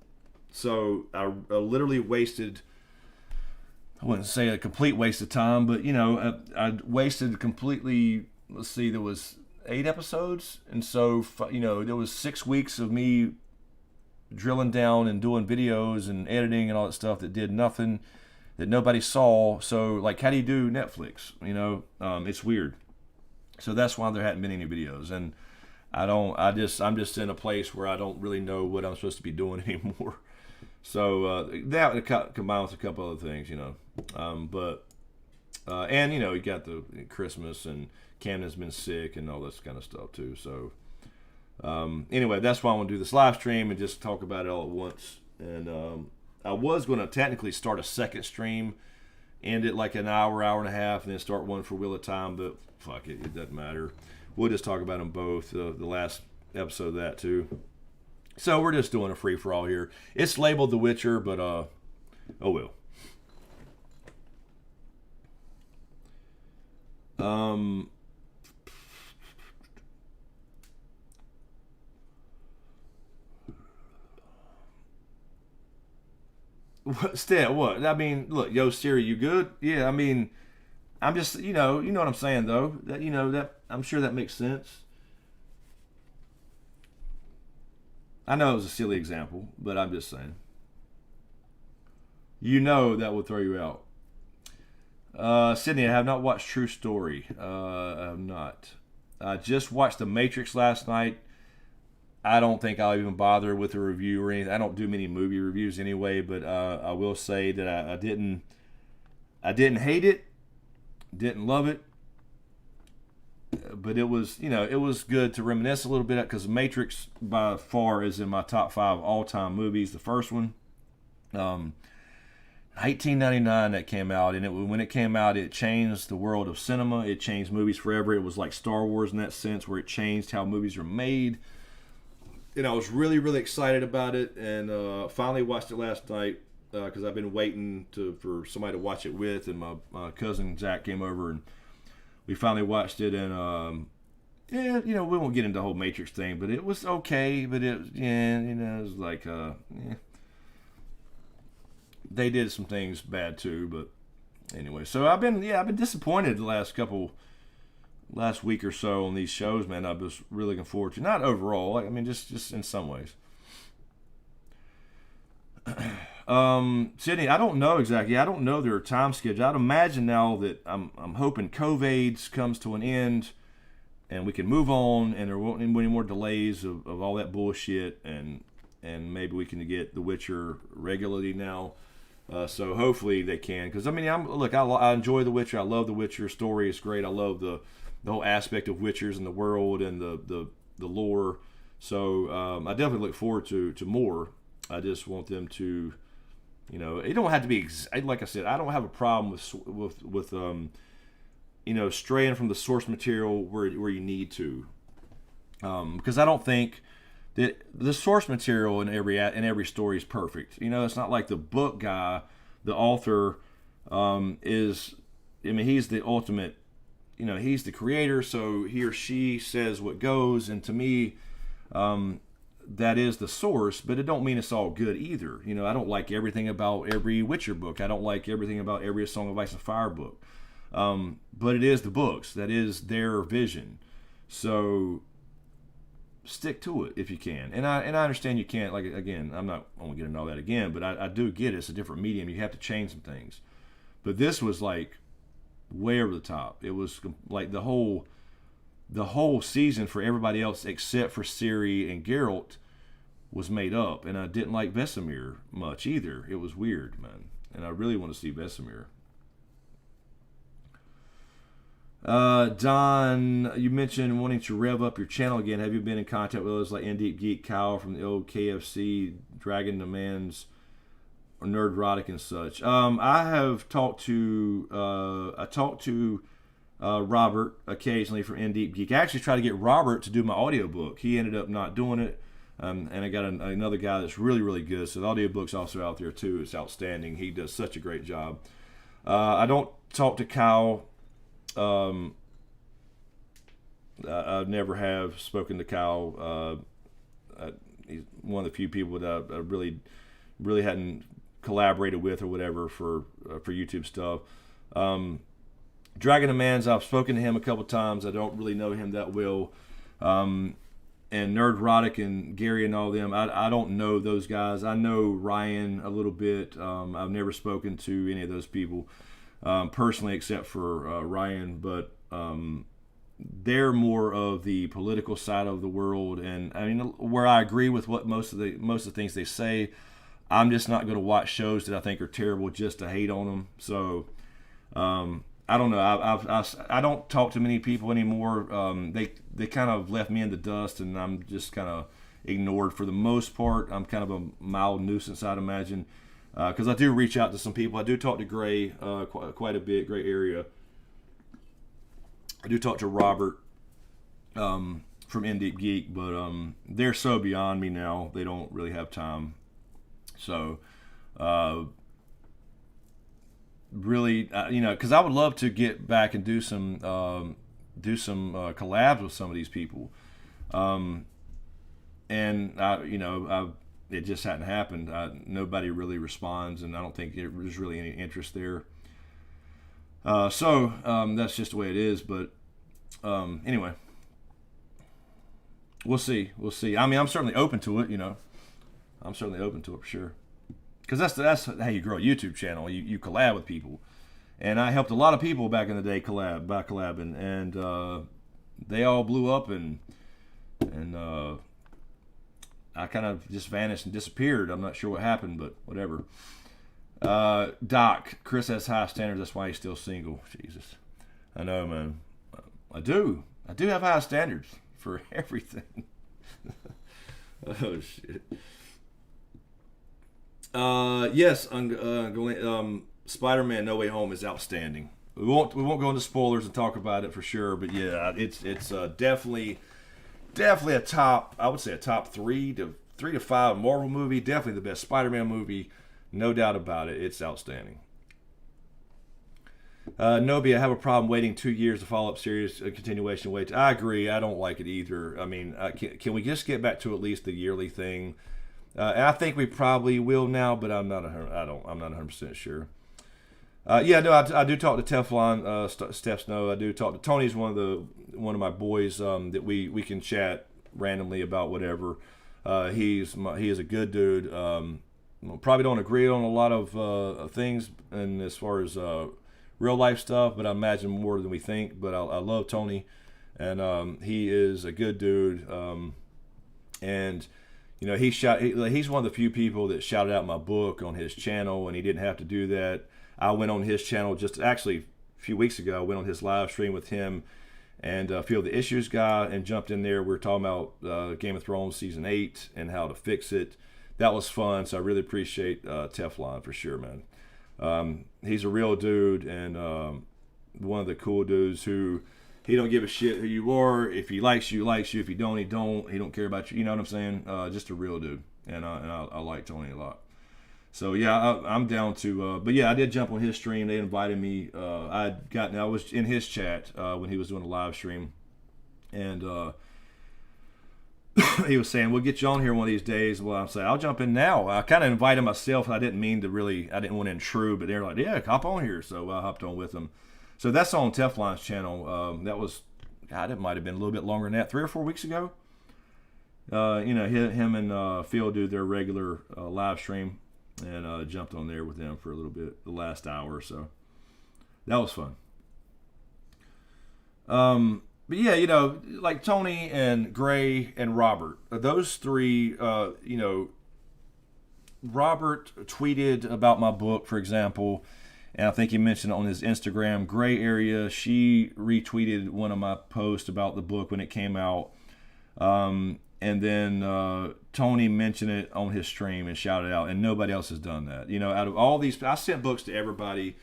So I literally wasted, I wouldn't say a complete waste of time, but I wasted completely. Let's see, there was 8 episodes, and so there was 6 weeks of me drilling down and doing videos and editing and all that stuff that did nothing, that nobody saw. So like, how do you do Netflix? It's weird. So that's why there hadn't been any videos, and I'm just in a place where I don't really know what I'm supposed to be doing anymore. So that combined with a couple other things, but you got the Christmas, and Camden's been sick and all this kind of stuff too. So anyway, that's why I want to do this live stream and just talk about it all at once. And I was going to technically start a second stream, end it like an hour and a half, and then start one for Wheel of Time, but fuck it, it doesn't matter. We'll just talk about them both, the last episode of that too. So we're just doing a free-for-all here. It's labeled The Witcher, but oh well. What? I mean, look, yo, Siri, you good? Yeah, I mean, I'm just, you know what I'm saying, though. That, that I'm sure that makes sense. I know it was a silly example, but I'm just saying. That will throw you out. Sydney, I have not watched True Story. I have not. I just watched The Matrix last night. I don't think I'll even bother with a review or anything. I don't do many movie reviews anyway, but I will say that I didn't hate it, didn't love it, but it was good to reminisce a little bit, because Matrix by far is in my top 5 all-time movies. The first one, 1999 that came out, and when it came out, it changed the world of cinema. It changed movies forever. It was like Star Wars in that sense, where it changed how movies are made. And I was really, really excited about it, and finally watched it last night, because I've been waiting for somebody to watch it with, and my cousin Zach came over, and we finally watched it. And we won't get into the whole Matrix thing, but it was okay. But it was like they did some things bad too. But anyway, so I've been disappointed the last week or so on these shows, man. I was really looking forward to, not overall, just in some ways. Sydney, I don't know exactly. I don't know their time schedule. I'd imagine now that I'm hoping COVID comes to an end and we can move on, and there won't be any more delays of all that bullshit, and maybe we can get The Witcher regularly now. So hopefully they can, because I enjoy The Witcher. I love The Witcher story. It's great. I love the whole aspect of Witchers and the world and the lore. So I definitely look forward to more. I just want them to, it don't have to be like I said. I don't have a problem with straying from the source material where you need to, because I don't think that the source material in every story is perfect. It's not like the book guy, the author, he's the ultimate. He's the creator, so he or she says what goes, and to me, that is the source, but it don't mean it's all good either. I don't like everything about every Witcher book. I don't like everything about every Song of Ice and Fire book. But it is the books. That is their vision. So stick to it if you can. And I understand you can't, like, again, I'm not going to get into all that again, but I do get it. It's a different medium. You have to change some things. But this was like way over the top. It was like the whole season for everybody else except for Ciri and Geralt was made up, and I didn't like Vesemir much either. It was weird, man, and I really want to see Vesemir. Don, you mentioned wanting to rev up your channel again. Have you been in contact with those like In Deep Geek, Kyle from the old KFC, Dragon Demands, or Nerdrotic and such? I have talked to Robert occasionally from In Deep Geek. I actually tried to get Robert to do my audiobook. He ended up not doing it. And I got another guy that's really, really good. So the audiobook's also out there too. It's outstanding. He does such a great job. I don't talk to Kyle. I never have spoken to Kyle. He's one of the few people that I really, really hadn't collaborated with or whatever for YouTube stuff. Dragon Demands, I've spoken to him a couple times. I don't really know him that well. And Nerdrotic and Gary and all them, I don't know those guys. I know Ryan a little bit. I've never spoken to any of those people personally except for Ryan, but they're more of the political side of the world, and I mean, where I agree with what most of the things they say. I'm just not going to watch shows that I think are terrible just to hate on them. So I don't know. I don't talk to many people anymore. They kind of left me in the dust, and I'm just kind of ignored for the most part. I'm kind of a mild nuisance, I'd imagine, because I do reach out to some people. I do talk to Gray quite a bit, Gray area. I do talk to Robert from In Deep Geek, but they're so beyond me now. They don't really have time. So, really, because I would love to get back and do some collabs with some of these people, and it just hadn't happened. Nobody really responds, and I don't think there's really any interest there. So that's just the way it is. But anyway, we'll see. I mean, I'm certainly open to it. I'm certainly open to it for sure. Because that's how you grow a YouTube channel. You collab with people, and I helped a lot of people back in the day by collabing, and they all blew up, and I kind of just vanished and disappeared. I'm not sure what happened, but whatever. Doc, Chris has high standards. That's why he's still single. Jesus, I know, man. I do have high standards for everything. Oh shit. Yes, Spider-Man: No Way Home is outstanding. We won't go into spoilers and talk about it for sure, but yeah, it's definitely a top. I would say a top 3 to 5 Marvel movie. Definitely the best Spider-Man movie, no doubt about it. It's outstanding. Nobi, I have a problem waiting 2 years to follow up series continuation. I agree. I don't like it either. I mean, can we just get back to at least the yearly thing? And I think we probably will now, but I'm not 100% sure. Yeah, no, I do talk to Teflon, Steph Snow. I do talk to Tony's one of my boys that we can chat randomly about whatever. He is a good dude. Probably don't agree on a lot of things, and as far as real life stuff, but I imagine more than we think. But I love Tony, and he is a good dude. And he's one of the few people that shouted out my book on his channel, and he didn't have to do that. I went on his channel just actually a few weeks ago. I went on his live stream with him and Feel the Issues guy, and jumped in there. We were talking about Game of Thrones season 8 and how to fix it. That was fun, so I really appreciate Teflon for sure, man. He's a real dude, and one of the cool dudes who he don't give a shit who you are. If he likes you, he likes you. If he don't, he don't. He don't care about you. You know what I'm saying? Just a real dude, and I like Tony a lot. So yeah, I'm down to. But yeah, I did jump on his stream. They invited me. I was in his chat when he was doing a live stream, and he was saying, "We'll get you on here one of these days." Well, I'm saying, "I'll jump in now." I kind of invited myself. I didn't want to intrude, but they're like, "Yeah, hop on here." So I hopped on with them. So that's on Teflon's channel. That was, God, it might have been a little bit longer than that, 3 or 4 weeks ago. Him and Phil do their regular live stream, and jumped on there with them for a little bit, the last hour or so. That was fun. But yeah, like Tony and Gray and Robert, those three, Robert tweeted about my book, for example, and I think he mentioned on his Instagram, Gray Area, she retweeted one of my posts about the book when it came out. And then Tony mentioned it on his stream and shouted out, and nobody else has done that. You know, out of all these, I sent books to everybody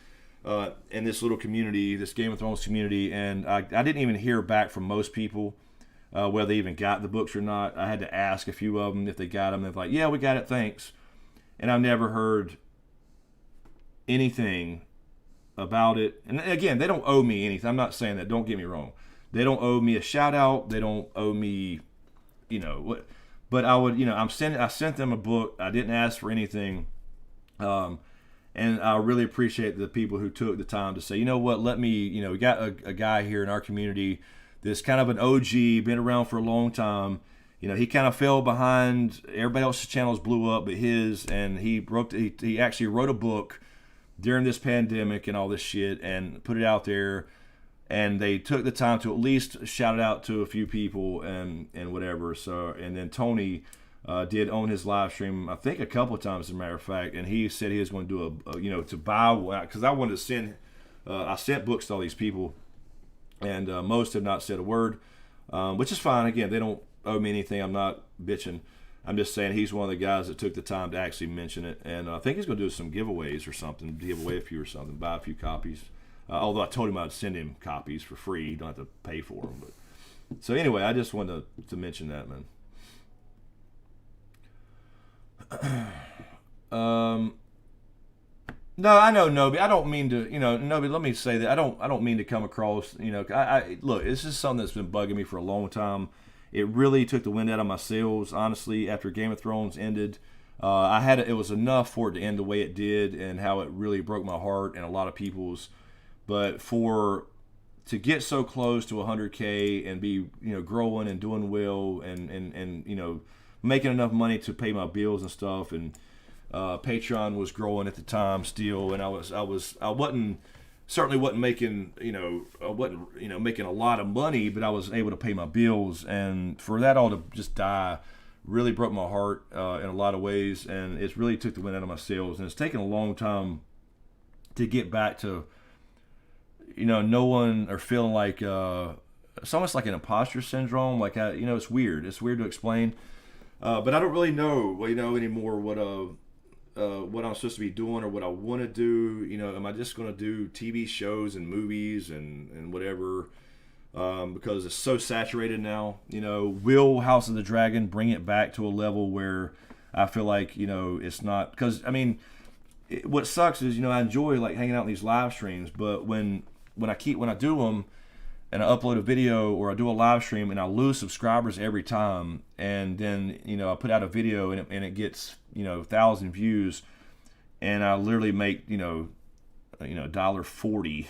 in this little community, this Game of Thrones community, and I didn't even hear back from most people whether they even got the books or not. I had to ask a few of them if they got them. They're like, yeah, we got it, thanks. And I've never heard anything about it. And again, they don't owe me anything. I'm not saying that. Don't get me wrong. They don't owe me a shout out. They don't owe me, you know, what. But I would, you know, I sent them a book. I didn't ask for anything. And I really appreciate the people who took the time to say, you know what, let me, you know, we got a guy here in our community that's kind of an OG, been around for a long time. You know, he kind of fell behind. Everybody else's channels blew up, but his, and he actually wrote a book during this pandemic and all this shit and put it out there. And they took the time to at least shout it out to a few people and whatever. So, and then Tony did on his live stream, I think a couple of times, as a matter of fact, and he said he was going to do a you know, to buy one, because I wanted to send, I sent books to all these people, and most have not said a word, which is fine. Again, they don't owe me anything. I'm not bitching. I'm just saying he's one of the guys that took the time to actually mention it, and I think he's going to do some giveaways or something, give away a few or something, buy a few copies. Although I told him I'd send him copies for free. You don't have to pay for them. But so anyway, I just wanted to mention that, man. No, I know Nobi. I don't mean to, you know, Nobi. Let me say that I don't mean to come across, you know. I look. This is something that's been bugging me for a long time. It really took the wind out of my sails, honestly. After Game of Thrones ended, it was enough for it to end the way it did, and how it really broke my heart and a lot of people's. But to get so close to 100K and be, you know, growing and doing well and you know, making enough money to pay my bills and stuff, and Patreon was growing at the time still, and I certainly wasn't making, you know, making a lot of money, but I was able to pay my bills, and for that all to just die really broke my heart in a lot of ways, and it really took the wind out of my sails, and it's taken a long time to get back to, you know, no one, or feeling like it's almost like an imposter syndrome. Like, you know, it's weird to explain, but I don't really know, you know, anymore what I'm supposed to be doing or what I want to do. You know, am I just going to do TV shows and movies and whatever, because it's so saturated now. You know, will House of the Dragon bring it back to a level where I feel like, you know, it's not, because I mean, what sucks is, you know, I enjoy like hanging out in these live streams, but when I do them and I upload a video or I do a live stream and I lose subscribers every time, and then, you know, I put out a video and it gets, you know, 1,000 views, and I literally make, you know, $1.40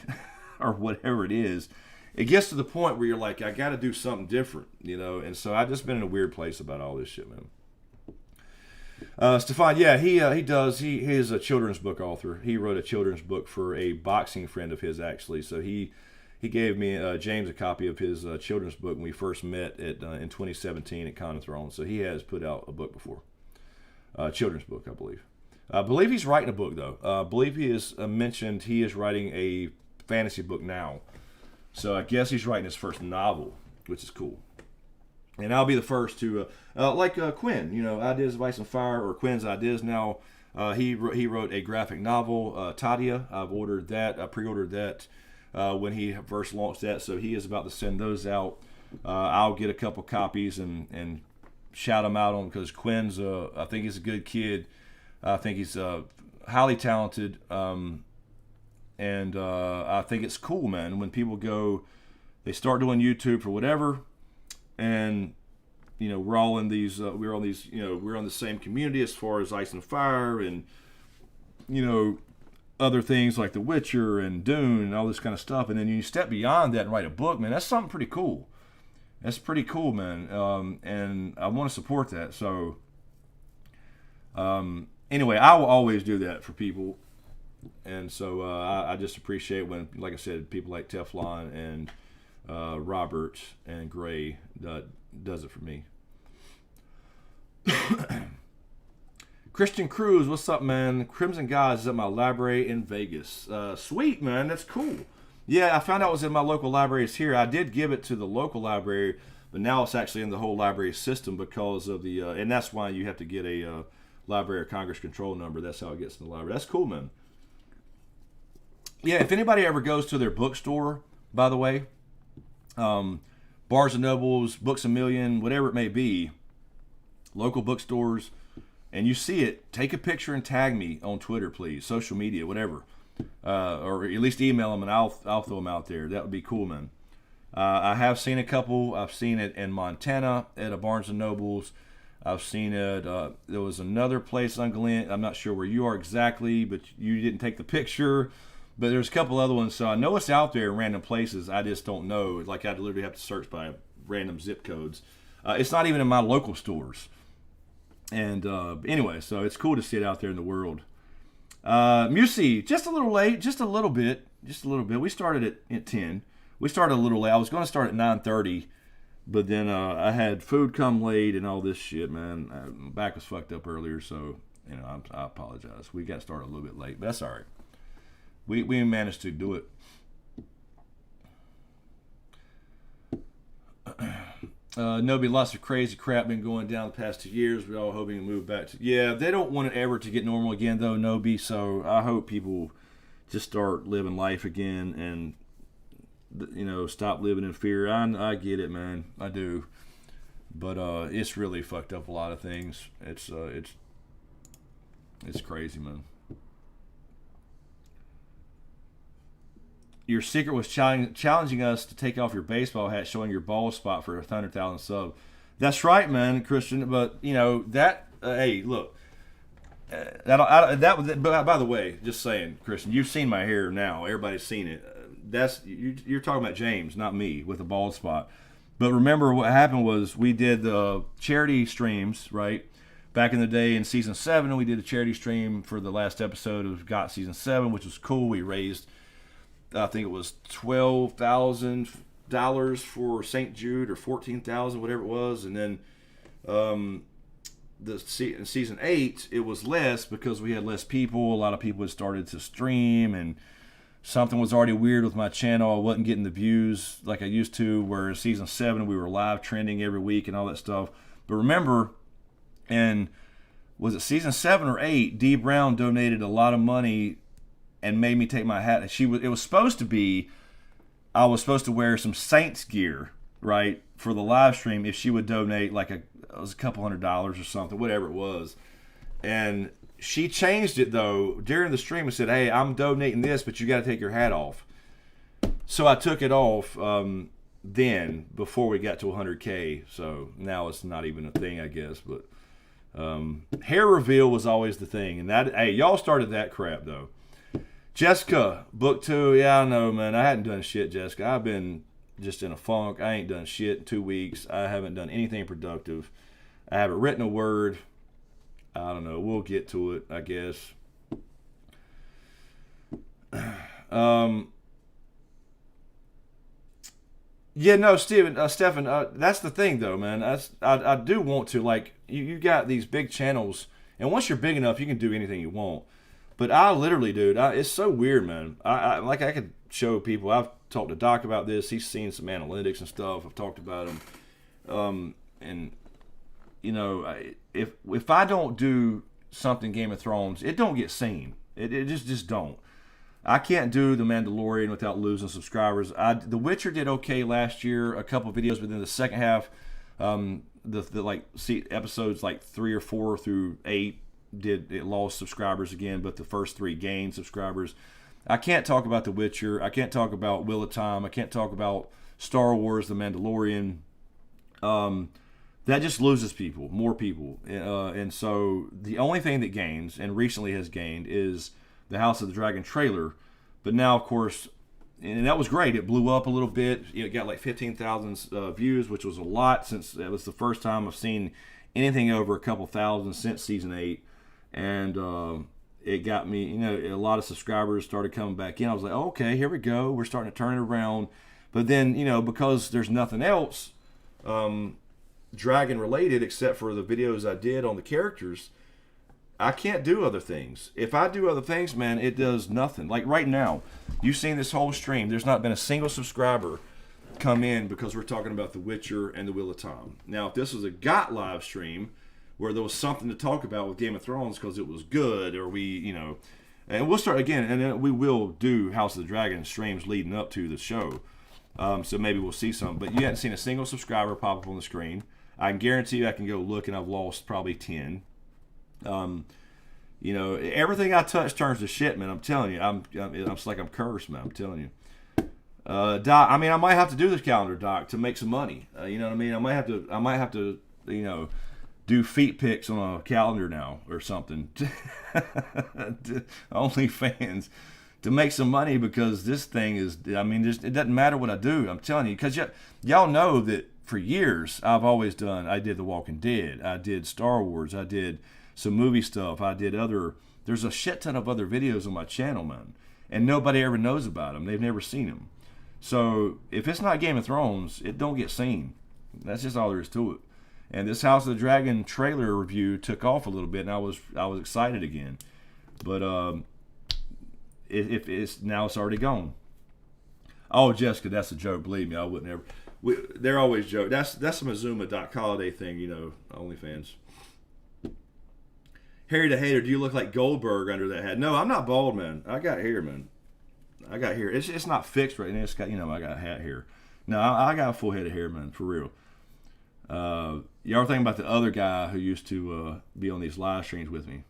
or whatever it is, it gets to the point where you're like, I got to do something different, you know. And so I've just been in a weird place about all this shit, man. Stefan, yeah, he is a children's book author. He wrote a children's book for a boxing friend of his, actually. So he gave me, James, a copy of his children's book when we first met in 2017 at Con and Throne. So he has put out a book before, children's book, I believe. I believe he's writing a book, though. I believe he has mentioned he is writing a fantasy book now. So I guess he's writing his first novel, which is cool. And I'll be the first to, like Quinn, you know, Ideas of Ice and Fire, or Quinn's Ideas now. He wrote a graphic novel, Tadia. I've ordered that. I pre-ordered that when he first launched that. So he is about to send those out. I'll get a couple copies and shout him out on, because Quinn's, I think he's a good kid. I think he's highly talented. And I think it's cool, man, when people they start doing YouTube for whatever. And, you know, we're on the same community as far as Ice and Fire, and, you know, other things like The Witcher and Dune and all this kind of stuff. And then you step beyond that and write a book, man. That's something pretty cool. That's pretty cool, man. And I want to support that. So, anyway, I will always do that for people. And so I just appreciate when, like I said, people like Teflon and Robert and Gray does it for me. Christian Cruz, what's up, man? Crimson Gods is at my library in Vegas. Sweet, man. That's cool. Yeah, I found out it was in my local libraries here. I did give it to the local library, but now it's actually in the whole library system because of the, and that's why you have to get a Library of Congress control number. That's how it gets in the library. That's cool, man. Yeah, if anybody ever goes to their bookstore, by the way, Barnes and Nobles, Books A Million, whatever it may be, local bookstores, and you see it, take a picture and tag me on Twitter, please, social media, whatever, or at least email them and I'll throw them out there. That would be cool, man. I have seen a couple. I've seen it in Montana at a Barnes and Nobles. I've seen it. There was another place on Glen. I'm not sure where you are exactly, but you didn't take the picture. But there's a couple other ones. So I know it's out there in random places. I just don't know. Like I'd literally have to search by random zip codes. It's not even in my local stores. And anyway, so it's cool to see it out there in the world. Musi, just a little late, just a little bit. We started at 10. We started a little late. I was going to start at 9:30, but then I had food come late and all this shit, man. My back was fucked up earlier, so I apologize. We got started a little bit late, but that's all right. We managed to do it. Nobi, lots of crazy crap been going down the past 2 years. We're all hoping to move back to. Yeah, they don't want it ever to get normal again, though, Nobi. So I hope people just start living life again and stop living in fear. I get it, man. I do, but it's really fucked up a lot of things. It's crazy, man. Your secret was challenging us to take off your baseball hat, showing your bald spot for 100,000 sub. That's right, man, Christian. But that. Hey, look. But by the way, just saying, Christian, you've seen my hair now. Everybody's seen it. You're talking about James, not me, with a bald spot. But remember, what happened was we did the charity streams, right? Back in the day in season 7, we did a charity stream for the last episode of Got season 7, which was cool. We raised, I think it was $12,000 for St. Jude, or $14,000, whatever it was. And then in season 8, it was less because we had less people. A lot of people had started to stream, and something was already weird with my channel. I wasn't getting the views like I used to, whereas season 7, we were live trending every week and all that stuff. But remember, and was it season 7 or 8, Dee Brown donated a lot of money and made me take my hat. It was supposed to be, I was supposed to wear some Saints gear, right, for the live stream if she would donate it was a couple $100 or something, whatever it was. And she changed it, though, during the stream and said, hey, I'm donating this, but you got to take your hat off. So I took it off then, before we got to 100K. So now it's not even a thing, I guess. But hair reveal was always the thing. And that, hey, y'all started that crap, though. Jessica, book 2. Yeah, I know, man. I hadn't done shit, Jessica. I've been just in a funk. I ain't done shit in 2 weeks. I haven't done anything productive. I haven't written a word. I don't know. We'll get to it, I guess. Yeah, no, Stephen, that's the thing, though, man. I do want to, like, you got these big channels, and once you're big enough, you can do anything you want. But I literally, dude, it's so weird, man. I could show people. I've talked to Doc about this. He's seen some analytics and stuff. I've talked about him. And, if I don't do something Game of Thrones, it don't get seen. It just don't. I can't do The Mandalorian without losing subscribers. The Witcher did okay last year. A couple videos within the second half. Episodes 3 or 4 through 8 it lost subscribers again, but the first 3 gained subscribers. I can't talk about The Witcher. I can't talk about Wheel of Time. I can't talk about Star Wars, The Mandalorian. That just loses people, more people. And so the only thing that gains, and recently has gained, is the House of the Dragon trailer. But now, of course, and that was great. It blew up a little bit. It got like 15,000 views, which was a lot, since that was the first time I've seen anything over a couple thousand since season 8. And it got me, a lot of subscribers started coming back in. I was like, oh, okay, here we go. We're starting to turn it around. But then, because there's nothing else Dragon related except for the videos I did on the characters, I can't do other things. If I do other things, man, it does nothing. Like right now, you've seen this whole stream. There's not been a single subscriber come in because we're talking about The Witcher and The Wheel of Time. Now, if this was a GOT live stream where there was something to talk about with Game of Thrones because it was good, or we, you know, and we'll start again, and then we will do House of the Dragon streams leading up to the show. So maybe we'll see some. But you haven't seen a single subscriber pop up on the screen. I can guarantee you I can go look, and I've lost probably 10. You know, everything I touch turns to shit, man. I'm telling you. It's like I'm cursed, man. I'm telling you. Doc, I mean, I might have to do this calendar, Doc, to make some money. You know what I mean? I might have to, you know, do feet pics on a calendar now or something. OnlyFans to make some money, because this thing is, I mean, it doesn't matter what I do. I'm telling you, because y'all know that for years I did The Walking Dead, I did Star Wars, I did some movie stuff, there's a shit ton of other videos on my channel, man, and nobody ever knows about them. They've never seen them. So if it's not Game of Thrones, it don't get seen. That's just all there is to it. And this House of the Dragon trailer review took off a little bit, and I was excited again. But if it's now, it's already gone. Oh, Jessica, that's a joke. Believe me, I wouldn't ever. They're always joke. That's a Mazuma.Holiday thing, you know, OnlyFans. Harry the Hater, do you look like Goldberg under that hat? No, I'm not bald, man. I got hair, man. I got hair. It's not fixed right now. It's got, you know, I got hat hair. No, I got a full head of hair, man, for real. Y'all are thinking about the other guy who used to be on these live streams with me.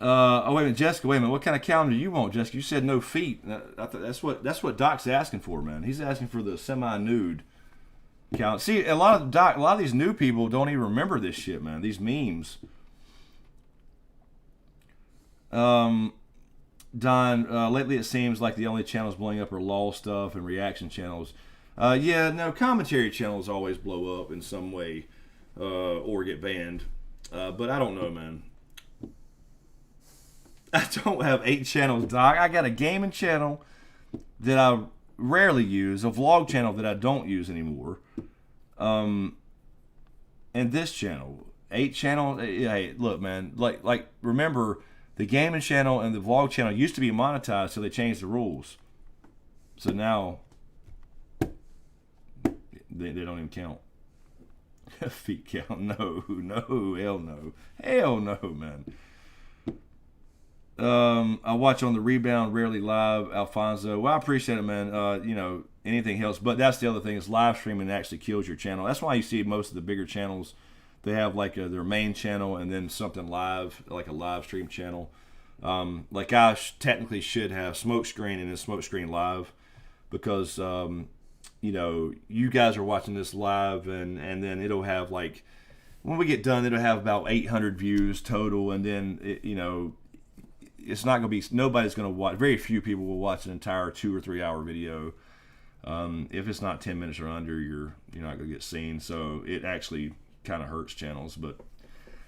Oh, wait a minute, Jessica, wait a minute. What kind of calendar do you want, Jessica? You said no feet. That's what Doc's asking for, man. He's asking for the semi-nude calendar. See, a lot of these new people don't even remember this shit, man. These memes. Don, lately it seems like the only channels blowing up are law stuff and reaction channels. Yeah, no, commentary channels always blow up in some way, or get banned. But I don't know, man. I don't have 8 channels, Doc. I got a gaming channel that I rarely use, a vlog channel that I don't use anymore, and this channel. 8 channels. Hey, look, man. Like remember, the gaming channel and the vlog channel used to be monetized, so they changed the rules. So now they don't even count. Feet count? No, hell no, man. I watch on the rebound, rarely live. Alfonso, well, I appreciate it, man. You know, anything helps, but that's the other thing, is live streaming actually kills your channel. That's why you see most of the bigger channels, they have like their main channel and then something live, like a live stream channel. Like I technically should have SmokeScreen and then SmokeScreen live, because you know, you guys are watching this live, and then it'll have, like, when we get done, it'll have about 800 views total, and then you know, it's not going to be, nobody's going to watch, very few people will watch an entire 2 or 3 hour video. If it's not 10 minutes or under, you're not going to get seen. So it actually kind of hurts channels. But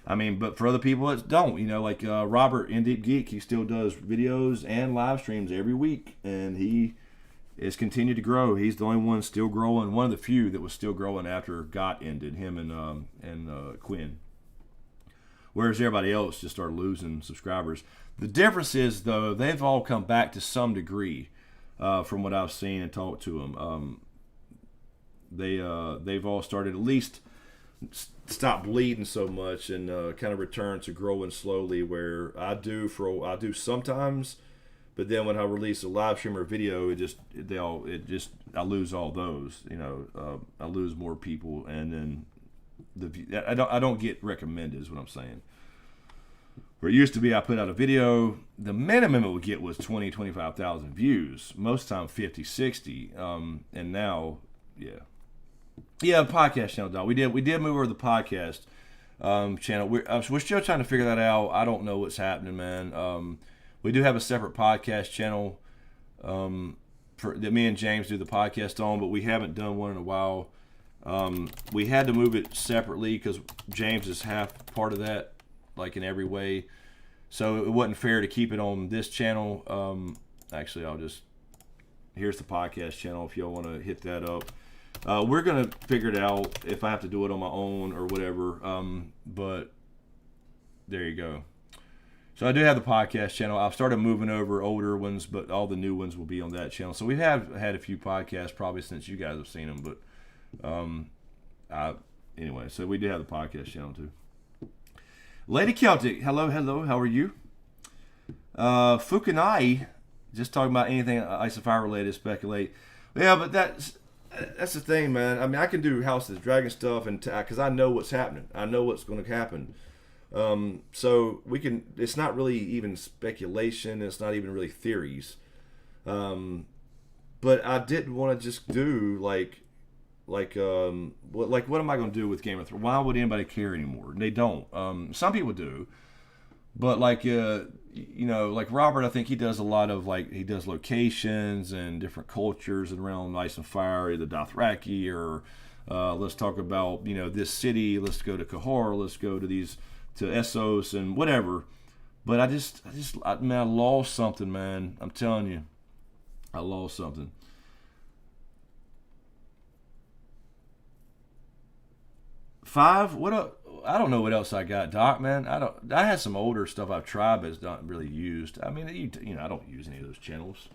I mean, but for other people it don't, you know, like Robert in Deep Geek, he still does videos and live streams every week, and he has continued to grow. He's the only one still growing, one of the few that was still growing after GOT ended, him and Quinn. Whereas everybody else just started losing subscribers. The difference is, though, they've all come back to some degree, from what I've seen and talked to them. They've all started at least stop bleeding so much, and kind of return to growing slowly. Where I do sometimes, but then when I release a live stream or video, I lose all those. You know, I lose more people, and then I don't get recommended, is what I'm saying. Where it used to be, I put out a video, the minimum it would get was 20, 25,000 views. Most of the time 50, 60. And now, yeah, podcast channel, dog. We did move over to the podcast channel. We're still trying to figure that out. I don't know what's happening, man. We do have a separate podcast channel that me and James do the podcast on, but we haven't done one in a while. We had to move it separately because James is half part of that, like in every way, so it wasn't fair to keep it on this channel. Actually, here's the podcast channel if y'all want to hit that up. We're gonna figure it out if I have to do it on my own or whatever. But there you go. So I do have the podcast channel. I've started moving over older ones, but all the new ones will be on that channel. So we have had a few podcasts probably since you guys have seen them. But anyway, so we do have the podcast channel too. Lady Celtic, hello, how are you? Fukunai, just talking about anything Ice and Fire related, speculate. Yeah, but that's the thing, man. I mean, I can do House of the Dragon stuff, and because I know what's happening, I know what's going to happen. So we can. It's not really even speculation. It's not even really theories. But I didn't want to just do like what am I going to do with Game of Thrones? Why would anybody care anymore? They don't. Some people do, but like like Robert, I think he does a lot of he does locations and different cultures around Ice and Fire, the Dothraki, or let's talk about this city. Let's go to Cahor. Let's go to Essos and whatever. But I lost something, man. I'm telling you, I lost something. Five? I don't know what else I got, Doc, man. I had some older stuff I've tried, but it's not really used. I mean, I don't use any of those channels.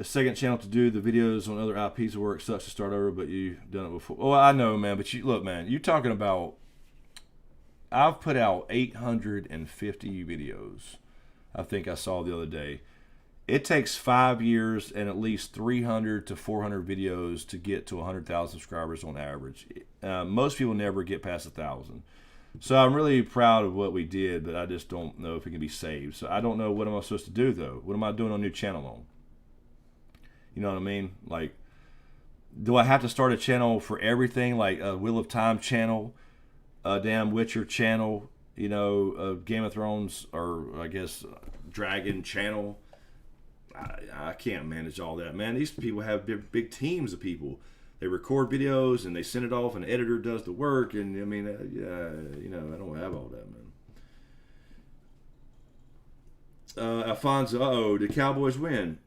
A second channel to do the videos on other IPs of work sucks to start over, but you've done it before. Oh, I know, man. But look, man, you're talking about. I've put out 850 videos. I think I saw the other day. It takes 5 years and at least 300 to 400 videos to get to 100,000 subscribers on average. Most people never get past 1,000. So I'm really proud of what we did, but I just don't know if it can be saved. So I don't know what am I supposed to do though. What am I doing on a new channel on? You know what I mean? Like, do I have to start a channel for everything, like a Wheel of Time channel, a damn Witcher channel, a Game of Thrones, or I guess Dragon channel? I can't manage all that, man. These people have big teams of people. They record videos and they send it off, and the editor does the work. And I mean, I don't have all that, man. Alfonso, the Cowboys win.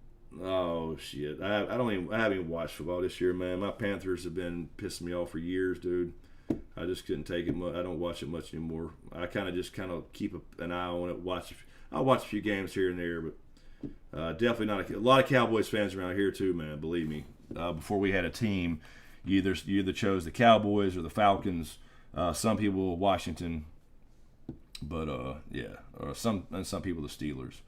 Oh shit! I haven't even watched football this year, man. My Panthers have been pissing me off for years, dude. I just couldn't take it much. I don't watch it much anymore. I kind of keep an eye on it. I'll watch a few games here and there, but definitely not a lot of Cowboys fans around here too, man. Believe me. Before we had a team, you either chose the Cowboys or the Falcons. Some people Washington, but some people the Steelers.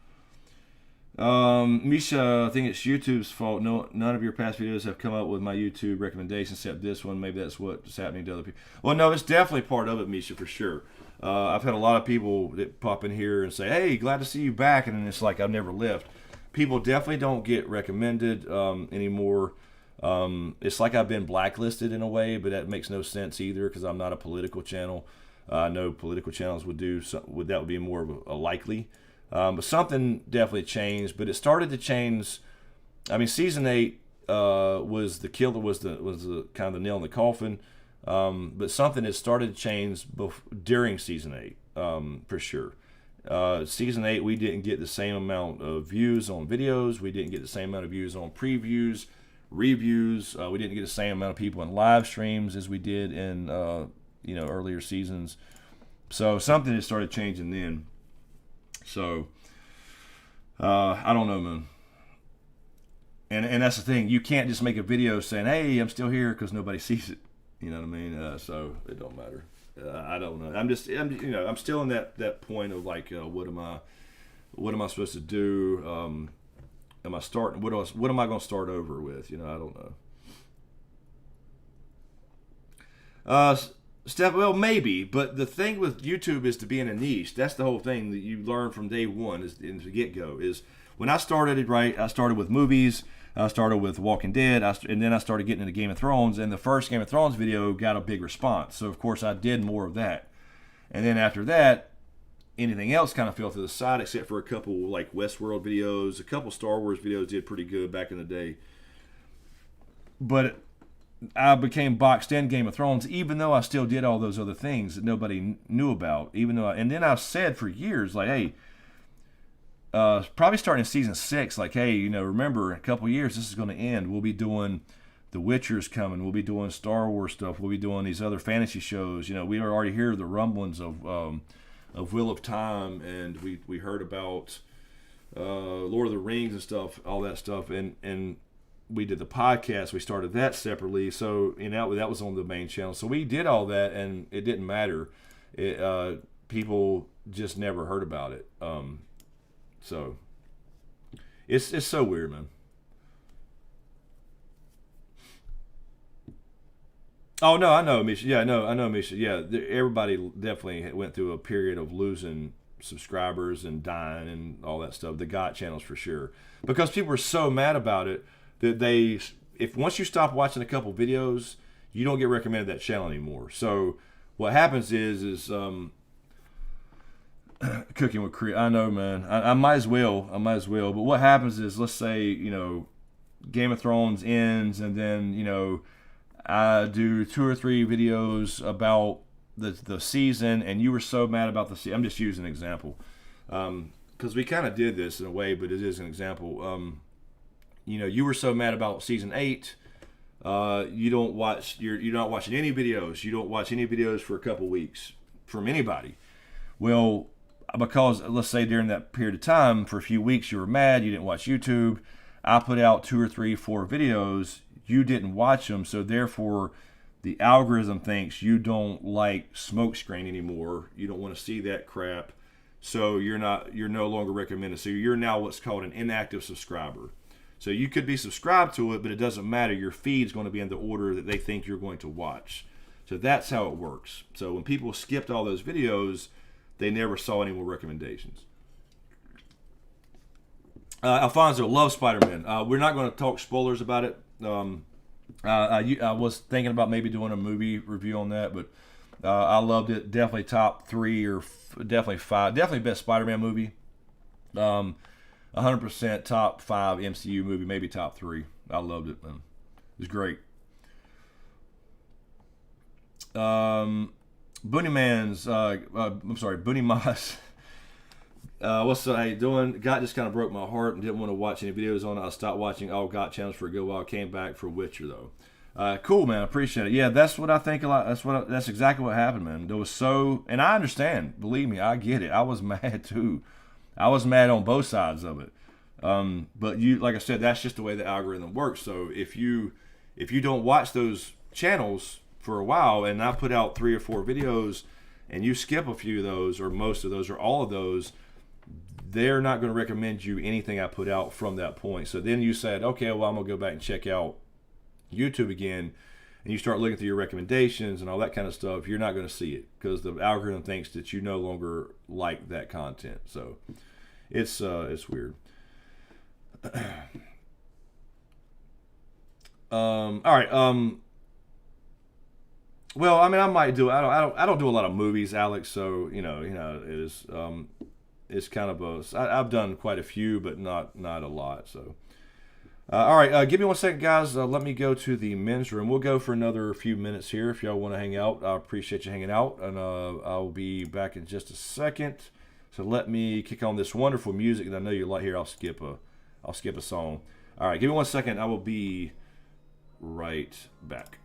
Misha, I think it's YouTube's fault. No, none of your past videos have come up with my YouTube recommendations except this one. Maybe that's what's happening to other people. Well, no, it's definitely part of it, Misha, for sure. I've had a lot of people that pop in here and say, "Hey, glad to see you back," and then it's like I've never left. People definitely don't get recommended anymore. It's like I've been blacklisted in a way, but that makes no sense either because I'm not a political channel. I know political channels would be more of a likely. But something definitely changed. But it started to change. I mean, season 8 was the kind of the nail in the coffin. But something had started to change during season 8, for sure. Season 8, we didn't get the same amount of views on videos. We didn't get the same amount of views on previews, reviews. We didn't get the same amount of people in live streams as we did in earlier seasons. So something had started changing then. So, I don't know, man. And that's the thing. You can't just make a video saying, "Hey, I'm still here," because nobody sees it. You know what I mean? So it don't matter. I don't know. I'm still in that point of like, what am I supposed to do? Am I starting? What am I going to start over with? I don't know. Well, maybe, but the thing with YouTube is to be in a niche. That's the whole thing that you learn from day one is in the get-go. Is when I started it, right, I started with movies, I started with Walking Dead, and then I started getting into Game of Thrones, and the first Game of Thrones video got a big response. So, of course, I did more of that. And then after that, anything else kind of fell to the side except for a couple, like, Westworld videos. A couple Star Wars videos did pretty good back in the day. But I became boxed in Game of Thrones, even though I still did all those other things that nobody knew about. And then I've said for years, like, hey, probably starting in season 6, like, hey, remember, in a couple years this is going to end. We'll be doing The Witcher's coming. We'll be doing Star Wars stuff. We'll be doing these other fantasy shows. We already hear the rumblings of Wheel of Time, and we heard about Lord of the Rings and stuff, all that stuff, and we did the podcast. We started that separately, so that was on the main channel. So we did all that, and it didn't matter. People just never heard about it. So it's so weird, man. Oh no, I know, Misha. Yeah, I know, Misha. Yeah, everybody definitely went through a period of losing subscribers and dying and all that stuff. The GOT channels for sure, because people were so mad about it that if once you stop watching a couple videos, you don't get recommended that channel anymore. So what happens is cooking with Chris. I know, man. I might as well. But what happens is, let's say Game of Thrones ends, and then I do 2 or 3 videos about the season, and you were so mad about the season. I'm just using an example because we kind of did this in a way, but it is an example. You were so mad about season 8. You're not watching any videos. You don't watch any videos for a couple weeks from anybody. Well, because let's say during that period of time, for a few weeks you were mad, you didn't watch YouTube. I put out 2 or 3, 4 videos. You didn't watch them, so therefore the algorithm thinks you don't like SmokeScreen anymore. You don't want to see that crap, so you're no longer recommended. So you're now what's called an inactive subscriber. So you could be subscribed to it, but it doesn't matter. Your feed's going to be in the order that they think you're going to watch. So that's how it works. So when people skipped all those videos, they never saw any more recommendations. Alfonso loves Spider-Man. We're not going to talk spoilers about it. I was thinking about maybe doing a movie review on that, but I loved it. Definitely top 3 or definitely 5. Definitely best Spider-Man movie. 100% top 5 MCU movie, maybe top 3. I loved it, man. It was great. Booney Moss. What's up? How you doing? GOT just kind of broke my heart and didn't want to watch any videos on it. I stopped watching all GOT channels for a good while. Came back for Witcher though. Cool, man. I appreciate it. Yeah, that's what I think a lot. That's exactly what happened, man. There was and I understand. Believe me, I get it. I was mad too. I was mad on both sides of it. But like I said, that's just the way the algorithm works. So if you don't watch those channels for a while, and I put out 3 or 4 videos, and you skip a few of those, or most of those, or all of those, they're not going to recommend you anything I put out from that point. So then you said, okay, well, I'm going to go back and check out YouTube again, and you start looking through your recommendations and all that kind of stuff. You're not going to see it because the algorithm thinks that you no longer like that content. So it's weird. All right. Well, I mean, I might do. I don't do a lot of movies, Alex. So it is. It's kind of I've done quite a few, but not a lot. So, all right. Give me 1 second, guys. Let me go to the men's room. We'll go for another few minutes here if y'all want to hang out. I appreciate you hanging out, and I'll be back in just a second. So let me kick on this wonderful music, and I know you like here. I'll skip a song. All right. Give me 1 second. I will be right back.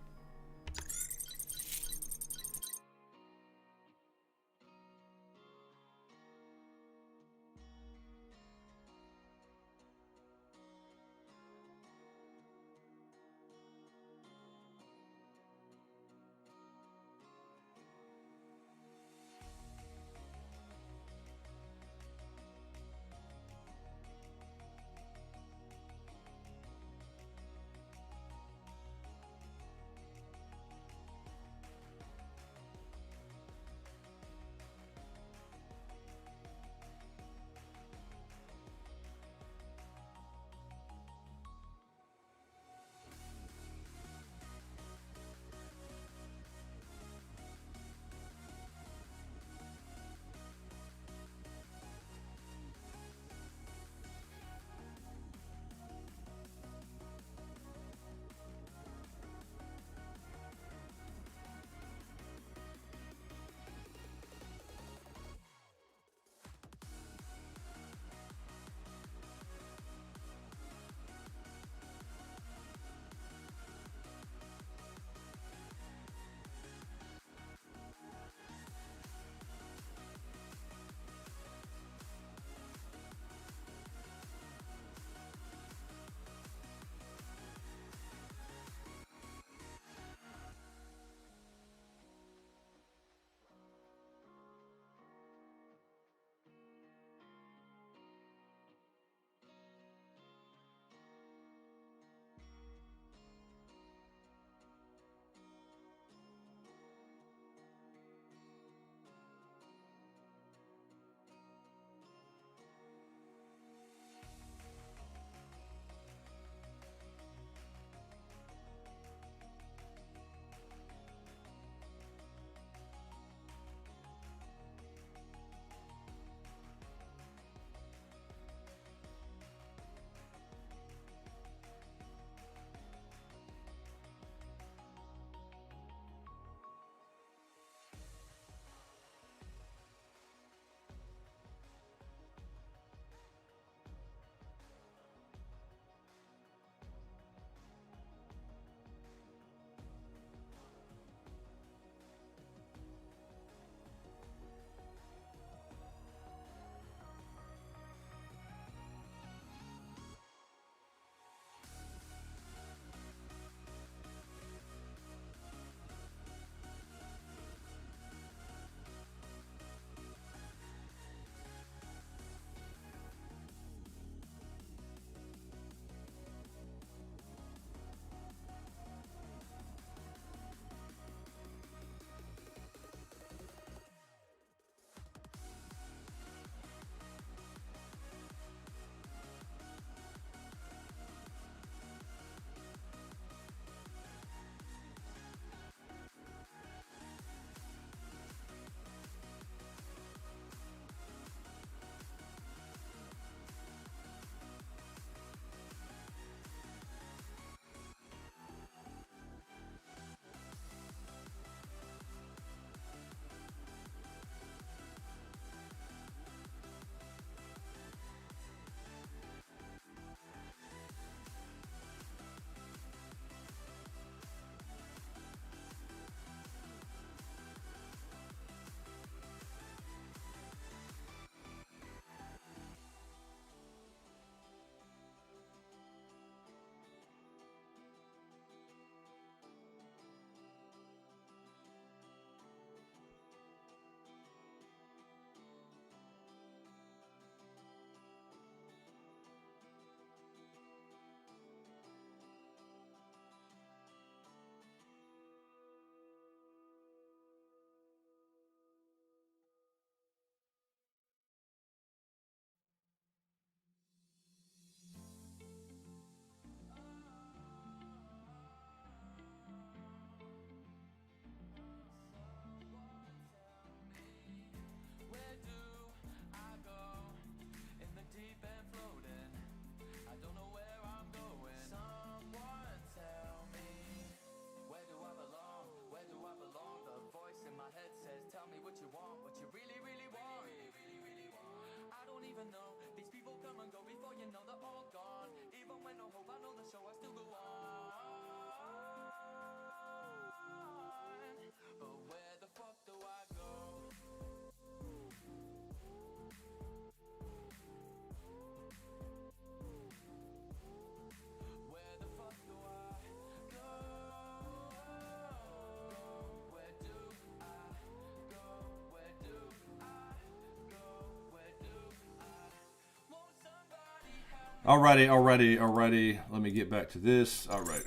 Alrighty. Let me get back to this. All right.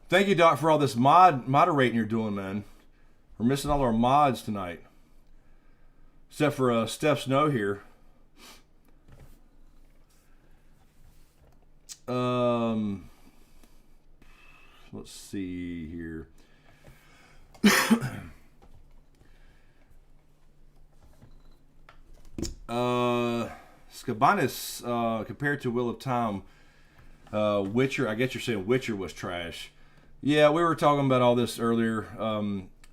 Thank you, Doc, for all this moderating you're doing, man. We're missing all our mods tonight. Except for Steph Snow here. Let's see here. Scabanis, compared to Wheel of Time, Witcher, I guess you're saying Witcher was trash. Yeah, we were talking about all this earlier.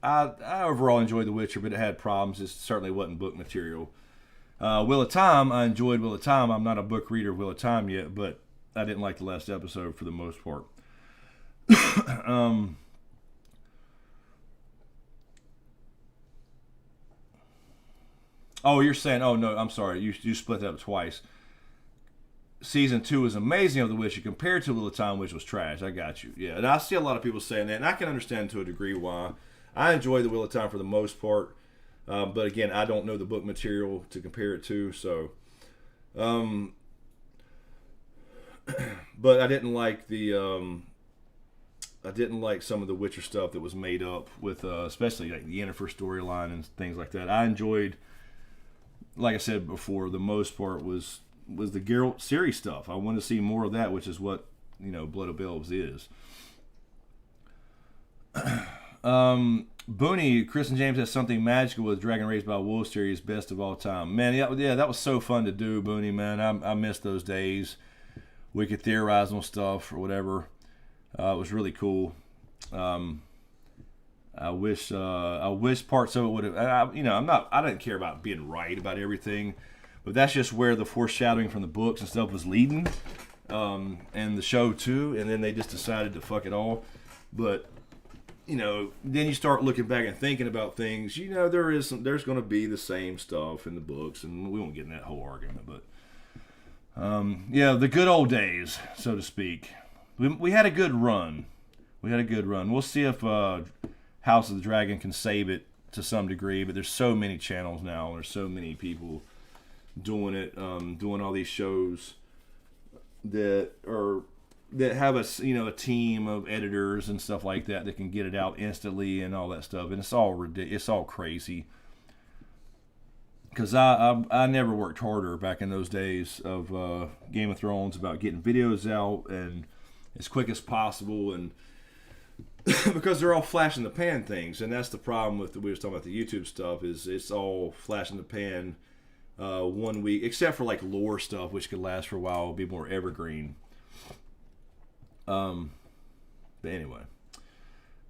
I overall enjoyed The Witcher, but it had problems. It certainly wasn't book material. Wheel of Time, I enjoyed Wheel of Time. I'm not a book reader of Wheel of Time yet, but I didn't like the last episode for the most part. Oh, you're saying, oh no, I'm sorry, you split that up twice. Season 2 is amazing of The Witcher compared to Wheel of Time, which was trash. I got you. Yeah, and I see a lot of people saying that, and I can understand to a degree why. I enjoy The Wheel of Time for the most part, but again, I don't know the book material to compare it to, so. But I didn't like some of the Witcher stuff that was made up with, especially like the Yennefer storyline and things like that. I enjoyed, like I said before, the most part was the Geralt series stuff. I want to see more of that, which is what, Blood of Elves is. Booney, Chris and James has something magical with Dragon Raised by Wolves series, best of all time. Man, yeah, that was so fun to do, Booney, man. I miss those days. We could theorize on stuff or whatever. It was really cool. I wish parts of it would have. I didn't care about being right about everything, but that's just where the foreshadowing from the books and stuff was leading, and the show too. And then they just decided to fuck it all. But then you start looking back and thinking about things. There's going to be the same stuff in the books, and we won't get in that whole argument. But the good old days, so to speak. We had a good run. We'll see if House of the Dragon can save it to some degree, but there's so many channels now. There's so many people doing it, doing all these shows that have a team of editors and stuff like that can get it out instantly and all that stuff. And it's all ridiculous. It's all crazy. Because I never worked harder back in those days of Game of Thrones about getting videos out and as quick as possible, and because they're all flash in the pan things, and that's the problem with we were talking about the YouTube stuff, is it's all flash in the pan 1 week, except for like lore stuff, which could last for a while, it'll be more evergreen. But anyway,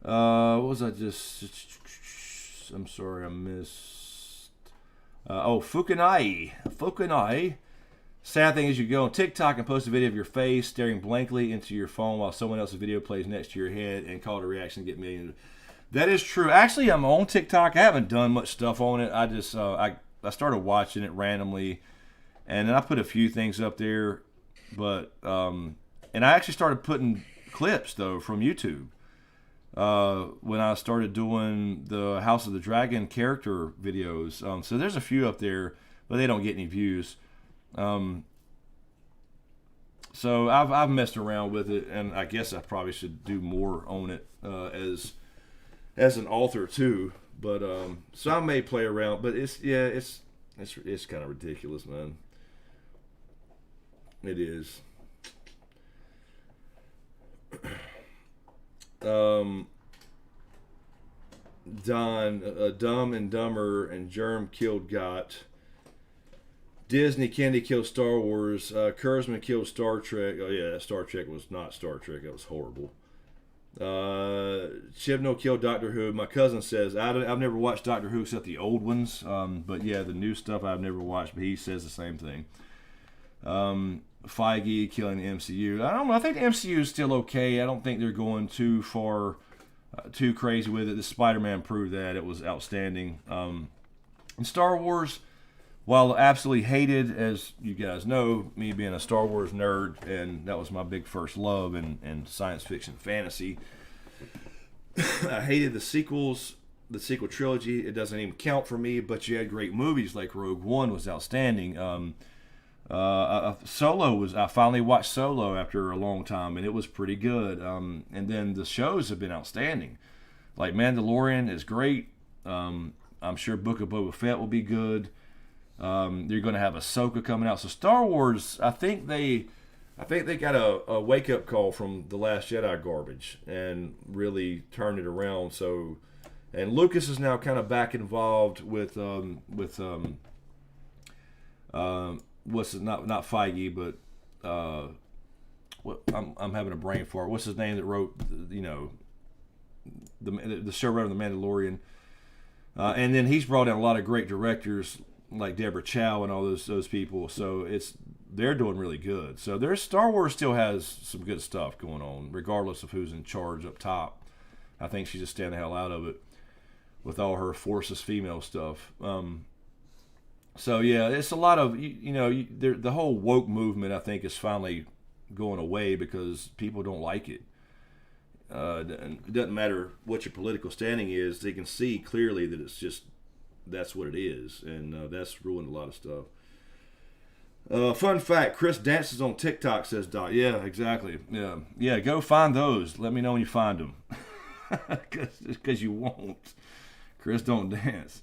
what was I just? I'm sorry, I missed. Fukunai. Sad thing is you go on TikTok and post a video of your face staring blankly into your phone while someone else's video plays next to your head and call it a reaction and get millions. That is true. Actually, I'm on TikTok. I haven't done much stuff on it. I just I started watching it randomly, and then I put a few things up there, but and I actually started putting clips though from YouTube when I started doing the House of the Dragon character videos. So there's a few up there, but they don't get any views. So I've messed around with it, and I guess I probably should do more on it as an author too. But so I may play around, but it's kind of ridiculous, man. It is. Don, Dumb and Dumber and Germ killed Got. Disney Candy killed Star Wars. Kurzman killed Star Trek. Oh yeah, Star Trek was not Star Trek. That was horrible. Chibnall killed Doctor Who. My cousin says I've never watched Doctor Who except the old ones. But yeah, the new stuff I've never watched. But he says the same thing. Feige killing the MCU. I don't know. I think the MCU is still okay. I don't think they're going too far, too crazy with it. The Spider-Man proved that. It was outstanding. And Star Wars, while absolutely hated, as you guys know, me being a Star Wars nerd, and that was my big first love in science fiction fantasy, I hated the sequels the sequel trilogy, it doesn't even count for me. But you had great movies like Rogue One was outstanding. Solo was. I finally watched Solo after a long time, and it was pretty good. And then the shows have been outstanding. Like Mandalorian is great. I'm sure Book of Boba Fett will be good. You're going to have Ahsoka coming out. So Star Wars, I think they got a wake up call from the Last Jedi garbage and really turned it around. So, and Lucas is now kind of back involved with what's his, not Feige, but what I'm having a brain fart. What's his name that wrote the showrunner of The Mandalorian? And then he's brought in a lot of great directors like Deborah Chow and all those people. So they're doing really good. So there's Star Wars still has some good stuff going on, regardless of who's in charge up top. I think she's just staying the hell out of it with all her Forces female stuff. So yeah, it's a lot of the whole woke movement. I think is finally going away because people don't like it. It doesn't matter what your political standing is; they can see clearly that it's just that's what it is, and that's ruined a lot of stuff. Fun fact: Chris dances on TikTok. Says Doc. Yeah, exactly. Yeah. Go find those. Let me know when you find them, because you won't. Chris don't dance.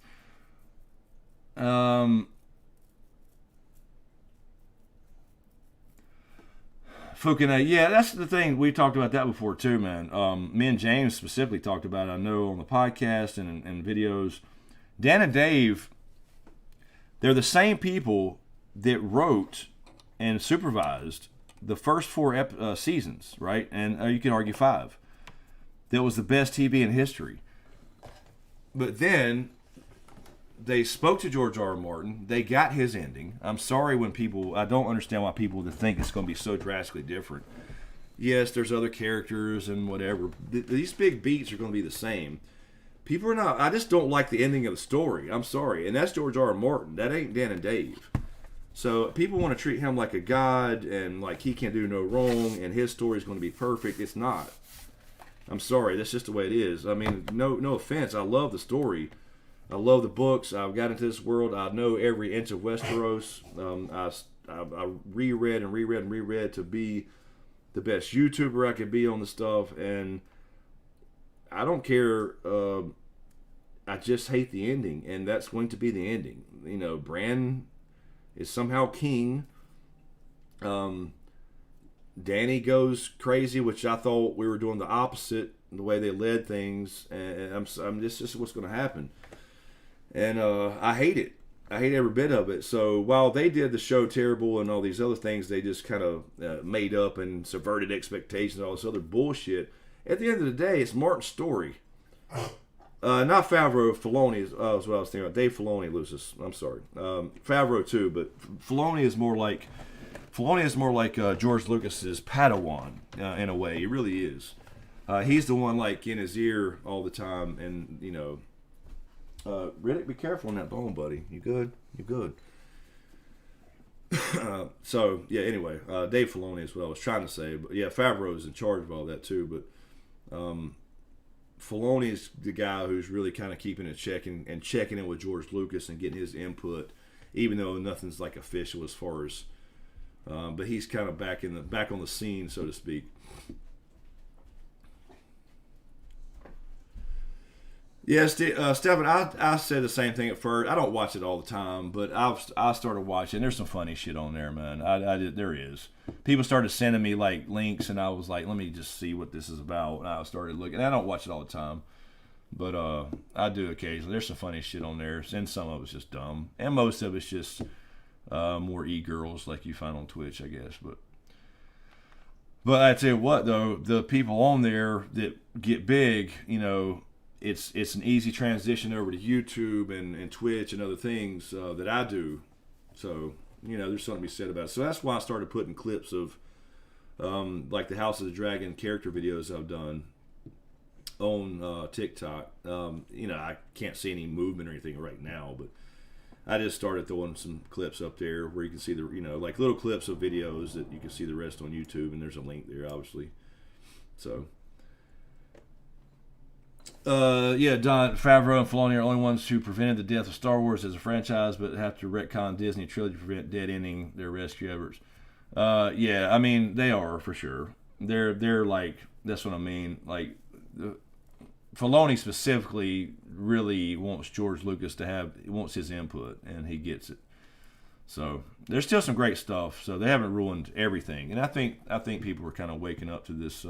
Fukune, yeah, that's the thing. We talked about that before too, man. Me and James specifically talked about it, I know, on the podcast and videos. Dan and Dave, they're the same people that wrote and supervised the first 4 seasons, right? And you can argue 5. That was the best TV in history. But then they spoke to George R. R. Martin. They got his ending. I'm sorry I don't understand why people think it's going to be so drastically different. Yes, there's other characters and whatever. These big beats are going to be the same. People are not. I just don't like the ending of the story. I'm sorry. And that's George R. R. Martin. That ain't Dan and Dave. So people want to treat him like a god and like he can do no wrong and his story is going to be perfect. It's not. I'm sorry. That's just the way it is. I mean, no offense. I love the story. I love the books. I've got into this world. I know every inch of Westeros. I reread and reread and reread to be the best YouTuber I could be on the stuff. And I don't care. I just hate the ending. And that's going to be the ending. Bran is somehow king. Danny goes crazy, which I thought we were doing the opposite, the way they led things. And this is what's going to happen. And I hate it. I hate every bit of it. So while they did the show terrible and all these other things, they just kind of made up and subverted expectations and all this other bullshit. At the end of the day, it's Martin's story. Not Favreau, Filoni is what I was thinking about. Dave Filoni, Lucis. I'm sorry. Favreau too, but Filoni is more like George Lucas's Padawan in a way. He really is. He's the one like in his ear all the time, and Riddick, be careful on that bone, buddy. You good? You good? So yeah. Anyway, Dave Filoni is what I was trying to say, but yeah, Favreau is in charge of all that too. But Filoni is the guy who's really kind of keeping it checking in with George Lucas and getting his input, even though nothing's like official as far as. But he's kind of back on the scene, so to speak. Yes, Stephen, I said the same thing at first. I don't watch it all the time, but I started watching. There's some funny shit on there, man. There is. People started sending me like links, and I was like, let me just see what this is about. And I started looking. I don't watch it all the time, but I do occasionally. There's some funny shit on there, and some of it's just dumb, and most of it's just more e-girls like you find on Twitch, I guess. But I tell you what, though, the people on there that get big, it's an easy transition over to YouTube and Twitch and other things that I do. So, there's something to be said about it. So that's why I started putting clips of like the House of the Dragon character videos I've done on TikTok. I can't see any movement or anything right now, but I just started throwing some clips up there where you can see like little clips of videos that you can see the rest on YouTube, and there's a link there, obviously. So, Yeah, Don Favreau and Filoni are the only ones who prevented the death of Star Wars as a franchise, but have to retcon Disney trilogy to prevent dead ending their rescue efforts. Yeah, I mean they are for sure. They're like that's what I mean. Like Filoni specifically really wants George Lucas to have wants his input, and he gets it. So there's still some great stuff. So they haven't ruined everything, and I think people are kind of waking up to this.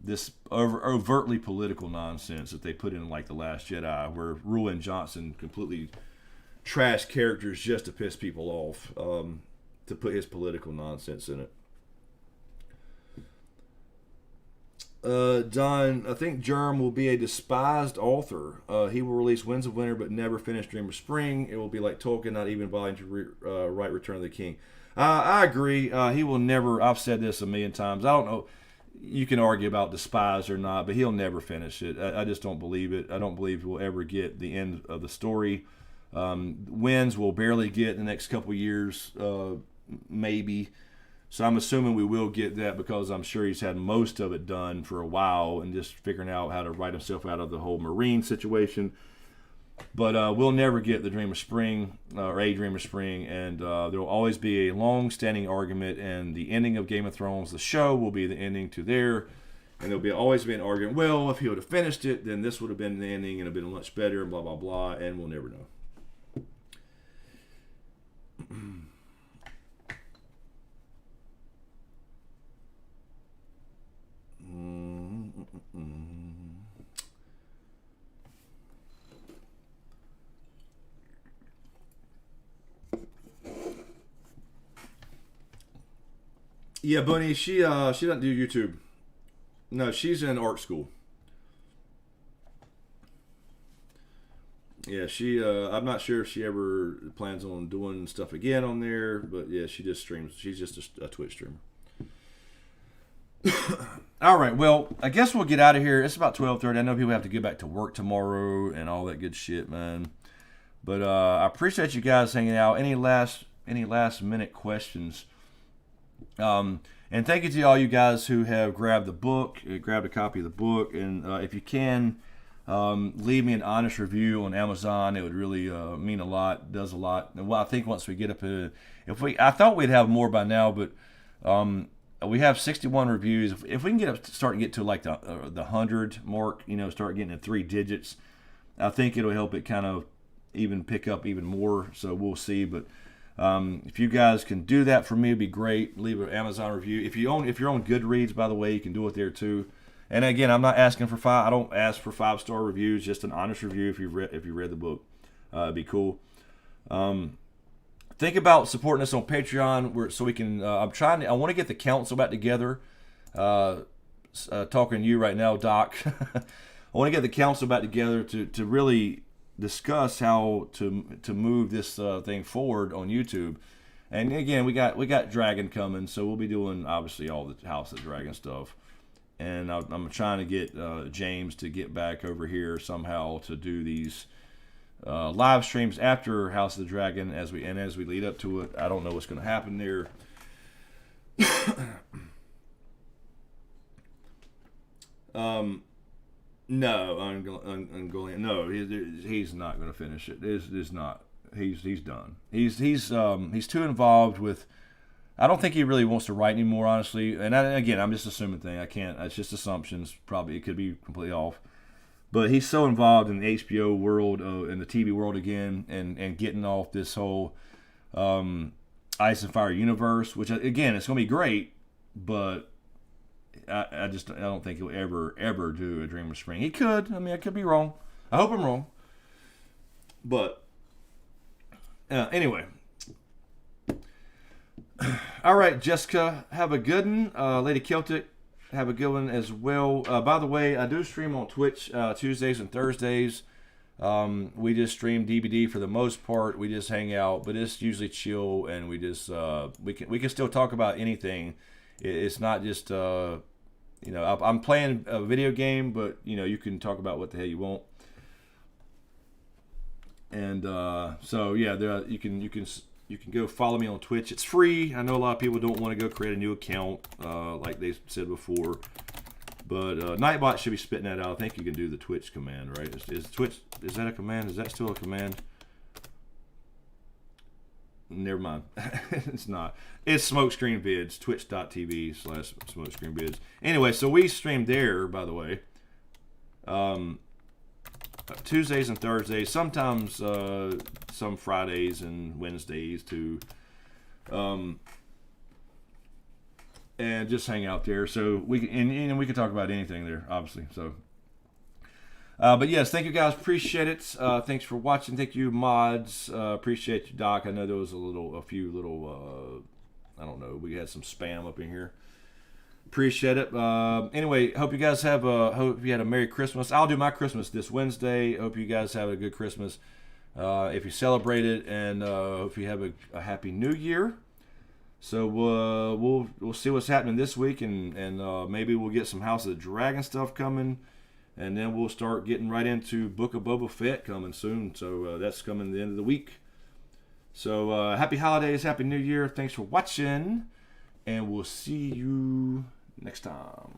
This overtly political nonsense that they put in like The Last Jedi, where Ruin Johnson completely trashed characters just to piss people off, to put his political nonsense in it. Don, I think Germ will be a despised author. He will release Winds of Winter but never finish Dream of Spring. It will be like Tolkien not even bothering to write Return of the King. I agree. He will never, I've said this a million times. I don't know. You can argue about despise or not, but he'll never finish it. I just don't believe it. I don't believe we'll ever get the end of the story. Winds will barely get in the next couple years, maybe. So I'm assuming we will get that because I'm sure he's had most of it done for a while and just figuring out how to write himself out of the whole Marine situation. But we'll never get the Dream of Spring or a Dream of Spring, and there will always be a long-standing argument. And the ending of Game of Thrones, the show, will be the ending to there, and there'll always be an argument. Well, if he would have finished it, then this would have been the ending, and it'd have been much better, and blah blah blah. And we'll never know. Yeah, Bunny, she doesn't do YouTube. No, she's in art school. Yeah, I'm not sure if she ever plans on doing stuff again on there, but yeah, she just streams. She's just a Twitch streamer. All right, well, I guess we'll get out of here. It's about 12:30. I know people have to get back to work tomorrow and all that good shit, man. But I appreciate you guys hanging out. Any last minute questions? And thank you to all you guys who have grabbed a copy of the book, and if you can, leave me an honest review on Amazon. It would really mean a lot, does a lot. And well, I think once we get up I thought we'd have more by now, but we have 61 reviews. If we can get to like the 100 mark, start getting to 3 digits, I think it'll help it kind of even pick up even more. So we'll see, but. If you guys can do that for me, it'd be great. Leave an Amazon review. If you're on Goodreads, by the way, you can do it there too. And again, I'm not asking for I don't ask for 5-star reviews. Just an honest review if you read the book. It'd be cool. Think about supporting us on Patreon, so we can. I want to get the council back together. Talking to you right now, Doc. I want to get the council back together to really discuss how to move this thing forward on YouTube. And again, we got Dragon coming, so we'll be doing obviously all the House of the Dragon stuff. And I'm trying to get James to get back over here somehow to do these live streams after House of the Dragon as we lead up to it. I don't know what's going to happen there. No, Ungoliant. No, he's not going to finish it. It's not. He's done. He's too involved with. I don't think he really wants to write anymore, honestly. And again, I'm just assuming thing. I can't. It's just assumptions. Probably it could be completely off. But he's so involved in the HBO world, in the TV world again, and getting off this whole Ice and Fire universe, which again, it's going to be great, but. I don't think he'll ever do a Dream of Spring. He could. I mean, I could be wrong. I hope I'm wrong. But anyway. All right, Jessica, have a good one. Lady Celtic, have a good one as well. By the way, I do stream on Twitch Tuesdays and Thursdays. We just stream DVD for the most part. We just hang out, but it's usually chill, and we just we can still talk about anything. It's not just I'm playing a video game, but you can talk about what the hell you want. And so yeah, you can go follow me on Twitch. It's free. I know a lot of people don't want to go create a new account, like they said before, But Nightbot should be spitting that out. I think you can do the Twitch command, right? Is Twitch, is that a command? Is that still a command? Never mind. It's not. It's SmokeScreen Vids, twitch.tv/SmokeScreen Vids. Anyway, so we stream there, by the way. Tuesdays and Thursdays, sometimes some Fridays and Wednesdays too. And just hang out there. So we can, and we can talk about anything there, obviously. So, but yes, thank you guys, appreciate it. Thanks for watching. Thank you, mods. Appreciate you, Doc. I know there was a few little, I don't know. We had some spam up in here. Appreciate it. Anyway, hope you guys hope you had a Merry Christmas. I'll do my Christmas this Wednesday. Hope you guys have a good Christmas. If you celebrate it, and hope you have a Happy New Year. So we'll see what's happening this week, and maybe we'll get some House of the Dragon stuff coming, and then we'll start getting right into Book of Boba Fett coming soon. So that's coming at the end of the week. So happy holidays, Happy New Year. Thanks for watching, and we'll see you next time.